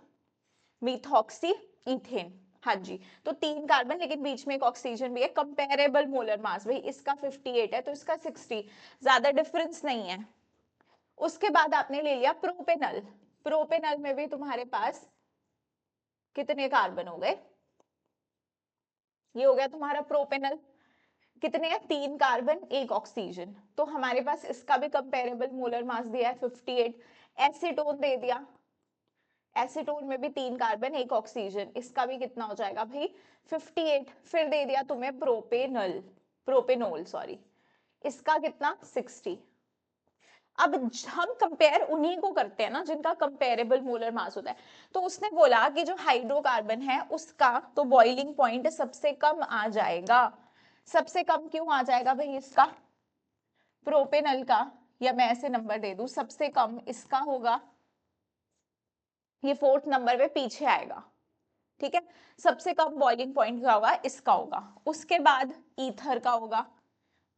मिथॉक्सी इथेन, हाँ जी, तो 3 कार्बन, लेकिन बीच में एक ऑक्सीजन भी है। कंपेरेबल मोलर मास, भाई इसका 58 है तो इसका 60, ज्यादा डिफरेंस नहीं है। उसके बाद आपने ले लिया प्रोपेनल, प्रोपेनल में भी तुम्हारे पास कितने कार्बन हो गए, ये हो गया तुम्हारा प्रोपेनल, कितने हैं, 3 कार्बन 1 ऑक्सीजन, तो हमारे पास इसका भी कंपेरेबल मोलर मास दिया है 58। एसीटोन दे दिया, एसीटोन में भी 3 कार्बन 1 ऑक्सीजन, इसका भी कितना हो जाएगा भाई 58। फिर दे दिया तुम्हें प्रोपेनल, प्रोपेनोल सॉरी, इसका कितना 60। अब हम कंपेयर उन्हीं को करते हैं ना जिनका कंपेरेबल मोलर मास होता है। तो उसने बोला कि जो हाइड्रोकार्बन है उसका तो बॉइलिंग पॉइंट सबसे कम आ जाएगा। सबसे कम क्यों आ जाएगा भाई इसका, प्रोपेनल का, या मैं ऐसे नंबर दे दूं, सबसे कम इसका होगा, ये 4th नंबर पे पीछे आएगा, ठीक है। सबसे कम बॉइलिंग पॉइंट क्या होगा, इसका होगा। उसके बाद ईथर का होगा,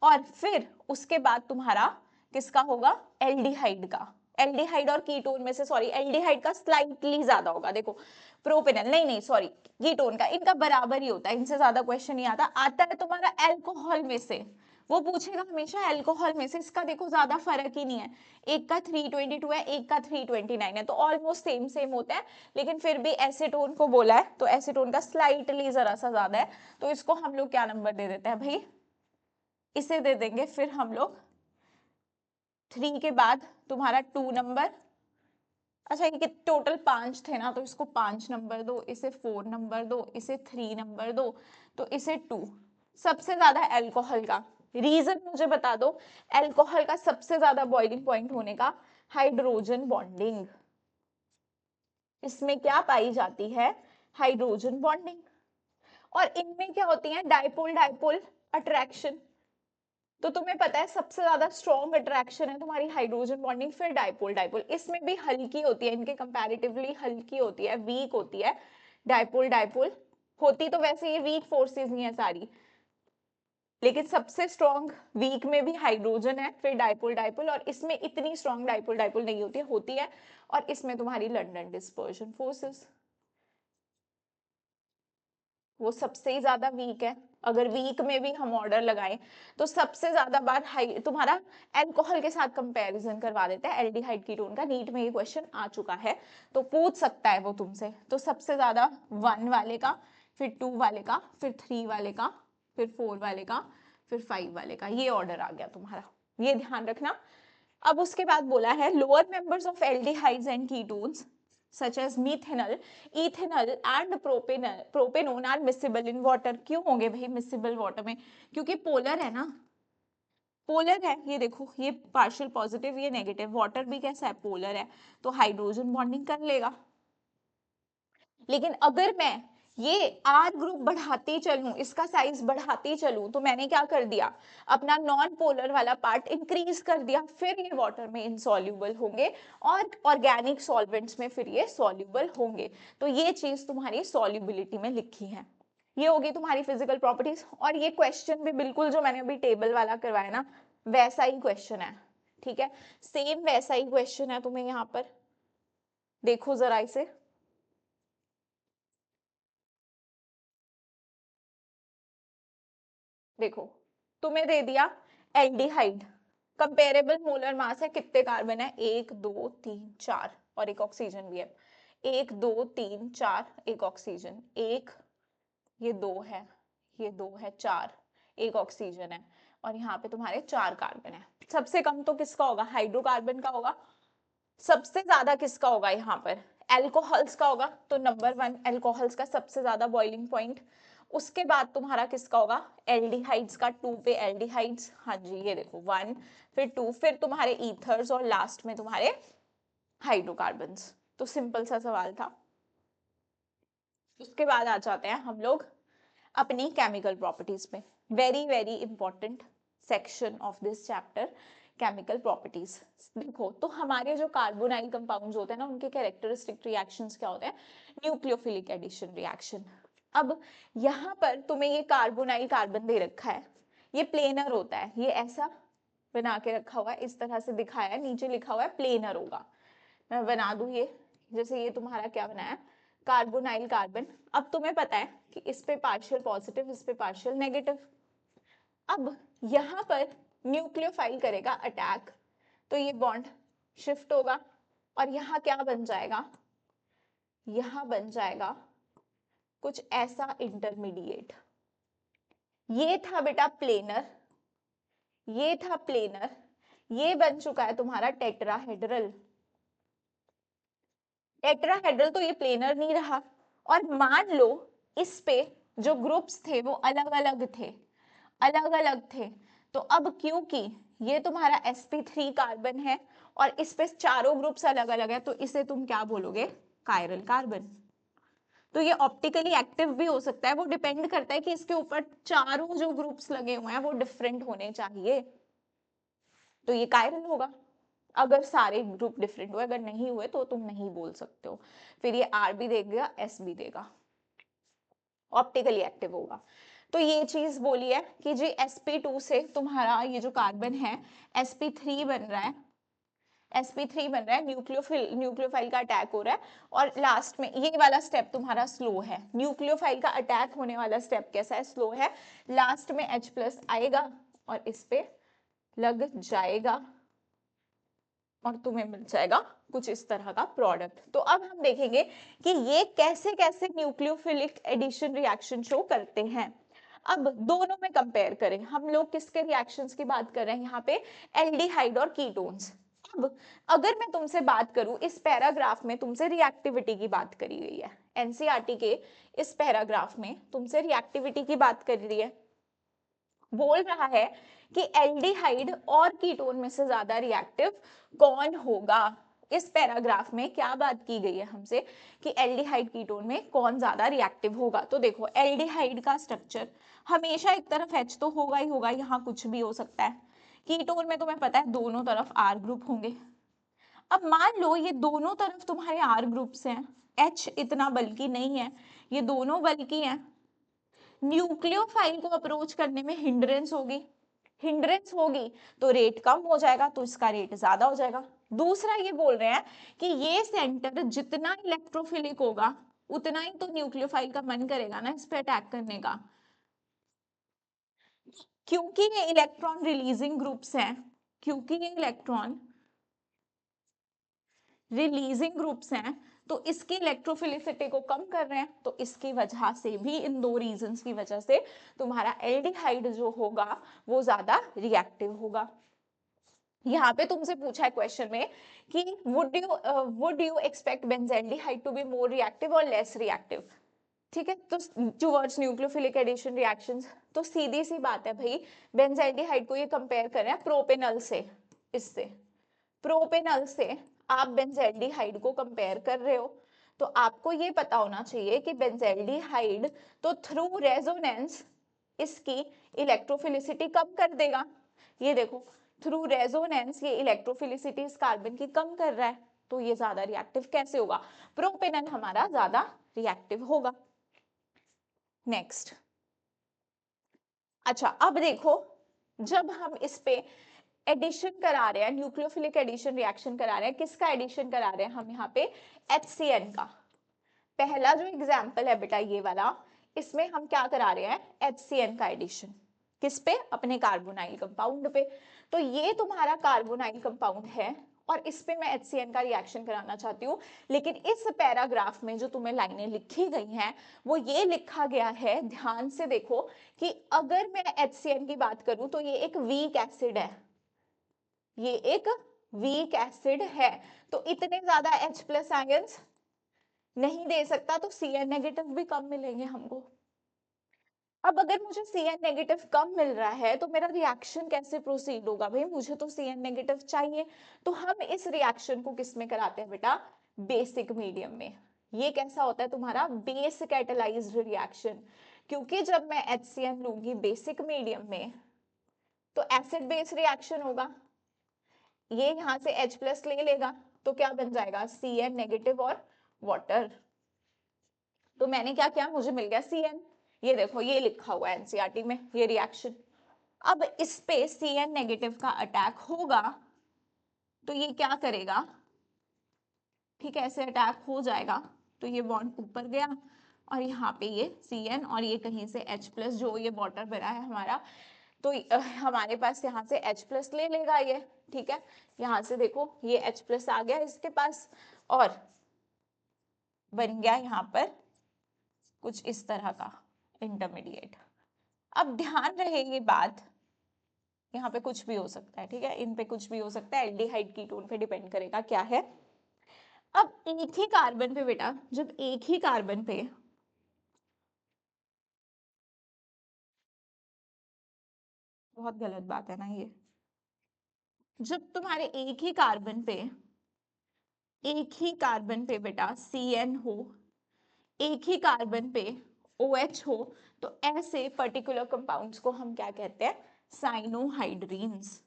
और फिर उसके बाद तुम्हारा किसका होगा, एल्डिहाइड का। एल्डिहाइड और कीटोन में से, सॉरी एल्डिहाइड का स्लाइटली ज्यादा होगा, देखो प्रोपेनल नहीं नहीं सॉरी कीटोन का, इनका बराबर ही होता है, इनसे ज्यादा क्वेश्चन नहीं आता। आता है तुम्हारा एल्कोहल में से, वो पूछेगा हमेशा एल्कोहल में से, इसका देखो ज्यादा फर्क ही नहीं है, एक का 322 है एक का 329 है, तो ऑलमोस्ट सेम सेम होता है। लेकिन फिर भी एसीटोन को बोला है तो एसीटोन का स्लाइटली जरा सा ज्यादा है, तो इसको हम लोग क्या नंबर दे देते हैं भाई, इसे दे देंगे फिर हम लोग 3 के बाद तुम्हारा 2 नंबर। अच्छा ये टोटल 5 थे ना, तो इसको 5 नंबर दो, इसे 4 नंबर दो, इसे 3 नंबर दो, तो इसे 2। सबसे ज्यादा एल्कोहल का रीजन मुझे बता दो, एल्कोहल का सबसे ज्यादा बॉइलिंग पॉइंट होने का, हाइड्रोजन बॉन्डिंग। इसमें क्या पाई जाती है, हाइड्रोजन बॉन्डिंग। और इनमें क्या होती है, डाइपोल डाइपोल अट्रैक्शन। तो तुम्हें पता है सबसे ज्यादा स्ट्रॉन्ग अट्रैक्शन है तुम्हारी हाइड्रोजन बॉन्डिंग, फिर डाइपोल डाइपोल, इसमें भी हल्की होती है, इनके कंपैरेटिवली हल्की होती है, वीक होती है। डाइपोल डाइपोल होती तो वैसे ये वीक फोर्सेस नहीं है सारी, लेकिन सबसे स्ट्रॉन्ग वीक में भी हाइड्रोजन है, फिर डाइपोल डाइपोल, और इसमें इतनी स्ट्रॉन्ग डाइपोल डाइपोल नहीं होती है, होती है। और इसमें तुम्हारी लंदन डिस्पर्शन फोर्सेस। वो सबसे ज्यादा वीक है। अगर वीक में भी हम ऑर्डर लगाएं तो सबसे ज्यादा बार हाई तुम्हारा अल्कोहल के साथ कंपैरिजन करवा देता है एल्डिहाइड कीटोन का। नीट में ये क्वेश्चन आ चुका है तो पूछ सकता है वो तुमसे। तो सबसे ज्यादा 1 वाले का, फिर 2 वाले का, फिर 3 वाले का, फिर 4 वाले का, फिर 5 वाले का, ये ऑर्डर आ गया तुम्हारा, ये ध्यान रखना। अब उसके बाद बोला है lower members of aldehydes and ketones such as methanol, ethanol and propanone are miscible in water। क्यों होंगे भाई मिसिबल वाटर में? क्योंकि पोलर है ना, पोलर है। ये देखो ये पार्शियल पॉजिटिव, ये नेगेटिव। वाटर भी कैसा है? पोलर है, तो हाइड्रोजन बॉन्डिंग कर लेगा। लेकिन अगर मैं ये आर ग्रुप बढ़ाती चलूं, इसका साइज बढ़ाती चलूं, तो मैंने क्या कर दिया, अपना नॉन पोलर वाला पार्ट इंक्रीज कर दिया, फिर ये वाटर में इनसॉल्युबल होंगे और ऑर्गेनिक सॉल्वेंट्स में फिर ये सॉल्युबल होंगे। तो ये चीज तुम्हारी सॉल्युबिलिटी में लिखी है। ये होगी तुम्हारी फिजिकल प्रॉपर्टीज। और ये क्वेश्चन भी बिल्कुल जो मैंने अभी टेबल वाला करवाया ना, वैसा ही क्वेश्चन है, ठीक है, सेम वैसा ही क्वेश्चन है। तुम्हें यहाँ पर देखो जरा इसे, देखो तुम्हें दे दिया एल्डिहाइड, कंपेरेबल मोलर मास है, कितने कार्बन है? 1 2 3 4 और एक ऑक्सीजन भी है। 1 2 3 4, एक ऑक्सीजन, एक, ये 2 है, ये 2 है, 4, एक ऑक्सीजन है, और यहाँ पे तुम्हारे 4 कार्बन है। सबसे कम तो किसका होगा? हाइड्रोकार्बन का होगा। सबसे ज्यादा किसका होगा? यहाँ पर एल्कोहल्स का होगा। तो नंबर 1 एल्कोहल्स का सबसे ज्यादा बॉइलिंग पॉइंट। उसके बाद तुम्हारा किसका होगा? एल्डिहाइड्स का। 2 पे एल्डिहाइड्स, हाँ जी ये देखो 1, फिर 2, फिर तुम्हारे ईथर्स, और लास्ट में तुम्हारे हाइड्रोकार्बन्स। तो सिंपल सा सवाल था। उसके बाद आ जाते हैं हम लोग अपनी केमिकल प्रॉपर्टीज पे। Very very important section of this chapter, chemical properties. देखो तो हमारे जो कार्बोनाइल कंपाउंड्स होते हैं ना, उनके कैरेक्टरिस्टिक रिएक्शंस क्या होते हैं? Nucleophilic addition reaction. अब यहाँ पर तुम्हें ये कार्बोनाइल कार्बन दे रखा है, ये प्लेनर होता है, ये ऐसा बना के रखा हुआ है, इस तरह से दिखाया है, नीचे लिखा हुआ है प्लेनर होगा। मैं बना दूं ये, जैसे ये तुम्हारा क्या बनाया, कार्बोनाइल कार्बन। अब तुम्हें पता है कि इस पे पार्शियल पॉजिटिव, इस पे पार्शियल नेगेटिव। अब यहाँ पर न्यूक्लियोफाइल करेगा अटैक, तो ये बॉन्ड शिफ्ट होगा और यहाँ क्या बन जाएगा? यहाँ बन जाएगा कुछ ऐसा इंटरमीडिएट। ये था बेटा प्लेनर, ये था प्लेनर, ये बन चुका है तुम्हारा टेट्राहेड्रल। टेट्राहेड्रल तो ये प्लेनर नहीं रहा। और मान लो इस पे जो ग्रुप्स थे वो अलग अलग थे, अलग अलग थे। तो अब क्योंकि ये तुम्हारा sp3 कार्बन है और इस पे चारों ग्रुप्स अलग अलग है, तो इसे तुम क्या बोलोगे? Chiral carbon. तो ये ऑप्टिकली एक्टिव भी हो सकता है, वो डिपेंड करता है कि इसके ऊपर चारों जो ग्रुप्स लगे हुए हैं वो डिफरेंट होने चाहिए, तो ये कायरल होगा। अगर सारे ग्रुप डिफरेंट हुए, अगर नहीं हुए तो तुम नहीं बोल सकते हो। फिर ये आर भी देगा, एस भी देगा, ऑप्टिकली एक्टिव होगा। तो ये चीज बोली है कि जी sp2 से तुम्हारा ये जो कार्बन है sp3 बन रहा है, sp3 बन रहा है, न्यूक्लियोफाइल का अटैक हो रहा है। और लास्ट में ये वाला स्टेप तुम्हारा स्लो है, न्यूक्लियोफाइल का अटैक होने वाला स्टेप कैसा है? स्लो है। लास्ट में H+ आएगा और इस पे लग जाएगा और तुम्हें मिल जाएगा कुछ इस तरह का प्रोडक्ट। तो अब हम देखेंगे कि ये कैसे कैसे न्यूक्लियोफिलिक एडिशन रिएक्शन शो करते हैं। अब दोनों में कंपेयर करें, हम लोग किसके रिएक्शंस की बात कर रहे हैं यहाँ पे? एल्डिहाइड और कीटोन्स। अब अगर मैं तुमसे बात करूं, इस पैराग्राफ में तुमसे रिएक्टिविटी की बात करी गई है, एनसीईआरटी के इस पैराग्राफ में तुमसे रिएक्टिविटी की बात करी रही है। बोल रहा है कि एल्डिहाइड और कीटोन में से ज्यादा रिएक्टिव कौन होगा। इस पैराग्राफ में क्या बात की गई है हमसे कि एल्डिहाइड कीटोन में कौन ज्यादा रिएक्टिव होगा। तो देखो एल्डिहाइड का स्ट्रक्चर हमेशा एक तरफ H तो होगा ही होगा, यहाँ कुछ भी हो सकता है। कीटोन में तुम्हें पता है दोनों तरफ R ग्रुप होंगे। अब मान लो ये दोनों तरफ तुम्हारे R ग्रुप्स हैं, H इतना बल्कि नहीं है, ये दोनों बल्कि हैं। न्यूक्लियोफाइल को अप्रोच करने में हिंड्रेंस होगी तो रेट कम हो जाएगा, तो इसका रेट ज्यादा हो जाएगा। दूसरा ये बोल रहे हैं कि ये सेंटर जितना इलेक्ट्रोफिलिक होगा उतना ही तो न्यूक्लियोफाइल का मन करेगा ना इस पे अटैक करने का, क्योंकि ये इलेक्ट्रॉन रिलीजिंग ग्रुप्स हैं, क्योंकि ये इलेक्ट्रॉन रिलीजिंग ग्रुप्स हैं, तो इसकी इलेक्ट्रोफिलिसिटी को कम कर रहे हैं, तो इसकी वजह से भी, इन दो रीजंस की वजह से तुम्हारा एल्डिहाइड जो होगा वो ज्यादा रिएक्टिव होगा। यहाँ पे तुमसे पूछा है क्वेश्चन में कि would you expect benzaldehyde to be more reactive और लेस रिएक्टिव, ठीक है, तो टुवर्ड्स न्यूक्लियोफिलिक एडिशन रिएक्शंस, तो सीधी सी बात है भाई, बेंजल्डिहाइड को ये कंपेयर कर रहे हैं प्रोपेनॉल से, इससे प्रोपेनॉल से आप बेंजल्डिहाइड को कंपेयर कर रहे हो, तो आपको ये पता होना चाहिए कि बेंजल्डिहाइड तो थ्रू रेजोनेंस इसकी इलेक्ट्रोफिलिसिटी कम कर देगा। ये देखो, थ्रू रेजोनेंस ये इलेक्ट्रोफिलिसिटी इस कार्बन की कम कर रहा है, तो ये ज्यादा रिएक्टिव कैसे होगा, प्रोपेनॉल हमारा ज्यादा रिएक्टिव होगा। नेक्स्ट, अच्छा अब देखो, जब हम इस पे एडिशन करा रहे हैं, न्यूक्लियोफिलिक एडिशन रिएक्शन करा रहे हैं, किसका एडिशन करा रहे हैं हम यहाँ पे, HCN का। पहला जो एग्जाम्पल है बेटा ये वाला, इसमें हम क्या करा रहे हैं, HCN का एडिशन, किस पे, अपने कार्बोनाइल कंपाउंड पे। तो ये तुम्हारा कार्बोनाइल कंपाउंड है और इस पे मैं HCN का रिएक्शन कराना चाहती हूँ, लेकिन इस पैराग्राफ में जो तुम्हें लाइनें लिखी गई हैं वो ये लिखा गया है, ध्यान से देखो, कि अगर मैं HCN की बात करूं तो ये एक वीक एसिड है, ये एक वीक एसिड है, तो इतने ज्यादा H प्लस आयंस नहीं दे सकता, तो Cn नेगेटिव भी कम मिलेंगे हमको। अब अगर मुझे Cn नेगेटिव कम मिल रहा है तो मेरा रिएक्शन कैसे प्रोसीड होगा, भाई मुझे तो Cn नेगेटिव चाहिए, तो हम इस रिएक्शन को किस में कराते हैं बेटा, बेसिक मीडियम में। ये कैसा होता है तुम्हारा, बेस कैटालाइज्ड रिएक्शन, क्योंकि जब मैं HCN लूंगी बेसिक मीडियम में तो एसिड बेस रिएक्शन होगा, ये यहां से H प्लस ले लेगा, तो क्या बन जाएगा, Cn नेगेटिव और वाटर। तो मैंने क्या किया, मुझे मिल गया Cn, ये देखो ये लिखा हुआ है एनसीईआरटी में ये रिएक्शन। अब इस पे Cn नेगेटिव का अटैक होगा तो ये क्या करेगा, ठीक है, ऐसे अटैक हो जाएगा, तो ये बॉन्ड ऊपर गया और यहाँ पे ये Cn और ये कहीं से H प्लस, जो ये वाटर बना है हमारा, तो हमारे पास यहाँ से H प्लस ले लेगा ये, ठीक है, यहाँ से देखो ये H प्लस आ गया इसके पास और बन गया यहाँ पर कुछ इस तरह का इंटरमीडिएट। अब ध्यान रहे ये बात, यहाँ पे कुछ भी हो सकता है, ठीक है, इन पे कुछ भी हो सकता है, एल्डिहाइड कीटोन पे डिपेंड करेगा क्या है। अब एक ही कार्बन पे बेटा, जब एक ही कार्बन पे बहुत गलत बात है ना ये, जब तुम्हारे एक ही कार्बन पे बेटा Cn हो, एक ही कार्बन पे OH हो, तो ऐसे पर्टिकुलर कंपाउंड्स को हम क्या कहते हैं, साइनोहाइड्रीन्स।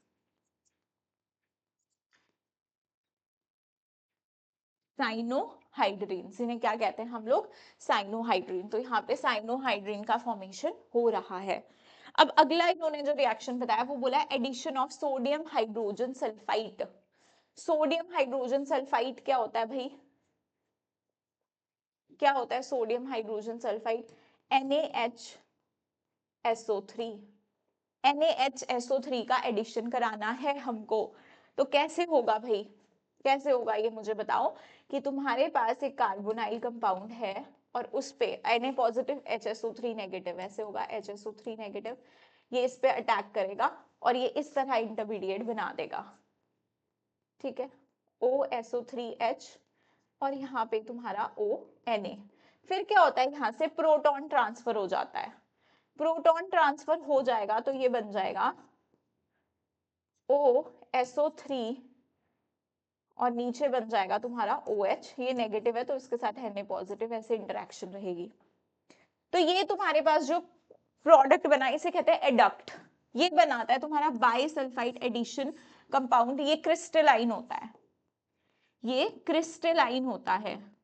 साइनोहाइड्रीन्स, इन्हें क्या कहते हैं हम लोग, साइनोहाइड्रीन। तो यहाँ पे साइनोहाइड्रीन का फॉर्मेशन हो रहा है। अब अगला इन्होंने जो रिएक्शन बताया वो बोला है addition of sodium hydrogen sulphide. Sodium hydrogen sulphide क्या होता है भाई, क्या होता है sodium hydrogen sulphide, NaHSO3। NaHSO3 का एडिशन कराना है हमको, तो कैसे होगा भाई, कैसे होगा ये मुझे बताओ, कि तुम्हारे पास एक कार्बोनाइल कंपाउंड है और उस पे Na पॉजिटिव HSO3 नेगेटिव, ऐसे होगा HSO3 नेगेटिव, ये इस पे अटैक करेगा और ये इस तरह इंटरमीडिएट बना देगा, ठीक है, OSO3H और यहाँ पे तुम्हारा ONa। फिर क्या होता है, यहाँ से प्रोटॉन ट्रांसफर हो जाता है, प्रोटॉन ट्रांसफर हो जाएगा तो ये बन जाएगा OSO3 और नीचे बन जाएगा तुम्हारा OH, ये नेगेटिव है तो इसके साथ Na पॉजिटिव, ऐसे इंटरेक्शन रहेगी। तो ये तुम्हारे पास जो प्रोडक्ट बना इसे कहते हैं एडक्ट, ये बनाता है तुम्हारा बाइसल्फाइड एडिशन कंपाउंड, ये क्रिस्टलाइन होता है, ये क्रिस्टलाइन होता है,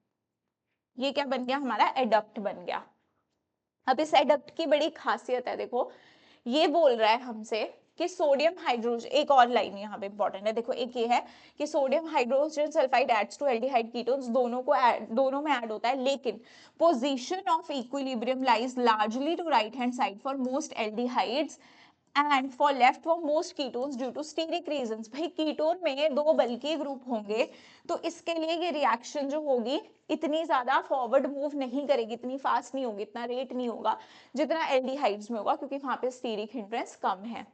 ये क्या बन गया हमारा, एडक्ट बन गया। अब इस एडक्ट की बड़ी खासियत है, देखो ये बोल रहा है हमसे कि सोडियम हाइड्रोजन, एक और लाइन यहाँ पे इंपॉर्टेंट है, देखो एक ये है कि sodium hydrogen sulphide adds to aldehyde ketones, दोनों में ऐड होता है, लेकिन position of equilibrium lies largely to right hand side for most aldehydes and for left for most ketones due to steric reasons. भाई कीटोन में दो बल्कि group होंगे तो इसके लिए ये रिएक्शन जो होगी इतनी ज्यादा फॉरवर्ड मूव नहीं करेगी, इतनी फास्ट नहीं होगी, इतना रेट नहीं होगा जितना एल्डिहाइड्स में होगा, क्योंकि वहां पे स्टीरिक हिंड्रेंस कम है।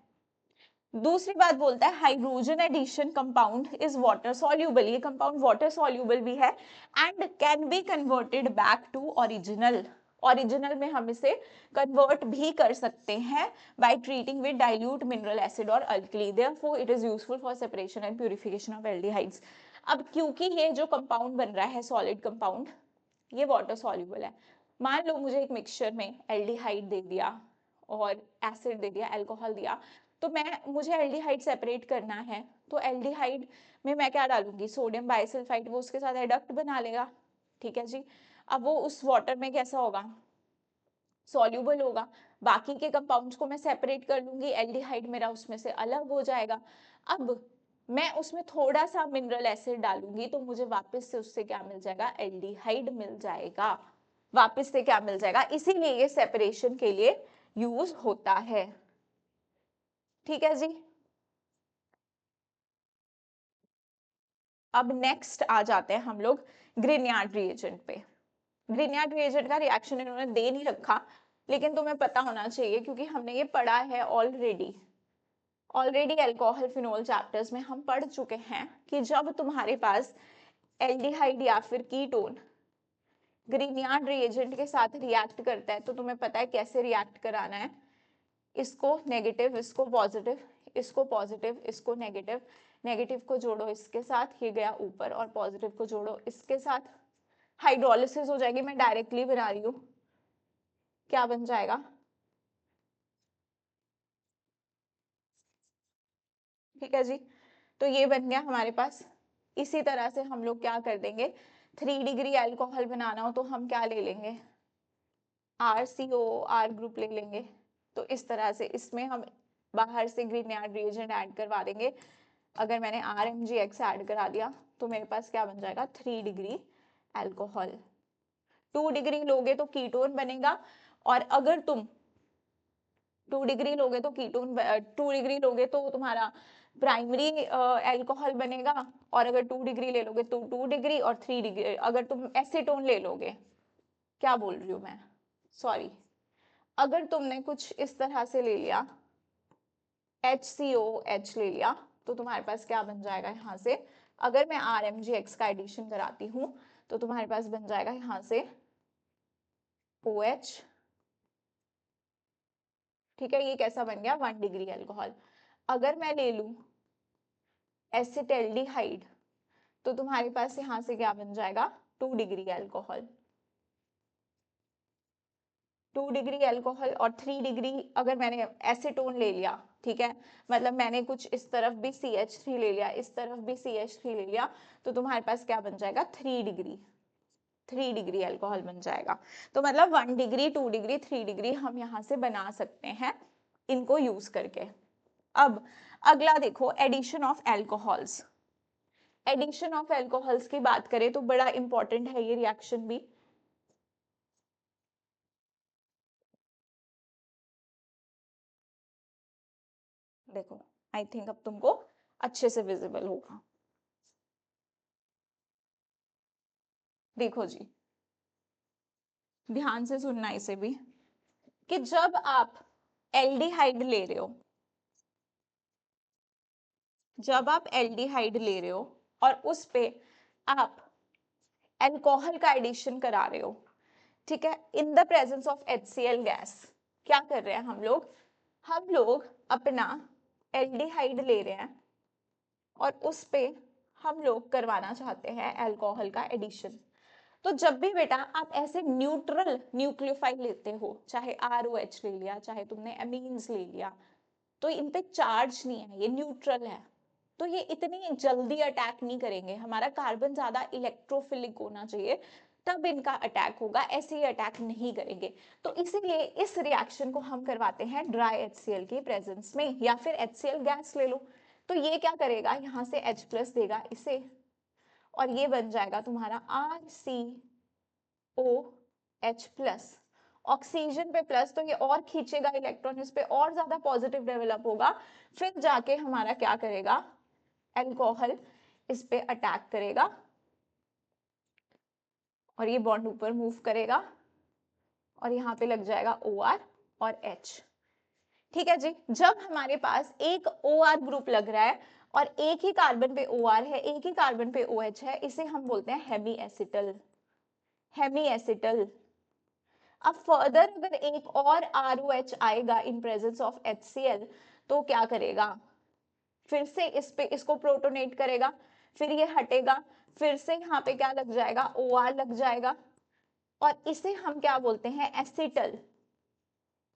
दूसरी बात बोलता है hydrogen addition compound is water soluble, ये कंपाउंड वाटर सॉल्यूबल भी है and can be converted back to original, original में हम इसे कन्वर्ट भी कर सकते हैं by treating with dilute mineral acid और alkali, therefore it is useful for separation and purification of aldehydes. अब क्योंकि ये जो कंपाउंड बन रहा है सॉलिड कंपाउंड, ये वाटर सॉल्यूबल है, मान लो मुझे एक मिक्सचर में एल्डिहाइड दे दिया और एसिड दे दिया, अल्कोहल दिया, तो मुझे एल्डिहाइड सेपरेट करना है, तो एल्डिहाइड में मैं क्या डालूंगी, सोडियम बाइसल्फाइड, वो उसके साथ एडक्ट बना लेगा, ठीक है जी। अब वो उस वाटर में कैसा होगा, सॉल्यूबल होगा, बाकी के कंपाउंड्स को मैं सेपरेट कर लूंगी, एल्डिहाइड मेरा उसमें से अलग हो जाएगा। अब मैं उसमें थोड़ा सा मिनरल एसिड डालूंगी तो मुझे वापस से उससे क्या मिल जाएगा, एल्डिहाइड मिल जाएगा, वापस से क्या मिल जाएगा, इसीलिए ये सेपरेशन के लिए यूज होता है, ठीक है जी। अब नेक्स्ट आ जाते हैं हम लोग ग्रिग्नार्ड रिएजेंट पे। ग्रिग्नार्ड रिएजेंट का रिएक्शन इन्होंने दे नहीं रखा, लेकिन तुम्हें पता होना चाहिए क्योंकि हमने ये पढ़ा है ऑलरेडी अल्कोहल फिनोल चैप्टर्स में हम पढ़ चुके हैं कि जब तुम्हारे पास एल्डिहाइड या फिर कीटोन ग्रिग्नार्ड रिएजेंट के साथ रिएक्ट करता है तो तुम्हें पता है कैसे रिएक्ट कराना है, इसको नेगेटिव, इसको पॉजिटिव, इसको पॉजिटिव, इसको नेगेटिव, नेगेटिव को जोड़ो इसके साथ, ये गया ऊपर, और पॉजिटिव को जोड़ो इसके साथ, हाइड्रोलिसिस हो जाएगी, मैं डायरेक्टली बना रही हूँ, क्या बन जाएगा, ठीक है जी। तो ये बन गया हमारे पास। इसी तरह से हम लोग क्या कर देंगे, 3 डिग्री अल्कोहल बनाना हो तो हम क्या ले लेंगे, RCO, R ग्रुप ले लेंगे। तो इस तरह से इसमें हम बाहर से ग्रिग्नार्ड रिएजेंट ऐड करवा देंगे, अगर मैंने RMgX ऐड करा दिया तो मेरे पास क्या बन जाएगा, 3 डिग्री अल्कोहल। 2 डिग्री लोगे तो कीटोन बनेगा, और अगर तुम 2 डिग्री लोगे तो कीटोन, 2 डिग्री लोगे तो तुम्हारा प्राइमरी अल्कोहल बनेगा, और अगर 2 डिग्री ले लोगे तो 2 डिग्री, और 3 डिग्री अगर तुम एसीटोन ले लोगे, क्या बोल रही हूँ मैं, सॉरी, अगर तुमने कुछ इस तरह से ले लिया HCOH ले लिया तो तुम्हारे पास क्या बन जाएगा यहाँ से, अगर मैं RMgX का एडिशन कराती हूँ तो तुम्हारे पास बन जाएगा यहाँ से OH, ठीक है, ये कैसा बन गया, 1 डिग्री अल्कोहल। अगर मैं ले लूं एसिटल्डिहाइड तो तुम्हारे पास यहाँ से क्या बन जाएगा, 2 डिग्री अल्कोहल, 2 डिग्री अल्कोहल, और 3 डिग्री अगर मैंने एसीटोन ले लिया, ठीक है, मतलब मैंने कुछ इस तरफ भी CH3 ले लिया, इस तरफ भी CH3 ले लिया, तो तुम्हारे पास क्या बन जाएगा, 3 डिग्री, 3 डिग्री अल्कोहल बन जाएगा। तो मतलब 1 डिग्री, 2 डिग्री, 3 डिग्री हम यहाँ से बना सकते हैं इनको यूज करके। अब अगला देखो, addition of alcohols. Addition of alcohols की बात करें तो बड़ा इंपॉर्टेंट है ये रिएक्शन भी। देखो आई थिंक अब तुमको अच्छे से विजिबल होगा, देखो जी, ध्यान से सुनना इसे भी, कि जब आप एल्डिहाइड ले रहे हो, जब आप एल्डिहाइड ले रहे हो और उस पे आप अल्कोहल का एडिशन करा रहे हो, ठीक है, in the presence of HCl gas, क्या कर रहे हैं हम लोग अपना एल्डिहाइड ले रहे हैं और उस पे हम लोग करवाना चाहते हैं अल्कोहल का एडिशन। तो जब भी बेटा आप ऐसे न्यूट्रल न्यूक्लियोफाइल लेते हो, चाहे ROH ले लिया, चाहे तुमने एमीन्स ले लिया, तो इन पे चार्ज नहीं है, ये न्यूट्रल है, तो ये इतनी जल्दी अटैक नहीं करेंगे, हमारा कार्बन ज्यादा इलेक्ट्रोफिलिक होना चाहिए तब इनका अटैक होगा, ऐसे ही अटैक नहीं करेंगे। तो इसीलिए इस रिएक्शन को हम करवाते हैं ड्राई HCl की प्रेजेंस में, या फिर HCl गैस ले लो। तो ये क्या करेगा, यहाँ से H+ देगा इसे, और ये बन जाएगा तुम्हारा RCOH+। ऑक्सीजन पे प्लस, तो ये और खींचेगा इलेक्ट्रॉन, इस पे और ज्यादा पॉजिटिव डेवलप होगा, फिर जाके हमारा क्या करेगा, अल्कोहल इस पे अटैक करेगा और ये बॉन्ड ऊपर मूव करेगा और यहाँ पे लग जाएगा OR और H। ठीक है जी। जब हमारे पास एक OR ग्रुप लग रहा है और एक ही कार्बन पे OR है, एक ही कार्बन पे OH है, इसे हम बोलते हैं हेमी एसिटल। Hemiacetal. अब फर्दर अगर एक और ROH आएगा इन प्रेजेंस ऑफ HCl, तो क्या करेगा, फिर से इस पे इसको प्रोटोनेट करेगा, फिर ये हटेगा, फिर से यहाँ पे क्या लग जाएगा, OR लग जाएगा, और इसे हम क्या बोलते हैं, एसिटल।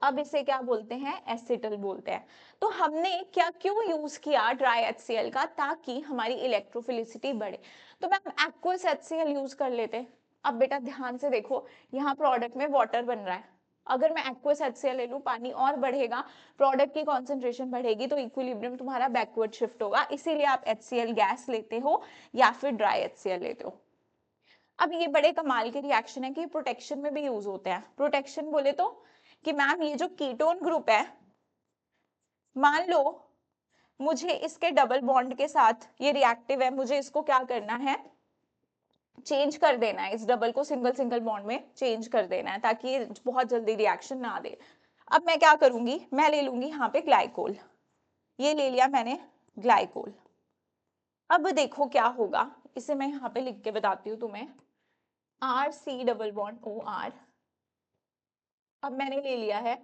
अब इसे क्या बोलते हैं, एसिटल बोलते हैं। तो हमने क्या क्यों यूज किया ड्राई HCl का, ताकि हमारी इलेक्ट्रोफिलिसिटी बढ़े। तो मैम एक्वस HCl यूज कर लेते। अब बेटा ध्यान से देखो, यहाँ प्रोडक्ट में वाटर बन रहा है, अगर मैं एक्वस HCl ले लूं, पानी और बढ़ेगा, प्रोडक्ट की कॉन्सेंट्रेशन बढ़ेगी, तो इक्विलिब्रियम तुम्हारा बैकवर्ड शिफ्ट होगा, इसीलिए आप HCl गैस लेते हो या फिर ड्राई HCl लेते हो। अब ये बड़े कमाल के रिएक्शन है कि प्रोटेक्शन में भी यूज होते हैं। प्रोटेक्शन बोले तो कि मैम ये जो कीटोन ग्रुप है, मान लो मुझे इसके डबल बॉन्ड के साथ, ये रिएक्टिव है, मुझे इसको क्या करना है, चेंज कर देना है, इस डबल को सिंगल सिंगल बॉन्ड में चेंज कर देना है, ताकि ये बहुत जल्दी रिएक्शन ना दे। अब मैं क्या करूंगी, मैं ले लूंगी यहाँ पे ग्लाइकोल, ये ले लिया मैंने ग्लाइकोल। अब देखो क्या होगा, इसे मैं यहाँ पे लिख के बताती हूँ तुम्हें, RC डबल बॉन्ड OR। अब मैंने ले लिया है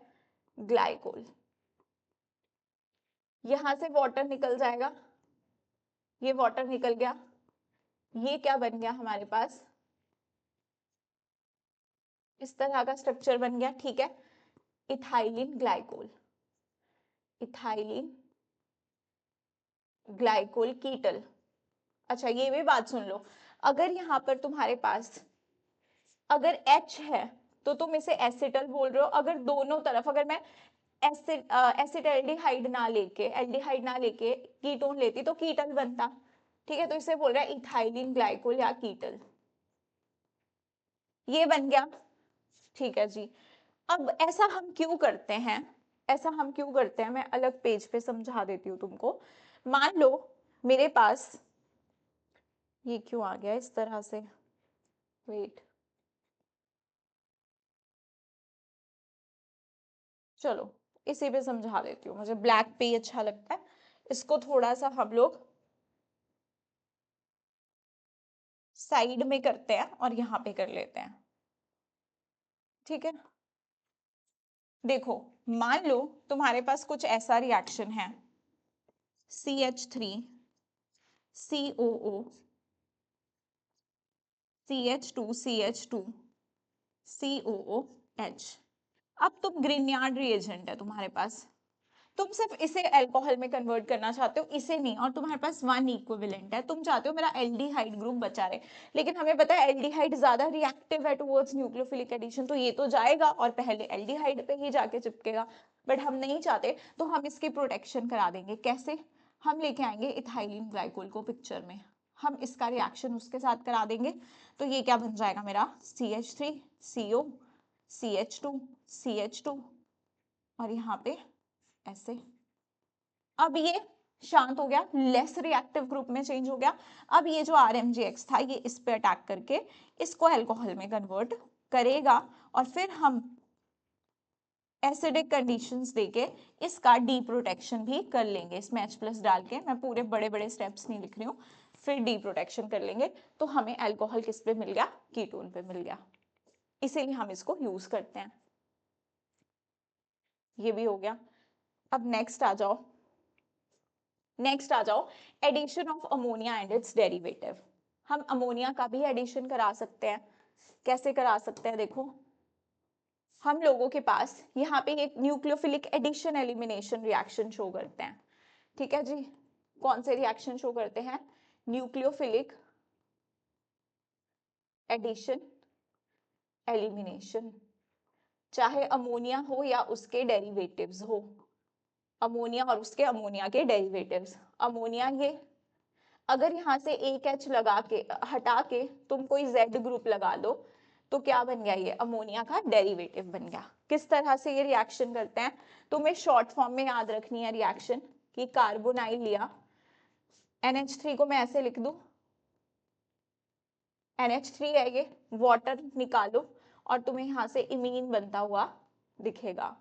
ग्लाइकोल, यहां से वाटर निकल जाएगा, ये वाटर निकल गया, ये क्या बन गया हमारे पास, इस तरह का स्ट्रक्चर बन गया। ठीक है, इथाइलिन ग्लाइकोल, इथाइलिन ग्लाइकोल कीटल। अच्छा ये भी बात सुन लो, अगर यहाँ पर तुम्हारे पास अगर H है तो तुम इसे एसिटल बोल रहे हो, अगर दोनों तरफ, अगर मैं एसिटल्डिहाइड ना लेके, एल्डिहाइड ना लेके कीटोन लेती तो कीटल बनता। ठीक है, तो इसे बोल रहा है इथाइलिन ग्लाइकोल या कीटल, ये बन गया। ठीक है जी। अब ऐसा हम क्यों करते हैं, ऐसा हम क्यों करते हैं, मैं अलग पेज पे समझा देती हूँ तुमको। मान लो मेरे पास, ये क्यों आ गया इस तरह से, वेट, चलो इसी पे समझा देती हूँ, मुझे ब्लैक पे ही अच्छा लगता है, इसको थोड़ा सा हम लोग साइड में करते हैं और यहाँ पे कर लेते हैं। ठीक है, देखो मान लो तुम्हारे पास कुछ ऐसा रिएक्शन है, CH3 COO CH2 CH2 COOH। अब तुम ग्रिग्नार्ड रिएजेंट है तुम्हारे पास, तुम सिर्फ इसे अल्कोहल में कन्वर्ट करना चाहते हो, इसे नहीं, और तुम्हारे पास वन इक्विवेलेंट है, तुम चाहते हो मेरा एल्डिहाइड ग्रुप बचा रहे, लेकिन हमें पता है एल्डिहाइड ज्यादा रिएक्टिव है टुवर्ड्स न्यूक्लियोफिलिक एडिशन, तो ये तो जाएगा और पहले एल्डिहाइड पे ही जाके चिपकेगा, बट हम नहीं चाहते, तो हम इसकी प्रोटेक्शन करा देंगे। कैसे, हम लेके आएंगे इथाइलिन ग्लाइकोल को पिक्चर में, हम इसका रिएक्शन उसके साथ करा देंगे, तो ये क्या बन जाएगा मेरा, CH3 CO CH2 CH2, और यहाँ पे ऐसे। अब ये शांत हो गया, लेस रिएक्टिव ग्रुप में चेंज हो गया। अब ये जो RMGX था, ये इस पे अटैक करके इसको अल्कोहल में कन्वर्ट करेगा, और फिर हम एसिडिक कंडीशंस देके इसका डी प्रोटेक्शन भी कर लेंगे, इसमें H+ डाल के, मैं पूरे बड़े बड़े स्टेप्स नहीं लिख रही हूँ, फिर डी प्रोटेक्शन कर लेंगे, तो हमें अल्कोहल किस पे मिल गया, कीटोन पे मिल गया, इसीलिए हम इसको यूज करते हैं। ये भी हो गया। अब नेक्स्ट आ जाओ, नेक्स्ट आ जाओ, addition of ammonia and its derivative. हम अमोनिया का भी एडिशन करा सकते हैं, कैसे करा सकते हैं, देखो हम लोगों के पास यहाँ पे एक nucleophilic addition elimination reaction show करते हैं। ठीक है जी, कौन से रिएक्शन शो करते हैं, न्यूक्लियोफिलिक एडिशन एलिमिनेशन, चाहे अमोनिया हो या उसके डेरिवेटिव्स हो, अमोनिया और उसके अमोनिया के डेरिवेटिव्स। अमोनिया ये, अगर यहाँ से एक H लगा के हटा के तुम कोई Z ग्रुप लगा दो तो क्या बन गया, ये अमोनिया का डेरिवेटिव बन गया। किस तरह से ये रिएक्शन करते हैं तुम्हें शॉर्ट फॉर्म में याद रखनी है रिएक्शन, कि कार्बोनाइल लिया, NH3 को मैं ऐसे लिख दूं, NH3 है ये, वाटर निकालो और तुम्हें यहाँ से इमीन बनता हुआ दिखेगा,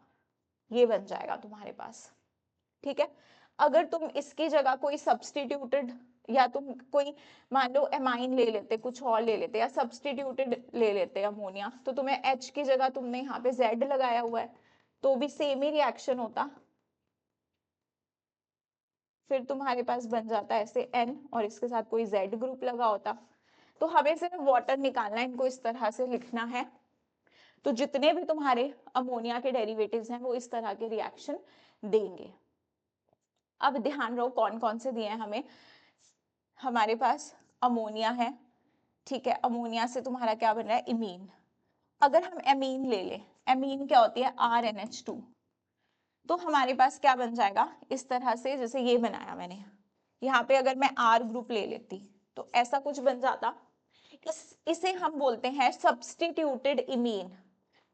ये बन जाएगा तुम्हारे पास। ठीक है, अगर तुम इसकी जगह कोई सब्सटीट्यूटेड, या तुम कोई मान लो एमाइन ले लेते, कुछ और ले लेते, या सब्सटीट्यूटेड ले लेते अमोनिया, तो तुम्हें H की जगह तुमने यहाँ पे Z लगाया हुआ है तो भी सेम ही रिएक्शन होता, फिर तुम्हारे पास बन जाता है ऐसे N और इसके साथ कोई Z ग्रुप लगा होता। तो हमें सिर्फ वाटर निकालना है, इनको इस तरह से लिखना है। तो जितने भी तुम्हारे अमोनिया के डेरिवेटिव्स हैं वो इस तरह के रिएक्शन देंगे। अब ध्यान रहो कौन कौन से दिए हैं हमें, हमारे पास अमोनिया है, ठीक है, अमोनिया से तुम्हारा क्या बन रहा है, इमीन। अगर हम एमीन ले लें, एमीन क्या होती है, RNH2, तो हमारे पास क्या बन जाएगा इस तरह से, जैसे ये बनाया मैंने, यहाँ पे अगर मैं R ग्रुप ले लेती तो ऐसा कुछ बन जाता। इसे हम बोलते हैं सब्स्टिट्यूटेड इमीन,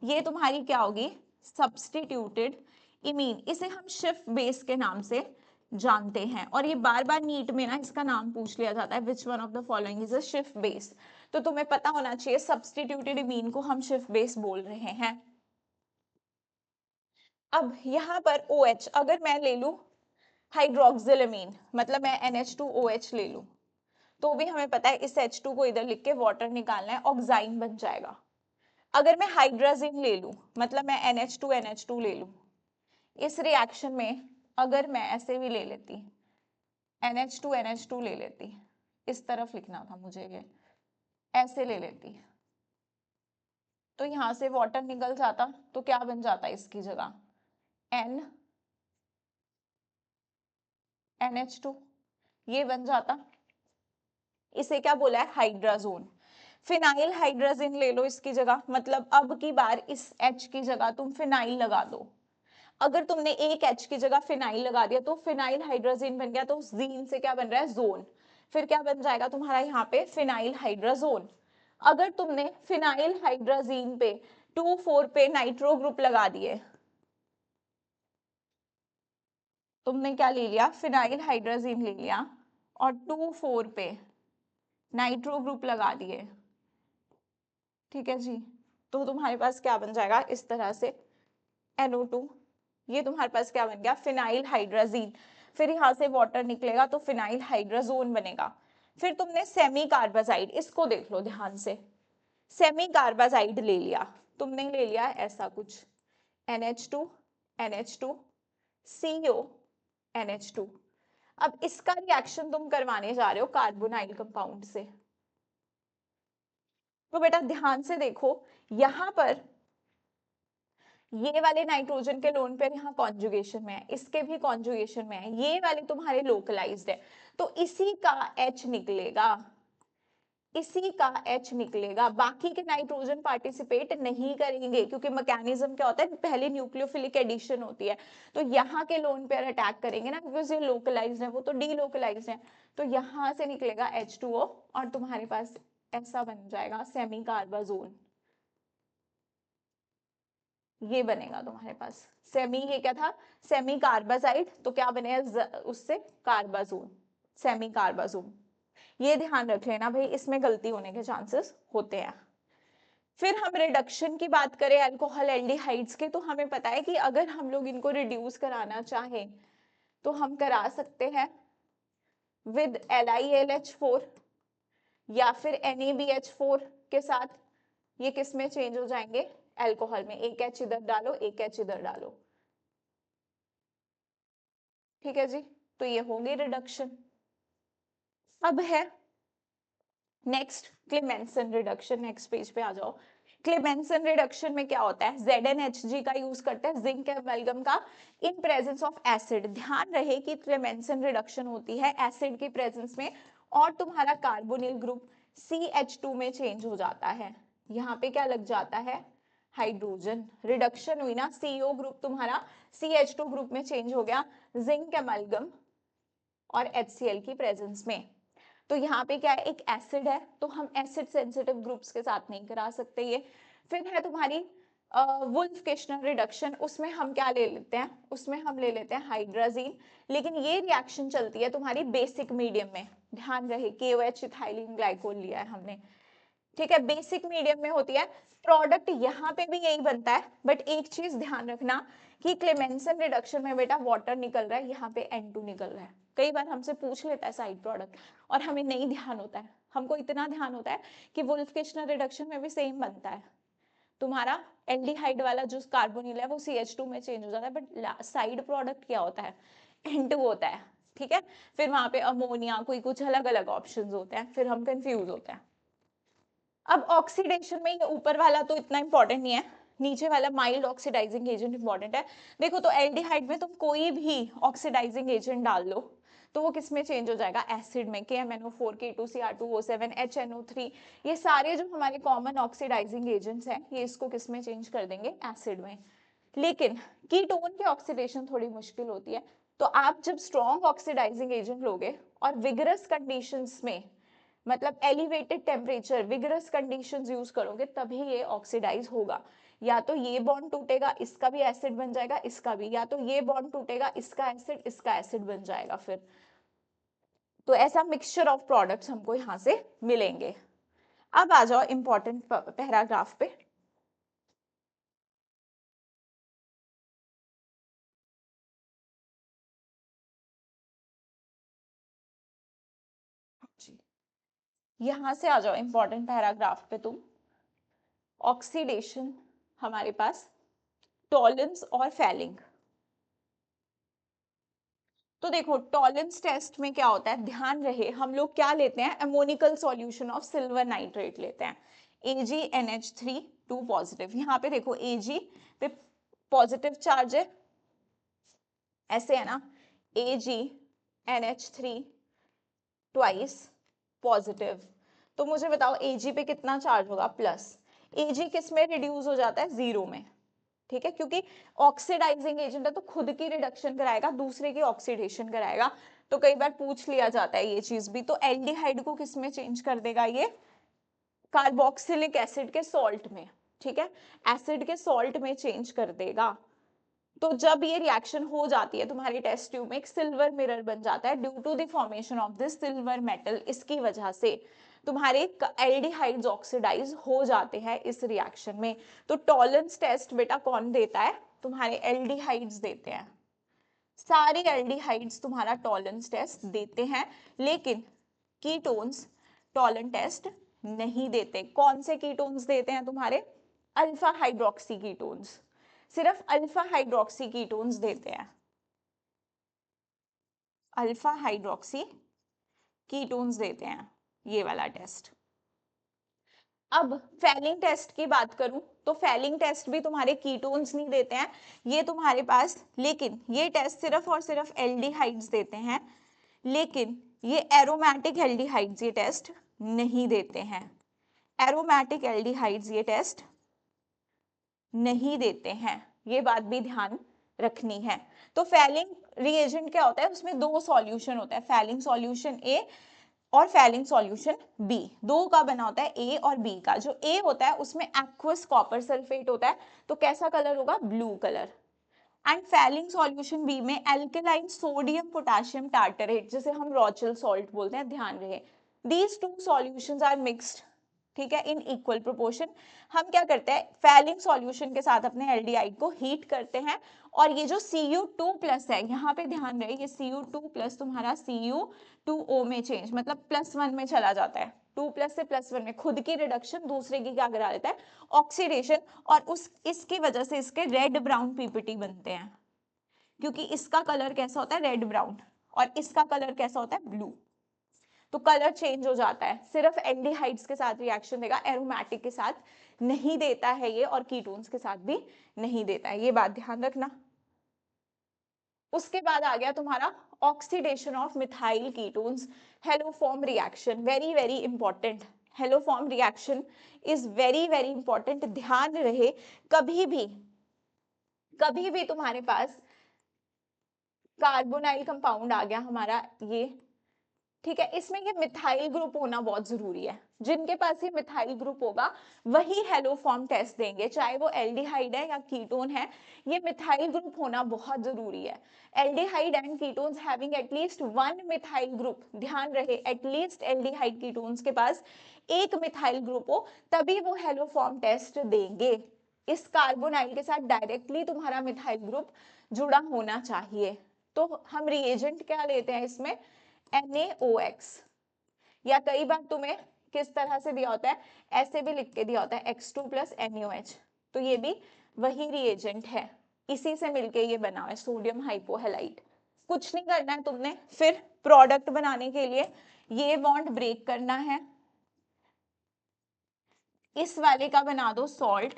ये तुम्हारी क्या होगी, सब्स्टिट्यूटेड इमीन। इसे हम शिफ्ट बेस के नाम से जानते हैं, और ये बार बार नीट में ना इसका नाम पूछ लिया जाता है, which one of the following is a shift base, तो तुम्हें पता होना चाहिए सब्स्टिट्यूटेड इमीन को हम शिफ्ट बेस बोल रहे हैं। अब यहाँ पर OH अगर मैं ले लूं हाइड्रोक्सिलमीन, मतलब मैं NH2OH ले लूं, तो भी हमें पता है इस H2 को इधर लिख के वाटर निकालना है, ऑक्साइन बन जाएगा। अगर मैं हाइड्राजिन ले लूं, मतलब मैं NH2NH2 ले लूं, इस रिएक्शन में अगर मैं ऐसे भी ले लेती, NH2NH2 ले लेती, इस तरफ लिखना था मुझे, ये ऐसे ले लेती, तो यहां से वाटर निकल जाता, तो क्या बन जाता इसकी जगह, NH2, ये बन जाता। इसे क्या बोला है, हाइड्राजोन। फिनाइल हाइड्राजिन ले लो इसकी जगह, मतलब अब की बार इस H की जगह तुम फिनाइल लगा दो। अगर तुमने एक H की जगह फिनाइल लगा दिया तो फिनाइल हाइड्राजिन बन गया, तो जीन से क्या बन रहा है, जोन, फिर क्या बन जाएगा तुम्हारा यहाँ पे फिनाइल हाइड्राजोन। अगर तुमने फिनाइल हाइड्राजीन पे 2,4 पे नाइट्रो ग्रुप लगा दिए, तुमने क्या ले लिया, फिनाइल हाइड्राजीन ले लिया और 2,4 पे नाइट्रो ग्रुप लगा दिए, ठीक है जी, तो तुम्हारे पास क्या बन जाएगा इस तरह से NO2, ये तुम्हारे पास क्या बन गया, फिनाइल हाइड्राजीन। फिर यहाँ से वाटर निकलेगा तो फिनाइल हाइड्राजोन बनेगा। फिर तुमने सेमी कार्बाजाइड, इसको देख लो ध्यान से, सेमी कार्बाजाइड ले लिया, तुमने ले लिया ऐसा कुछ, NH2 NH2 CO NH2। अब इसका रिएक्शन तुम करवाने जा रहे हो कार्बोनाइल कंपाउंड से, तो बेटा ध्यान से देखो, यहां पर ये वाले नाइट्रोजन के लोन पेयर यहाँ कॉन्जुगेशन में है, इसके भी कॉन्जुगेशन में है, ये वाले तुम्हारे लोकलाइज्ड है, तो इसी का H निकलेगा, इसी का H निकलेगा, बाकी के नाइट्रोजन पार्टिसिपेट नहीं करेंगे, क्योंकि मैकेनिज्म क्या होता है, पहले न्यूक्लियोफिलिक एडिशन होती है, तो यहाँ के लोन पेयर अटैक करेंगे ना, क्योंकि ये लोकलाइज्ड है, वो तो डीलोकलाइज्ड है, तो यहाँ से निकलेगा H2O और तुम्हारे पास ऐसा बन जाएगा सेमी कार्बाजोन, ये बनेगा तुम्हारे पास सेमी, ये क्या था, सेमी कार्बाजाइड, तो क्या बनेगा उससे कार्बाजोन, सेमी कार्बाजोन, ये ध्यान रख लेना भाई, इसमें गलती होने के चांसेस होते हैं। फिर हम रिडक्शन की बात करें अल्कोहल एल्डिहाइड्स के, तो हमें पता है कि अगर हम लोग इनको रिड्यूस कराना चाहें तो हम करा सकते हैं विद LiLH4 या फिर NaBH4 के साथ, ये किस में चेंज हो जाएंगे, अल्कोहल में, एक H इधर डालो एक H इधर डालो, ठीक है जी, तो ये होगी रिडक्शन। अब है next Clemmensen reduction, next page पे आ जाओ। क्लेमेंसन रिडक्शन में क्या होता है, ZnHg का यूज करते हैं जिंक एमलगम का इन प्रेजेंस ऑफ एसिड। ध्यान रहे कि क्लेमेंसन रिडक्शन होती है एसिड के प्रेजेंस में, और तुम्हारा कार्बोनिल ग्रुप CH2 में चेंज हो जाता है, यहाँ पे क्या लग जाता है, हाइड्रोजन, रिडक्शन हुई ना, CO ग्रुप तुम्हारा CH2 ग्रुप में चेंज हो गया जिंक एमलगम और HCl की प्रेजेंस में। तो यहाँ पे क्या है, एक एसिड है, तो हम एसिड सेंसिटिव ग्रुप्स के साथ नहीं करा सकते ये। फिर है तुम्हारी वुल्फ किश्नर रिडक्शन, उसमें हम क्या ले लेते हैं, उसमें हम ले लेते हैं हाइड्राजीन, लेकिन ये रिएक्शन चलती है तुम्हारी बेसिक मीडियम में, ध्यान रहे KOH इथाइलिन ग्लाइकोल लिया है हमने, ठीक है, बेसिक मीडियम में होती है। प्रोडक्ट यहाँ पे भी यही बनता है, बट एक चीज ध्यान रखना कि क्लेमेंसन रिडक्शन में बेटा वाटर निकल रहा है, यहाँ पे N2 निकल रहा है। कई बार हमसे पूछ लेता है साइड प्रोडक्ट और हमें नहीं ध्यान होता है, हमको इतना ध्यान होता है कि वुल्फ किश्नर रिडक्शन में भी सेम बनता है, तुम्हारा एल्डिहाइड वाला जो कार्बोनिल है वो CH2 में चेंज हो जाता है, बट साइड प्रोडक्ट क्या होता है, N2 होता है, ठीक है। फिर वहां पे अमोनिया, कोई कुछ अलग अलग ऑप्शन होते हैं, फिर हम कंफ्यूज होते हैं। अब ऑक्सीडेशन में ये ऊपर वाला तो इतना इंपॉर्टेंट नहीं है, नीचे वाला माइल्ड ऑक्सीडाइजिंग एजेंट इंपॉर्टेंट है। देखो तो एल्डिहाइड में तुम कोई भी ऑक्सीडाइजिंग एजेंट डाल लो तो वो किस में चेंज हो जाएगा, एसिड में, KMNO4 K2Cr2O7 HNO3, ये सारे जो हमारे कॉमन ऑक्सीडाइजिंग एजेंट्स हैं ये इसको किस में चेंज कर देंगे, एसिड में। लेकिन कीटोन की ऑक्सीडेशन थोड़ी मुश्किल होती है, तो आप जब स्ट्रॉन्ग ऑक्सीडाइजिंग एजेंट लोगे और विगरस कंडीशंस में, मतलब elevated temperature vigorous conditions use करोगे तभी ये ऑक्सीडाइज होगा। या तो ये बॉन्ड टूटेगा, इसका भी एसिड बन जाएगा, इसका भी, या तो ये बॉन्ड टूटेगा, इसका एसिड बन जाएगा फिर। तो ऐसा मिक्सचर ऑफ प्रोडक्ट्स हमको यहाँ से मिलेंगे। अब आ जाओ इंपॉर्टेंट पैराग्राफ पे। यहां से आ जाओ इंपॉर्टेंट पैराग्राफ पे तुम। ऑक्सीडेशन हमारे पास, टॉलेंस और फैलिंग। तो देखो टॉलेंस टेस्ट में क्या होता है, ध्यान रहे हम लोग क्या लेते हैं, ammoniacal solution of silver nitrate लेते हैं, AgNH3 2 पॉजिटिव। यहाँ पे देखो Ag पे पॉजिटिव चार्ज है, ऐसे है ना, AgNH3 ट्वाइस पॉजिटिव। तो मुझे बताओ Ag पे कितना चार्ज होगा, प्लस। Ag किस में रिड्यूस हो जाता है, 0 में, ठीक है, क्योंकि ऑक्सीडाइजिंग एजेंट है तो खुद की रिडक्शन कराएगा, दूसरे की ऑक्सीडेशन कराएगा। तो कई बार पूछ लिया जाता है ये चीज भी, तो एल्डिहाइड को किस में चेंज कर देगा, ये कार्बोक्सिलिक एसिड के सॉल्ट में, ठीक है, एसिड के सॉल्ट में चेंज कर देगा। तो जब ये रिएक्शन हो जाती है तुम्हारे टेस्ट ट्यूब में, एक सिल्वर मिरर बन जाता है due to the formation of this silver metal, इसकी वजह से तुम्हारे एल्डिहाइड्स ऑक्सीडाइज हो जाते हैं इस रिएक्शन में। तो टॉलेंस टेस्ट बेटा कौन देता है, तुम्हारे एल्डिहाइड्स देते हैं, सारे एल्डिहाइड्स तुम्हारा टॉलेंस टेस्ट देते हैं, लेकिन कीटोन्स टॉलेंस टेस्ट नहीं देते। कौन से कीटोन्स देते हैं तुम्हारे, अल्फा हाइड्रोक्सी कीटोन्स, सिर्फ अल्फा हाइड्रोक्सी कीटोन्स देते हैं, अल्फा हाइड्रोक्सी कीटोन्स देते हैं ये वाला टेस्ट। अब फैलिंग टेस्ट की बात करूं तो फैलिंग टेस्ट भी तुम्हारे कीटोन्स नहीं देते हैं ये तुम्हारे पास, लेकिन ये टेस्ट सिर्फ और सिर्फ एल्डिहाइड्स देते हैं, लेकिन ये एरोमेटिक एल्डिहाइड्स ये टेस्ट नहीं देते हैं, एरोमेटिक एल्डिहाइड्स ये टेस्ट नहीं देते हैं, ये बात भी ध्यान रखनी है। तो फैलिंग रिएजेंट क्या होता है, उसमें दो सॉल्यूशन होता है, फैलिंग सॉल्यूशन ए और फैलिंग सॉल्यूशन बी, दो का बना होता है ए और बी का। जो ए होता है उसमें एक्वस कॉपर सल्फेट होता है, तो कैसा कलर होगा, blue colour. And Fehling solution B में एल्केलाइन सोडियम पोटेशियम टार्टरेट, जिसे हम रॉचल सॉल्ट बोलते हैं, ध्यान रहे। These two solutions are mixed, ठीक है, इन इक्वल प्रोपोर्शन। हम क्या करते हैं, फैलिंग सॉल्यूशन के साथ अपने एल्डिहाइड को हीट करते हैं, और ये जो Cu2+ है, यहाँ पे ध्यान रहे, ये Cu2+ तुम्हारा Cu2O में चेंज, मतलब +1 में चला जाता है, 2+ से +1 में, खुद की रिडक्शन दूसरे की क्या करा देता है, ऑक्सीडेशन, और उस इसकी वजह से इसके रेड ब्राउन पीपीटी बनते हैं, क्योंकि इसका कलर कैसा होता है, रेड ब्राउन, और इसका कलर कैसा होता है, ब्लू। तो कलर चेंज हो जाता है, सिर्फ एल्डिहाइड्स के साथ रिएक्शन देगा, एरोमेटिक के साथ नहीं देता है ये, और कीटोन्स के साथ भी नहीं देता है, ये बात ध्यान रखना। उसके बाद आ गया तुम्हारा oxidation of methyl ketones, haloform reaction, very very important, hello form reaction is very very important. ध्यान रहे कभी भी तुम्हारे पास कार्बोनाइल कंपाउंड आ गया हमारा ये, ठीक है, इसमें ये मिथाइल ग्रुप होना बहुत जरूरी है। जिनके पास ये मिथाइल ग्रुप होगा वही हेलो फॉर्म टेस्ट देंगे, चाहे वो एल्डिहाइड है या कीटोन है, ये मिथाइल ग्रुप होना बहुत जरूरी है। Aldehyde and ketones having at least one methyl group, ध्यान रहे एटलीस्ट एल्डिहाइड कीटोन्स के पास एक मिथाइल ग्रुप हो तभी वो हेलो फॉर्म टेस्ट देंगे। इस कार्बोनाइल के साथ डायरेक्टली तुम्हारा मिथाइल ग्रुप जुड़ा होना चाहिए। तो हम रिएजेंट क्या लेते हैं इसमें, NaOX, या कई बार तुम्हें किस तरह से दिया होता है, ऐसे भी लिख के दिया होता है X2 + NaOH, तो ये भी वही रिएजेंट है, इसी से मिलके ये बना है सोडियम हाइपोहैलाइड। कुछ नहीं करना है तुमने, फिर प्रोडक्ट बनाने के लिए ये बॉन्ड ब्रेक करना है, इस वाले का बना दो सॉल्ट,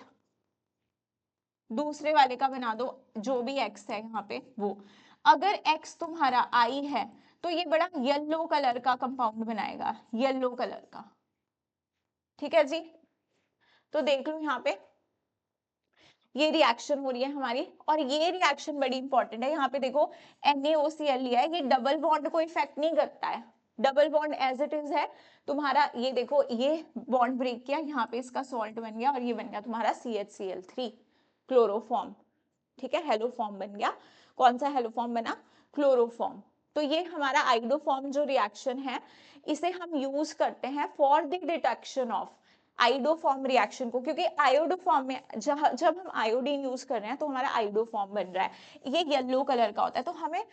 दूसरे वाले का बना दो जो भी X है यहाँ पे वो। अगर X तुम्हारा I है तो ये बड़ा येलो कलर का कंपाउंड बनाएगा, येलो कलर का, ठीक है जी। तो देख लो यहाँ पे ये रिएक्शन हो रही है हमारी, और ये रिएक्शन बड़ी इंपॉर्टेंट है। यहाँ पे देखो NaOCl लिया है, ये डबल बॉन्ड को इफेक्ट नहीं करता है, double bond as it is है तुम्हारा। ये देखो ये बॉन्ड ब्रेक किया, यहाँ पे इसका सॉल्ट बन गया और ये बन गया तुम्हारा CHCl3 क्लोरोफॉर्म, ठीक है, हेलोफॉर्म बन गया। कौन सा हेलोफॉर्म बना, क्लोरोफॉर्म। तो ये हमारा आइडोफॉर्म जो रिएक्शन है इसे हम यूज करते हैं for the detection of iodoform reaction को, क्योंकि आयोडोफॉर्म में जब हम आयोडीन यूज कर रहे हैं तो हमारा आइडोफॉर्म बन रहा है, ये येलो कलर का होता है। तो हमें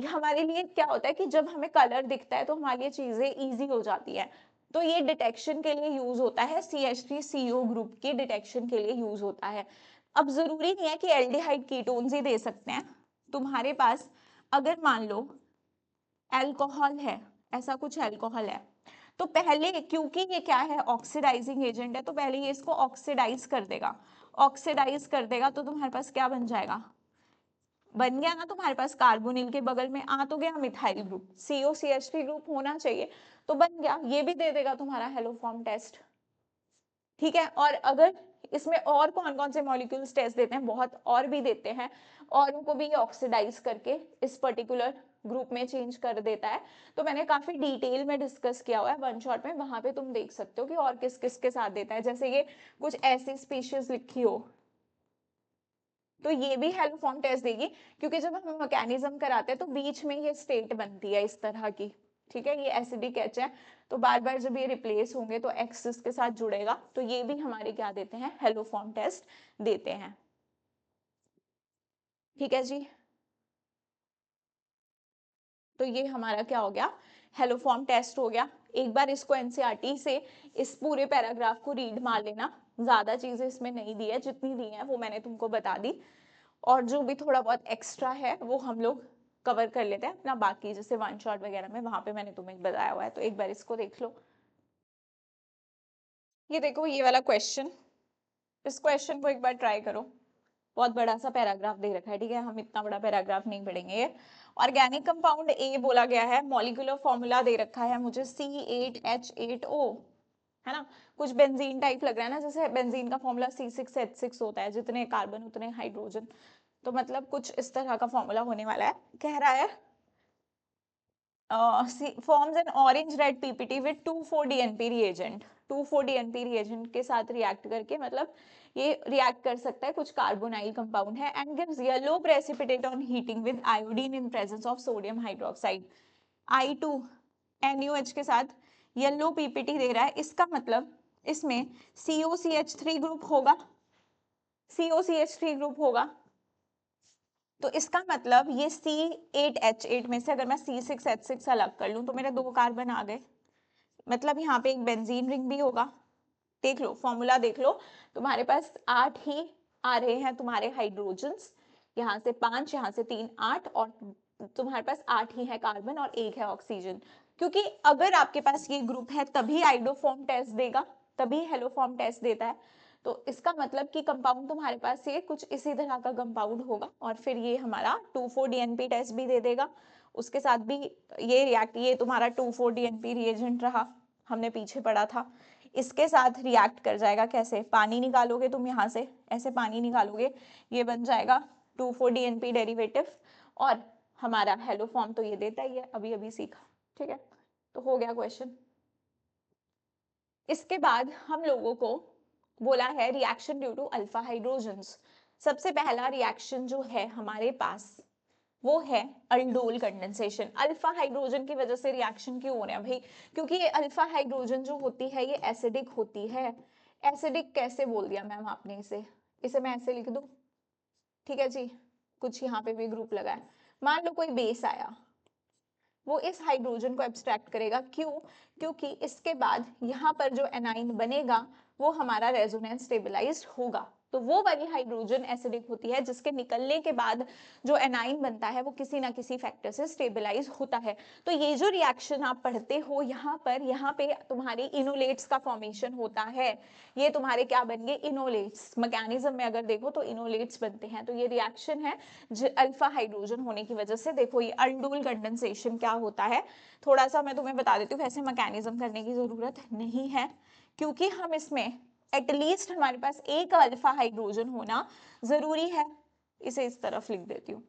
हमारे लिए क्या होता है कि जब हमें कलर दिखता है तो हमारे लिए चीजें इजी हो जाती है। तो ये डिटेक्शन के लिए यूज होता है, CH3CO ग्रुप के डिटेक्शन के लिए यूज होता है। अब जरूरी नहीं है कि एल्डिहाइड कीटोन्स ही दे सकते हैं, तुम्हारे पास अगर मान लो अल्कोहल है, ऐसा कुछ अल्कोहल है, तो पहले क्योंकि ये क्या है ऑक्सीडाइजिंग एजेंट है, तो पहले ये इसको ऑक्सीडाइज कर देगा, ऑक्सीडाइज कर देगा तो तुम्हारे पास क्या बन जाएगा, बन गया ना तुम्हारे पास कार्बोनिल के बगल में आ तो गया मिथाइल ग्रुप, COCH3 ग्रुप होना चाहिए, तो बन गया, ये भी दे देगा तुम्हारा हेलोफॉर्म टेस्ट, ठीक है। और अगर इसमें और कौन कौन से मॉलिक्यूल्स टेस्ट देते हैं, बहुत और भी देते हैं, और उनको भी ऑक्सीडाइज करके इस पर्टिकुलर ग्रुप में चेंज कर देता है। तो मैंने काफी डिटेल में डिस्कस किया हुआ है वन शॉट में, वहां पे तुम देख सकते हो कि और किस किस के साथ देता है। जैसे ये कुछ ऐसी स्पीशीज लिखी हो तो ये भी हेलोफॉर्म टेस्ट देगी, क्योंकि जब हम मैकेनिज्म कराते हैं तो बीच में ये स्टेट बनती है इस तरह की, ठीक है, ये एसिडिक H है, तो बार बार जब ये रिप्लेस होंगे तो X इसके साथ जुड़ेगा, तो ये भी हमारे क्या देते हैं, हेलोफॉर्म टेस्ट देते हैं, ठीक है जी। तो ये हमारा क्या हो गया, हेलोफॉर्म टेस्ट हो गया। एक बार इसको NCERT से इस पूरे पैराग्राफ को रीड मार लेना, ज्यादा चीजें इसमें नहीं दी है, जितनी दी है वो मैंने तुमको बता दी, और जो भी थोड़ा बहुत एक्स्ट्रा है वो हम लोग कवर कर लेते हैं अपना बाकी, जैसे वन शॉट वगैरह में वहां पे मैंने तुम्हें बताया हुआ है, तो एक बार इसको देख लो। ये देखो ये वाला क्वेश्चन, इस क्वेश्चन को एक बार ट्राई करो, बहुत बड़ा सा पैराग्राफ दे रखा है, ठीक है, हम इतना बड़ा पैराग्राफ नहीं पढ़ेंगे। ऑर्गेनिक कंपाउंड ए बोला गया है, मॉलिक्यूलर फॉर्मूला दे रखा है मुझे C8H8O, है ना, कुछ बेंजीन टाइप लग रहा है ना, जैसे बेंजीन का फॉर्मूला C6H6 होता है, जितने कार्बन उतने हाइड्रोजन, तो मतलब कुछ इस तरह का फॉर्मूला होने वाला है। कह रहा है forms an orange red PPT with 2,4-DNP reagent, 2,4-DNP reagent के साथ रिएक्ट करके, मतलब ये रिएक्ट कर सकता है, कुछ कार्बोनाइल कंपाउंड है, and gives yellow precipitate on heating with iodine in presence of sodium hydroxide, I2NaOH के साथ येलो पीपीटी दे रहा है, इसका मतलब इसमें COCH3 ग्रुप होगा, COCH3 ग्रुप होगा, तो इसका मतलब ये C8H8 में से अगर मैं C6H6 अलग कर लूं तो मेरे 2 कार्बन आ गए, मतलब यहाँ पे एक बेंजीन रिंग भी होगा। देख लो फॉर्मूला देख लो, तुम्हारे पास 8 ही आ रहे हैं तुम्हारे हाइड्रोजन्स, यहाँ से 5, यहाँ से 3, 8, और तुम्हारे पास 8 ही है कार्बन और 1 है ऑक्सीजन, क्योंकि अगर आपके पास ये ग्रुप है तभी आइडोफॉर्म टेस्ट देगा, तभी हेलोफॉर्म टेस्ट देता है। तो इसका मतलब कि कंपाउंड तुम्हारे पास ये कुछ इसी तरह का कंपाउंड होगा, और फिर ये हमारा 2,4-DNP टेस्ट भी दे देगा, उसके साथ भी ये रिएक्ट, ये तुम्हारा 2,4-DNP रिएजेंट रहा, हमने पीछे पढ़ा था। इसके साथ रिएक्ट कर जाएगा। कैसे? पानी निकालोगे तुम यहाँ से, ऐसे पानी निकालोगे, ये बन जाएगा 2,4-DNP डेरिवेटिव, और हमारा हेलो फॉर्म तो ये देता ही है, अभी अभी सीखा, ठीक है। तो हो गया क्वेश्चन। इसके बाद हम लोगों को बोला है reaction due to alpha hydrogens. सबसे पहला रिएक्शन जो है हमारे पास वो है अल्डोल कंडेंसेशन। अल्फा हाइड्रोजन की वजह से रिएक्शन क्यों हो रहा है भाई? क्योंकि ये अल्फा हाइड्रोजन जो होती है ये एसिडिक होती है। एसिडिक कैसे बोल दिया मैम आपने? इसे मैं ऐसे लिख दूं, ठीक है जी। कुछ यहाँ पे भी ग्रुप लगा है। मान लो कोई बेस आया, वो इस हाइड्रोजन को एब्स्ट्रैक्ट करेगा। क्यों? क्योंकि इसके बाद यहाँ पर जो एनाइन बनेगा वो हमारा रेजोनेंस स्टेबलाइज्ड होगा। तो वो वाली हाइड्रोजन एसिडिक होती है जिसके निकलने के बाद जो एनाइन बनता है वो किसी ना किसी फैक्टर से स्टेबलाइज होता है। तो ये जो रिएक्शन आप पढ़ते हो यहाँ पे तुम्हारे इनोलेट्स का फॉर्मेशन होता है। ये तुम्हारे क्या बन गए? इनोलेट्स। मैकेनिज्म में अगर देखो तो इनोलेट्स बनते हैं। तो ये रिएक्शन है अल्फा हाइड्रोजन होने की वजह से। देखो ये अल्डोल कंडेंसेशन क्या होता है, थोड़ा सा मैं तुम्हें बता देती हूँ। वैसे मैकेनिज्म करने की जरूरत नहीं है, क्योंकि हम इसमें एटलीस्ट हमारे पास एक अल्फा हाइड्रोजन होना जरूरी है। इसे इस तरफ लिख देती हूँ,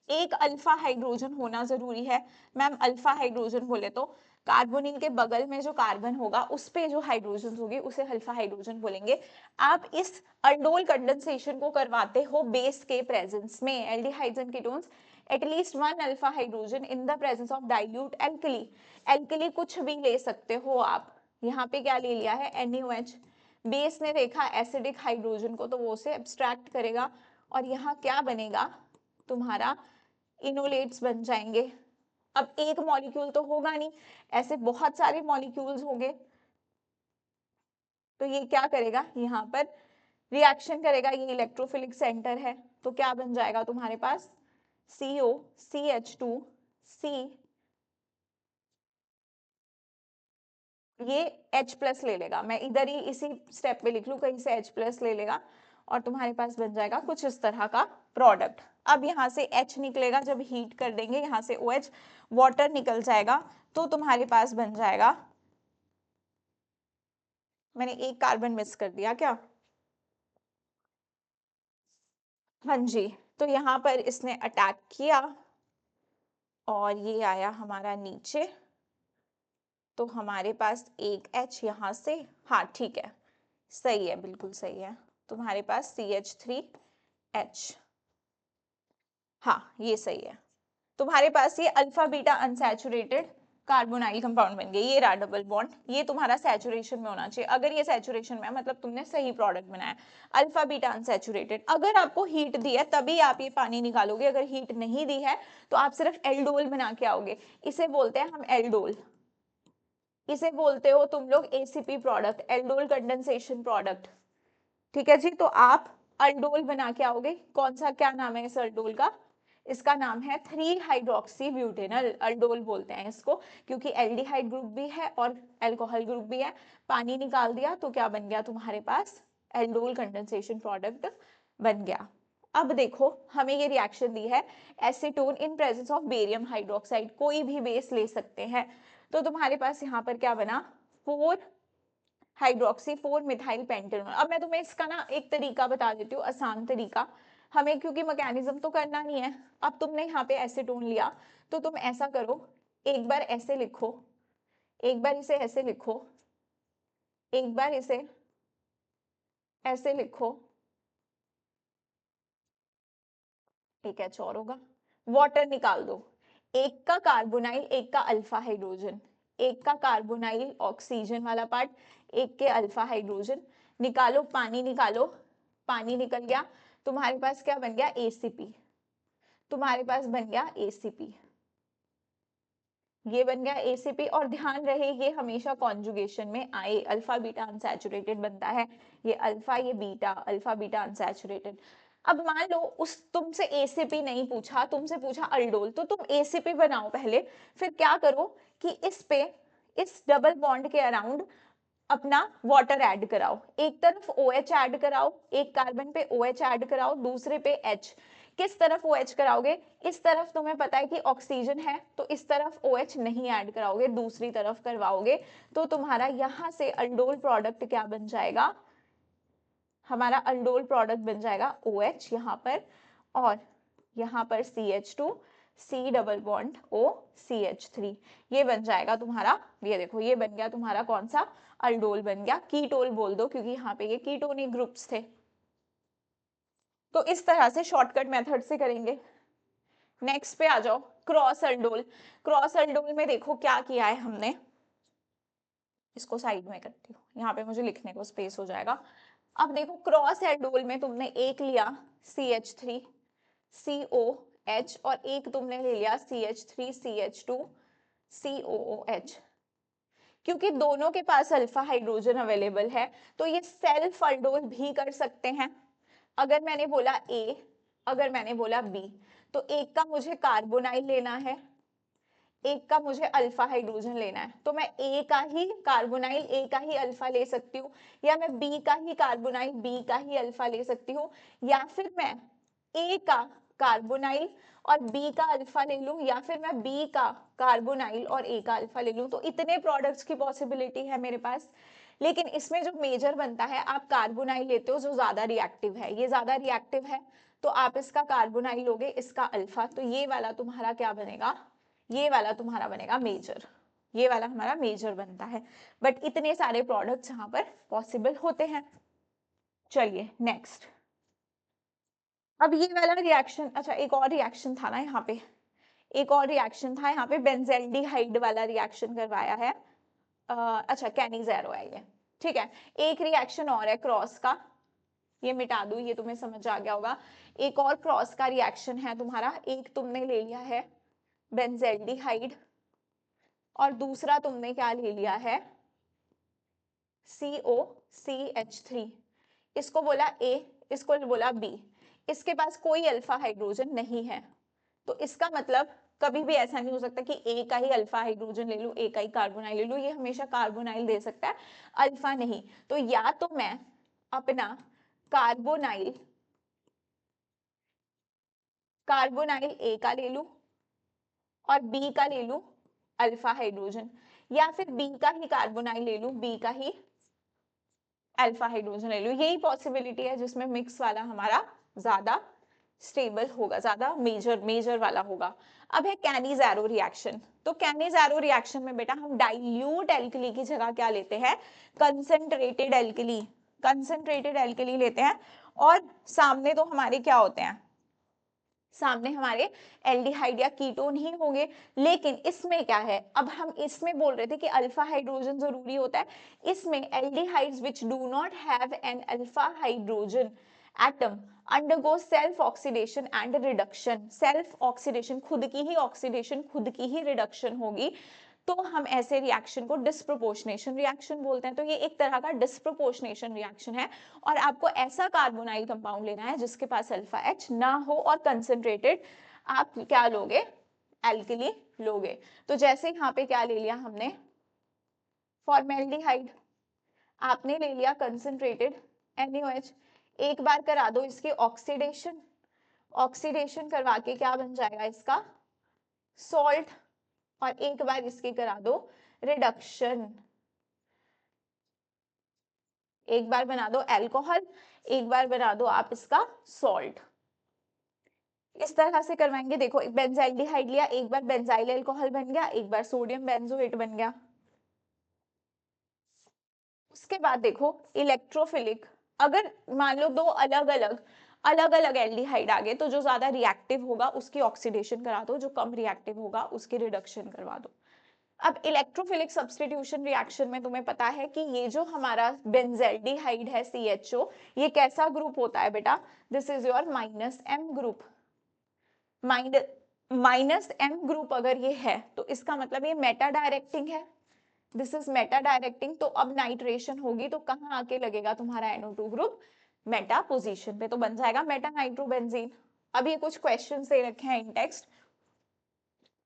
एक अल्फा हाइड्रोजन होना जरूरी है। मैम अल्फा हाइड्रोजन बोले तो कार्बोनिल के बगल में जो कार्बन होगा उस पे जो हाइड्रोजन होगी उसे अल्फा हाइड्रोजन बोलेंगे। आप इस अल्डोल कंडेंसेशन को करवाते हो बेस के प्रेजेंस में, aldehydes and ketones, at least one alpha hydrogen in the presence of dilute alkali. Alkali कुछ भी ले सकते हो आप। यहाँ पे क्या ले लिया है? NaOH। बेस ने देखा एसिडिक हाइड्रोजन को तो वो उसे एब्स्ट्रैक्ट करेगा, और यहाँ क्या बनेगा? तुम्हारा इनोलेट्स बन जाएंगे। अब एक मॉलिक्यूल तो होगा नहीं, ऐसे बहुत सारे मॉलिक्यूल्स होंगे। तो ये क्या करेगा? यहाँ पर रिएक्शन करेगा। ये इलेक्ट्रोफिलिक सेंटर है, तो क्या बन जाएगा तुम्हारे पास? CO, CH2, C, ये H+ ले लेगा। मैं इधर ही इसी स्टेप पे लिख लूं, कहीं से H+ ले लेगा, और तुम्हारे पास बन जाएगा कुछ इस तरह का प्रोडक्ट। अब यहाँ से H निकलेगा, जब हीट कर देंगे यहाँ से OH, वाटर निकल जाएगा, तो तुम्हारे पास बन जाएगा, मैंने एक कार्बन मिस कर दिया क्या? हाँ जी। तो यहाँ पर इसने अटैक किया और ये आया हमारा नीचे, तो हमारे पास एक H यहाँ से, हाँ ठीक है, सही है, बिल्कुल सही है। तुम्हारे पास CH3H, हाँ ये सही है। तुम्हारे पास ये alpha beta unsaturated carbonyl compound बन गए। ये रहा डबल बॉन्ड, ये तुम्हारा सैचुरेशन में होना चाहिए। अगर ये सैचुरेशन में है मतलब तुमने सही प्रोडक्ट बनाया। Alpha beta unsaturated. अगर आपको हीट दी है तभी आप ये पानी निकालोगे, अगर हीट नहीं दी है तो आप सिर्फ एल्डोल बना के आओगे। इसे बोलते हैं हम एल्डोल। इसे बोलते हो तुम लोग ACP product, aldol condensation product, ठीक है जी। तो आप अल्डोल बना के आओगे। कौन सा, क्या नाम है इस अल्डोल का? इसका नाम है 3 हाइड्रोक्सी ब्यूटेनल। अल्डोल बोलते हैं इसको, क्योंकि एल्डिहाइड ग्रुप भी है और अल्कोहल ग्रुप भी है। पानी निकाल दिया तो क्या बन गया तुम्हारे पास? एल्डोल कंडेंसेशन प्रोडक्ट बन गया। अब देखो हमें ये रिएक्शन दी है acetone in presence of barium hydroxide. कोई भी बेस ले सकते हैं। तो तुम्हारे पास यहाँ पर क्या बना? 4 हाइड्रोक्सी 4 मिथाइल पेंटेनॉल। अब मैं तुम्हें इसका ना एक तरीका बता देती हूँ, आसान तरीका। हमें क्योंकि मैकेनिज्म तो करना नहीं है। अब तुमने यहाँ पे एसीटोन लिया तो तुम ऐसा करो, एक बार ऐसे लिखो, एक बार इसे ऐसे लिखो, एक बार इसे ऐसे लिखो, एक H और होगा। वाटर निकाल दो, एक का कार्बोनाइल एक का अल्फा हाइड्रोजन, एक का कार्बोनाइल ऑक्सीजन वाला पार्ट, एक के अल्फा हाइड्रोजन। निकालो, पानी निकालो, पानी निकल गया। तुम्हारे पास क्या बन गया? ACP। तुम्हारे पास बन गया ACP, ये बन गया ACP। और ध्यान रहे ये हमेशा कॉन्जुगेशन में आए। अल्फा बीटा अनसैचुरेटेड बनता है, ये अल्फा ये बीटा, अल्फा बीटा अनसैचुरेटेड। अब मान लो उस तुमसे ACP नहीं पूछा, तुमसे पूछा अल्डोल, तो तुम ACP बनाओ पहले, फिर क्या करो कि इस पे, इस डबल बॉन्ड के अराउंड अपना वाटर ऐड कराओ। एक तरफ OH ऐड कराओ, एक कार्बन पे OH ऐड कराओ, दूसरे पे H। किस तरफ OH कराओगे, इस तरफ तुम्हें पता है कि ऑक्सीजन है तो इस तरफ OH नहीं ऐड कराओगे, दूसरी तरफ करवाओगे, तो तुम्हारा यहाँ से अल्डोल प्रोडक्ट क्या बन जाएगा, हमारा अल्डोल प्रोडक्ट बन जाएगा OH यहाँ पर, और यहाँ पर CH2 C double bond O CH3, ये बन जाएगा तुम्हारा, ये देखो ये बन गया तुम्हारा कौन सा, अल्डोल बन गया, कीटोल बोल दो क्योंकि यहाँ पे ये कीटोनिक ग्रुप्स थे। तो इस तरह से शॉर्टकट मेथड से करेंगे। नेक्स्ट पे आ जाओ, क्रॉस अल्डोल। क्रॉस अल्डोल में देखो क्या किया है हमने, इसको साइड में करती हूँ, यहाँ पे मुझे लिखने को स्पेस हो जाएगा। अब देखो क्रॉस एल्डोल में तुमने एक लिया CH3 COH और एक तुमने ले लिया CH3 CH2 COOH, क्योंकि दोनों के पास अल्फा हाइड्रोजन अवेलेबल है तो ये सेल्फ अल्डोल भी कर सकते हैं। अगर मैंने बोला A, अगर मैंने बोला B, तो एक का मुझे कार्बोनाइल लेना है, एक का मुझे अल्फा हाइड्रोजन लेना है, तो मैं ए का ही कार्बोनाइल ए का ही अल्फा ले सकती हूँ, या मैं बी का ही कार्बोनाइल बी का ही अल्फा ले सकती हूँ, या फिर मैं ए का कार्बोनाइल और बी का अल्फा ले लूं, या फिर मैं बी का कार्बोनाइल और ए का अल्फा ले लूं। तो इतने प्रोडक्ट्स की पॉसिबिलिटी है मेरे पास, लेकिन इसमें जो मेजर बनता है, आप कार्बोनाइल लेते हो जो ज्यादा रिएक्टिव है, ये ज्यादा रिएक्टिव है तो आप इसका कार्बोनाइल लोगे, इसका अल्फा, तो ये वाला तुम्हारा क्या बनेगा, ये वाला तुम्हारा बनेगा मेजर, ये वाला हमारा मेजर बनता है। बट इतने सारे प्रोडक्ट्स यहाँ पर पॉसिबल होते हैं। चलिए नेक्स्ट, अब ये वाला रिएक्शन, अच्छा एक और रिएक्शन था ना यहाँ पे, एक और रिएक्शन था यहाँ पे, बेंजेल्डिहाइड वाला रिएक्शन करवाया है, अच्छा कैनिज़ेरो है ये, ठीक है। एक रिएक्शन और है क्रॉस का, ये मिटा दूं, ये तुम्हें समझ आ गया होगा। एक और क्रॉस का रिएक्शन है तुम्हारा, एक तुमने ले लिया है बेंजेल्डिहाइड और दूसरा तुमने क्या ले लिया है COCH3, इसको बोला A, इसको बोला B, इसके पास कोई अल्फा हाइड्रोजन नहीं है, तो इसका मतलब कभी भी ऐसा नहीं हो सकता कि A का ही अल्फा हाइड्रोजन ले लूं, A का ही कार्बोनाइल ले लूं, ये हमेशा कार्बोनाइल दे सकता है, अल्फा नहीं। तो या तो मैं अपना कार्बोनाइल A का ले लूं और B का ले लूं अल्फा हाइड्रोजन, या फिर B का ही कार्बोनाइल ले लूं, B का ही अल्फा हाइड्रोजन ले लूं। यही पॉसिबिलिटी है जिसमें मिक्स वाला हमारा ज्यादा स्टेबल होगा, ज्यादा मेजर वाला होगा। अब है कैनिज़ेरो रिएक्शन, तो कैनिज़ेरो रिएक्शन में बेटा हम डाइल्यूट एल्कली की जगह क्या लेते हैं, कंसंट्रेटेड एल्कली, कंसंट्रेटेड एल्कली लेते हैं, और सामने तो हमारे क्या होते हैं, सामने हमारे एल्डिहाइड या कीटोन ही होंगे। लेकिन इसमें क्या है, अब हम इसमें बोल रहे थे कि अल्फा हाइड्रोजन जरूरी होता है, इसमें aldehydes which do not have an alpha hydrogen atom undergo self oxidation and reduction, self oxidation, खुद की ही ऑक्सीडेशन, खुद की ही रिडक्शन होगी, तो हम ऐसे रिएक्शन को डिस्प्रोपोर्शनेशन रिएक्शन बोलते हैं। तो ये एक तरह का डिस्प्रोपोर्शनेशन रिएक्शन है, और आपको ऐसा कार्बोनाइल कंपाउंड लेना है जिसके पास अल्फा H ना हो और कंसंट्रेटेड आप क्या लोगे, एल्कली लोगे। तो जैसे यहाँ पे क्या ले लिया हमने, फॉर्मेल्डिहाइड, आपने ले लिया कंसंट्रेटेड NaOH, एक बार करा दो इसके ऑक्सीडेशन, ऑक्सीडेशन करवा के क्या बन जाएगा इसका सॉल्ट, और एक बार इसकी करा दो रिडक्शन, एक बार बना दो अल्कोहल, एक बार बना दो आप इसका सॉल्ट, इस तरह से करवाएंगे। देखो एक बेंजाइल्डिहाइड लिया, एक बार बेंजाइल अल्कोहल बन गया, एक बार सोडियम बेंजोएट बन गया। उसके बाद देखो इलेक्ट्रोफिलिक, अगर मान लो दो अलग अलग एल्डिहाइड आ गए, तो जो ज्यादा रिएक्टिव होगा उसकी ऑक्सीडेशन करा दो, जो कम रिएक्टिव होगा उसकी रिडक्शन करवा दो। अब इलेक्ट्रोफिलिक सब्स्टिट्यूशन रिएक्शन में तुम्हें पता है कि ये जो हमारा बेंजेल्डिहाइड है CHO, ये कैसा ग्रुप होता है बेटा, this is your -M group, -M group अगर ये है तो इसका मतलब ये मेटा डायरेक्टिंग है, दिस इज मेटा डायरेक्टिंग। तो अब नाइट्रेशन होगी तो कहाँ आके लगेगा तुम्हारा NO2 ग्रुप, मेटा पोजीशन पे, तो बन जाएगा मेटा नाइट्रोबेंजीन। अब ये कुछ क्वेश्चन दे रखे हैं इन text,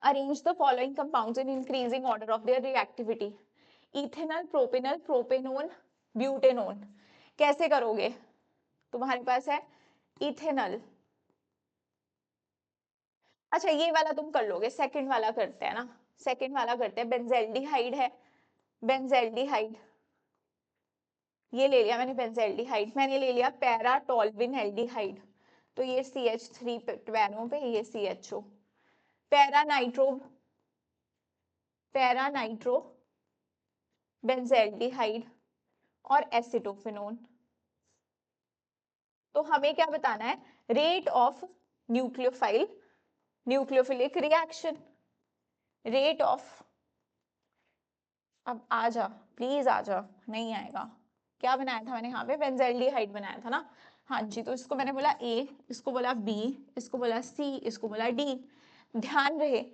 arrange the following compounds in increasing order of their reactivity, ethanol, propanol, propanone, butanone। कैसे करोगे, तुम्हारे पास है इथेनॉल, अच्छा ये वाला तुम कर लोगे, सेकंड वाला करते हैं ना, सेकंड वाला करते हैं। बेंजेल्डिहाइड है, बेंजेल्डिहाइड ये ले लिया मैंने, बेंजेल्डिहाइड मैंने ले लिया पैराटोल्विन एल्डिहाइड, तो ये CH3 पैरों पे, ये CHO। पैरानाइट्रो, पैरानाइट्रो बेंजेल्डिहाइड और एसिटोफिनोन। तो हमें क्या बताना है, rate of nucleophile, nucleophilic reaction, rate of, अब आ जा प्लीज आ जा, नहीं आएगा, क्या बनाया था मैंने यहाँ पे, बेंजेल्डिहाइड बनाया था ना। हाँ जी, तो इसको मैंने बोला A, इसको बोला B, इसको बोला C, इसको बोला D। ध्यान रहे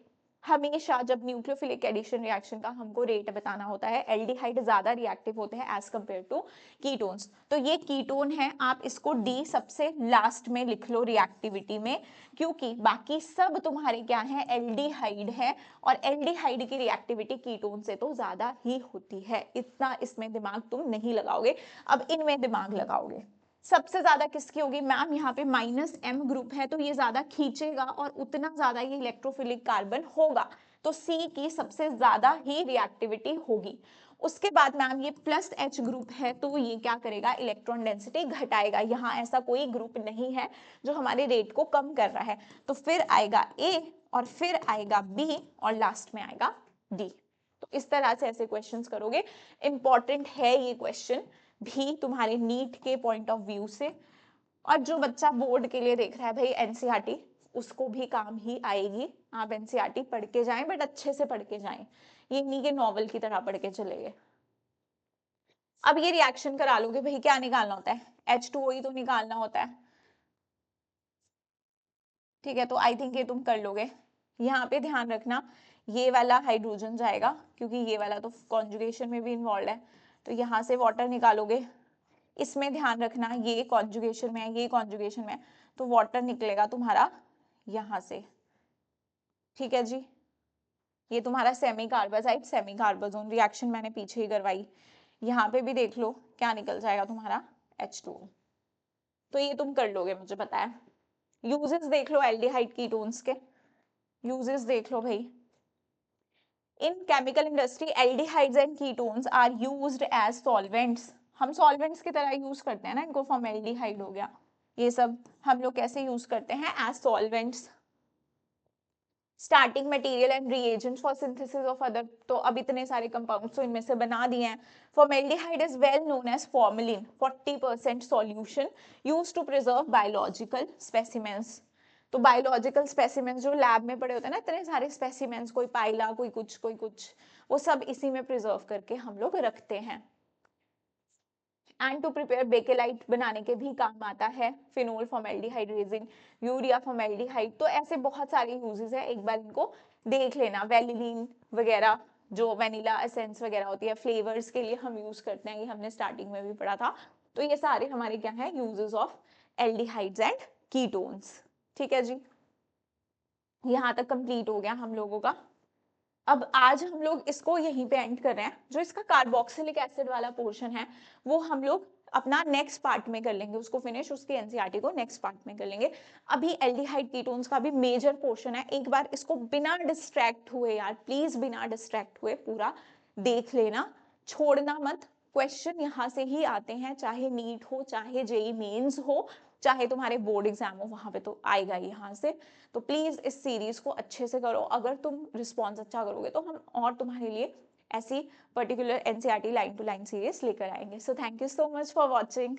हमेशा जब न्यूक्लियोफिलिक एडिशन रिएक्शन का हमको रेट बताना होता है, एल्डिहाइड ज्यादा रिएक्टिव होते हैं एज कंपेयर टू कीटोन्स, तो ये कीटोन है, आप इसको D सबसे लास्ट में लिख लो रिएक्टिविटी में, क्योंकि बाकी सब तुम्हारे क्या है, एल्डिहाइड है, और एल्डिहाइड की रिएक्टिविटी कीटोन से तो ज्यादा ही होती है, इतना इसमें दिमाग तुम नहीं लगाओगे, अब इनमें दिमाग लगाओगे। सबसे ज्यादा किसकी होगी मैम, यहाँ पे -M ग्रुप है तो ये ज्यादा खींचेगा और उतना ज्यादा ये इलेक्ट्रोफिलिक कार्बन होगा, तो C की सबसे ज्यादा ही रिएक्टिविटी होगी। उसके बाद मैम ये +H ग्रुप है तो ये क्या करेगा, इलेक्ट्रॉन डेंसिटी घटाएगा, यहाँ ऐसा कोई ग्रुप नहीं है जो हमारे रेट को कम कर रहा है, तो फिर आएगा A और फिर आएगा B और लास्ट में आएगा D। तो इस तरह से ऐसे क्वेश्चंस करोगे, इंपॉर्टेंट है ये क्वेश्चन भी तुम्हारे नीट के पॉइंट ऑफ व्यू से, और जो बच्चा बोर्ड के लिए देख रहा है भाई एनसीईआरटी, उसको भी काम ही आएगी। आप एनसीईआरटी पढ़ के जाएं, बट अच्छे से पढ़ के जाएं, ये नहीं कि नॉवल की तरह पढ़ के चले गए। अब ये रिएक्शन करा लोगे भाई, क्या निकालना होता है, H2O ही तो निकालना होता है, ठीक है, तो आई थिंक ये तुम कर लोगे। यहाँ पे ध्यान रखना ये वाला हाइड्रोजन जाएगा, क्योंकि ये वाला तो कॉन्जुगेशन में भी इन्वॉल्व है, तो यहाँ से वाटर निकालोगे, इसमें ध्यान रखना ये कॉन्जुगेशन में है, ये कॉन्जुगेशन में है, तो वाटर निकलेगा तुम्हारा यहाँ से, ठीक है जी। ये तुम्हारा सेमी कार्बाजाइड सेमी कार्बाजोन रिएक्शन मैंने पीछे ही करवाई, यहाँ पे भी देख लो क्या निकल जाएगा तुम्हारा H2O, तो ये तुम कर लोगे मुझे पता है। यूजेस देख लो एल्डिहाइड कीटोन्स के, यूजेस देख लो भाई। In chemical industry aldehydes and ketones are used as solvents, हम सॉल्वेंट्स की तरह यूज करते हैं ना इनको, फॉर्मेल्डिहाइड हो गया, ये सब हम लोग कैसे यूज करते हैं, as solvents. Starting material and reagent for synthesis of other, तो अब इतने सारे कंपाउंड्स तो इनमें से बना दिए हैं। Formaldehyde is well known as formalin, 40% solution used to preserve biological specimens, तो बायोलॉजिकल स्पेसिमेंस जो लैब में पड़े होते हैं ना, इतने सारे स्पेसिमेंस, कोई पाइला कोई कुछ कोई कुछ, वो सब इसी में प्रिजर्व करके हम लोग रखते हैं। एंड टू प्रिपेयर बेकेलाइट बनाने के भी काम आता है, phenol formaldehyde resin, urea formaldehyde, तो ऐसे बहुत सारे यूजेस है, एक बार इनको देख लेना। वेलिलीन वगैरह जो वेनिला एसेंस वगैरह होती है फ्लेवर्स के लिए हम यूज करते हैं, ये हमने स्टार्टिंग में भी पढ़ा था, तो ये सारे हमारे क्या है uses of aldehydes and ketones, ठीक है जी। यहाँ तक कंप्लीट हो गया हम लोगों का। अब आज हम लोग इसको यहीं पे एंड कर रहे हैं, जो इसका कार्बोक्सिलिक एसिड वाला पोर्शन है वो हम लोग अपना नेक्स्ट पार्ट में कर लेंगे, उसको फिनिश, उसके एनसीईआरटी को नेक्स्ट पार्ट में कर लेंगे। अभी एल्डिहाइड कीटोन्स का भी मेजर पोर्शन है, एक बार इसको बिना डिस्ट्रैक्ट हुए यार प्लीज, बिना डिस्ट्रैक्ट हुए पूरा देख लेना, छोड़ना मत। क्वेश्चन यहाँ से ही आते हैं, चाहे नीट हो, चाहे जेई मेंस हो, चाहे तुम्हारे बोर्ड एग्जाम हो, वहां पे तो आएगा ही यहाँ से। तो प्लीज इस सीरीज को अच्छे से करो, अगर तुम रिस्पॉन्स अच्छा करोगे तो हम और तुम्हारे लिए ऐसी particular NCERT line to line series लेकर आएंगे। So thank you so much for watching.